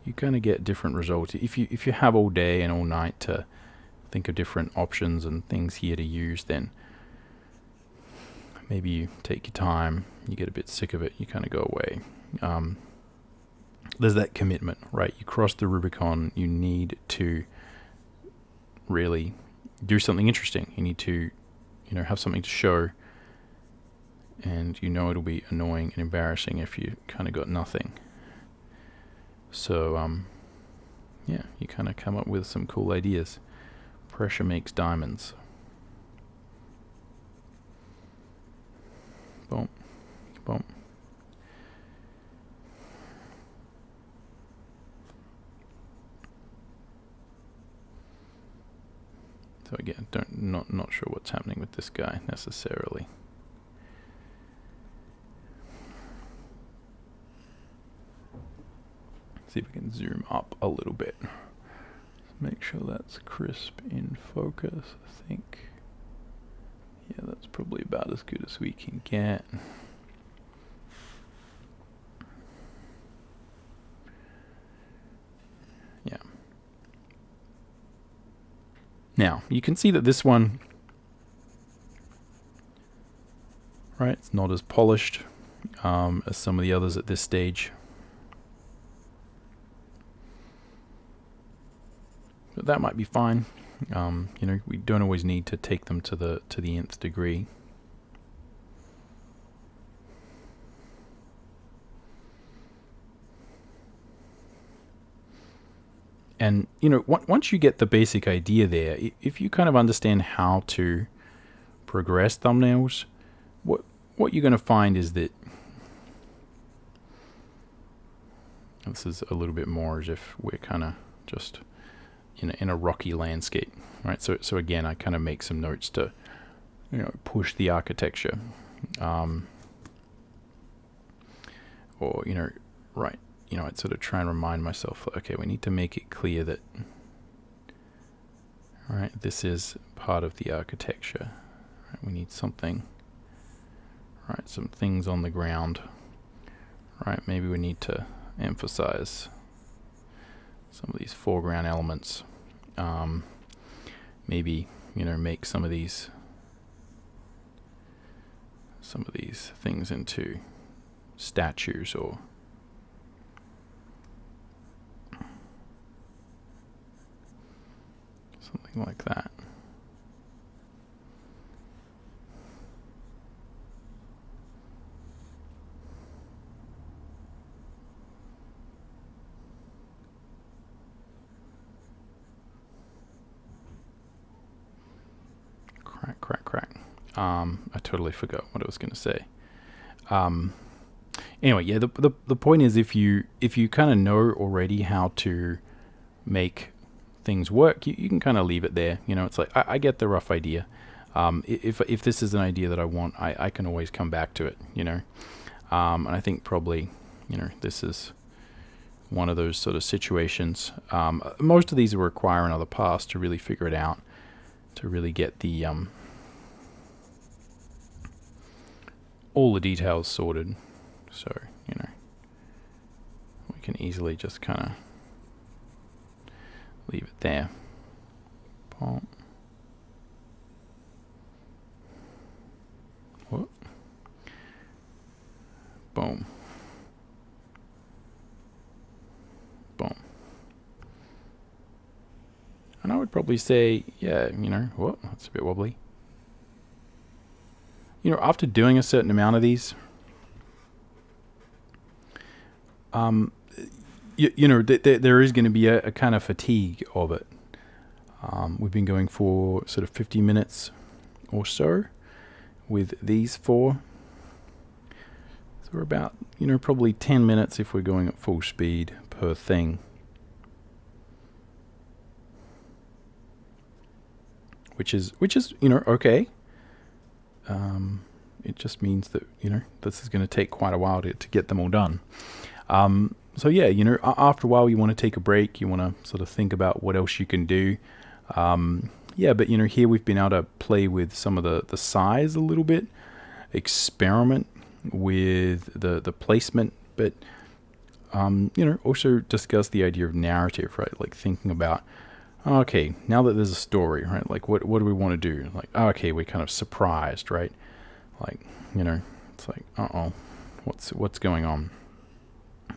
You kind of get different results if you have all day and all night to think of different options and things here to use. Then maybe you take your time, you get a bit sick of it, you kind of go away. There's that commitment, right? You cross the Rubicon. You need to really do something interesting. You need to have something to show, and it'll be annoying and embarrassing if you kind of got nothing. So you kind of come up with some cool ideas. Pressure makes diamonds. Boom, boom. So again, not sure what's happening with this guy necessarily. See if we can zoom up a little bit. Make sure that's crisp in focus. I think, yeah, that's probably about as good as we can get. Yeah. Now, you can see that this one, right, it's not as polished as some of the others at this stage. But that might be fine. We don't always need to take them to the nth degree. And once you get the basic idea there, if you kind of understand how to progress thumbnails, what you're going to find is that This is a little bit more as if we're kind of just in a rocky landscape, right? So again, I kind of make some notes to, push the architecture, or right. I'd sort of try and remind myself, okay, we need to make it clear that, right, this is part of the architecture. Right, we need something, right, some things on the ground, right? Maybe we need to emphasize some of these foreground elements. Maybe make some of these things into statues or something like that. Crack. I totally forgot what I was going to say. Anyway, yeah, the point is, if you kind of know already how to make things work, you can kind of leave it there. It's like, I get the rough idea. If this is an idea that I want, I can always come back to it, and I think probably, this is one of those sort of situations. Most of these will require another pass to really figure it out, to really get the all the details sorted. So, we can easily just kind of leave it there. Boom. What? Boom. Boom. And I would probably say, yeah, what? That's a bit wobbly. After doing a certain amount of these, there is going to be a kind of fatigue of it. We've been going for sort of 50 minutes or so with these 4. So we're about, probably 10 minutes if we're going at full speed per thing. Which is okay. It just means that, this is going to take quite a while to get them all done. So yeah, after a while you want to take a break. You want to sort of think about what else you can do. Yeah, but here we've been able to play with some of the size a little bit, experiment with the placement, but also discuss the idea of narrative, right? Like thinking about, okay, now that there's a story, right? Like what do we want to do? Like, okay, we're kind of surprised, right? Like, it's like, what's going on?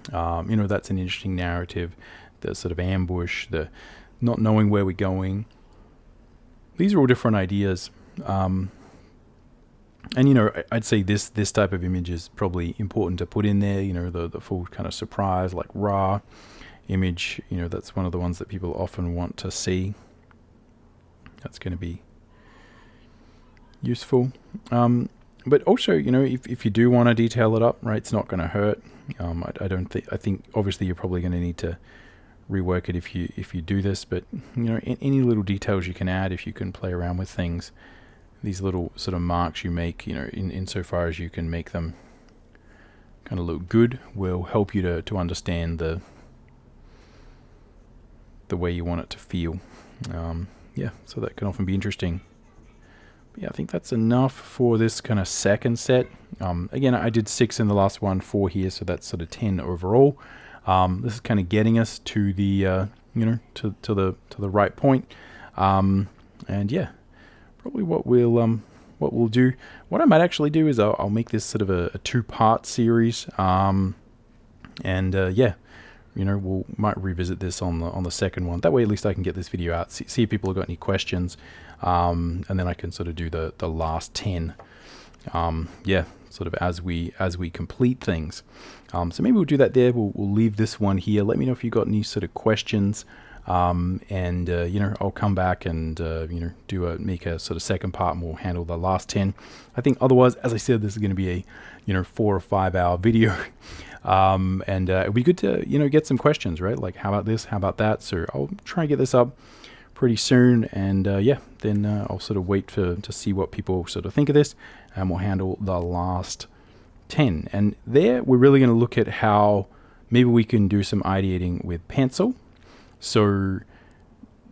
That's an interesting narrative. The sort of ambush, the not knowing where we're going. These are all different ideas. And I'd say this type of image is probably important to put in there. The full kind of surprise, like raw image. That's one of the ones that people often want to see. That's going to be useful. But also, if you do want to detail it up, right, it's not going to hurt. I think obviously you're probably going to need to rework it if you do this, but any little details you can add, if you can play around with things, these little sort of marks you make, insofar as you can make them kind of look good, will help you to understand the way you want it to feel. Yeah, so that can often be interesting. Yeah, I think that's enough for this kind of second set. Again, I did 6 in the last one, 4 here, so that's sort of 10 overall. This is kind of getting us to the to the right point. And yeah, probably what we'll do. What I might actually do is I'll make this sort of a 2-part series. Yeah, might revisit this on the second one. That way, at least I can get this video out, see if people have got any questions, and then I can sort of do the last 10. Yeah, sort of as we complete things. So maybe we'll do that there. We'll leave this one here. Let me know if you got any sort of questions, and I'll come back and make a sort of second part, and we'll handle the last 10. I think otherwise, as I said, this is going to be a 4 or 5 hour video. And it'd be good to, get some questions, right? Like, how about this? How about that? So I'll try and get this up pretty soon. And then I'll sort of wait to see what people sort of think of this. And we'll handle the last 10. And there we're really going to look at how maybe we can do some ideating with pencil. So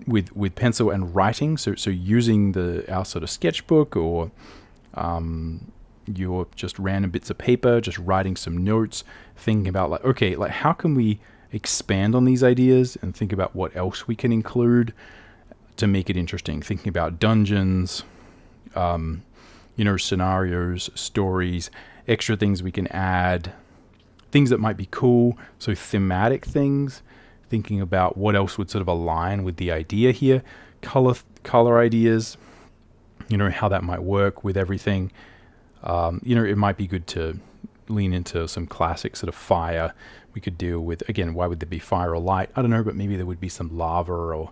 with pencil and writing, so using our sort of sketchbook or your just random bits of paper, just writing some notes, thinking about like, okay, like how can we expand on these ideas and think about what else we can include to make it interesting. Thinking about dungeons, scenarios, stories, extra things we can add, things that might be cool. So thematic things, thinking about what else would sort of align with the idea here, color ideas, how that might work with everything. It might be good to lean into some classic sort of fire. We could deal with, again, why would there be fire or light? I don't know, but maybe there would be some lava or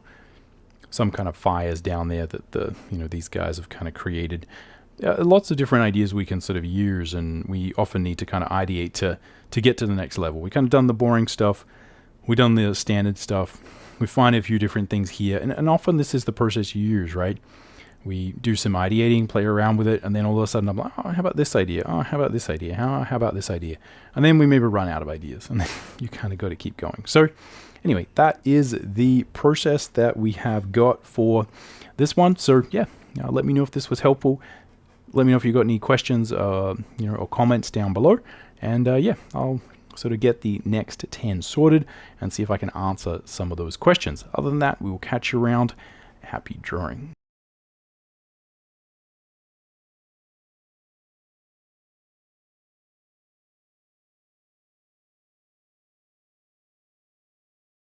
some kind of fires down there that these guys have kind of created. Lots of different ideas we can sort of use, and we often need to kind of ideate to get to the next level. We kind of done the boring stuff. We've done the standard stuff. We find a few different things here, and often this is the process you use, right? We do some ideating, play around with it, and then all of a sudden I'm like, oh, how about this idea? Oh, how about this idea? How about this idea? And then we maybe run out of ideas, and then you kind of got to keep going. So anyway, that is the process that we have got for this one. So yeah, let me know if this was helpful. Let me know if you got any questions, or comments down below. And I'll sort of get the next 10 sorted and see if I can answer some of those questions. Other than that, we will catch you around. Happy drawing.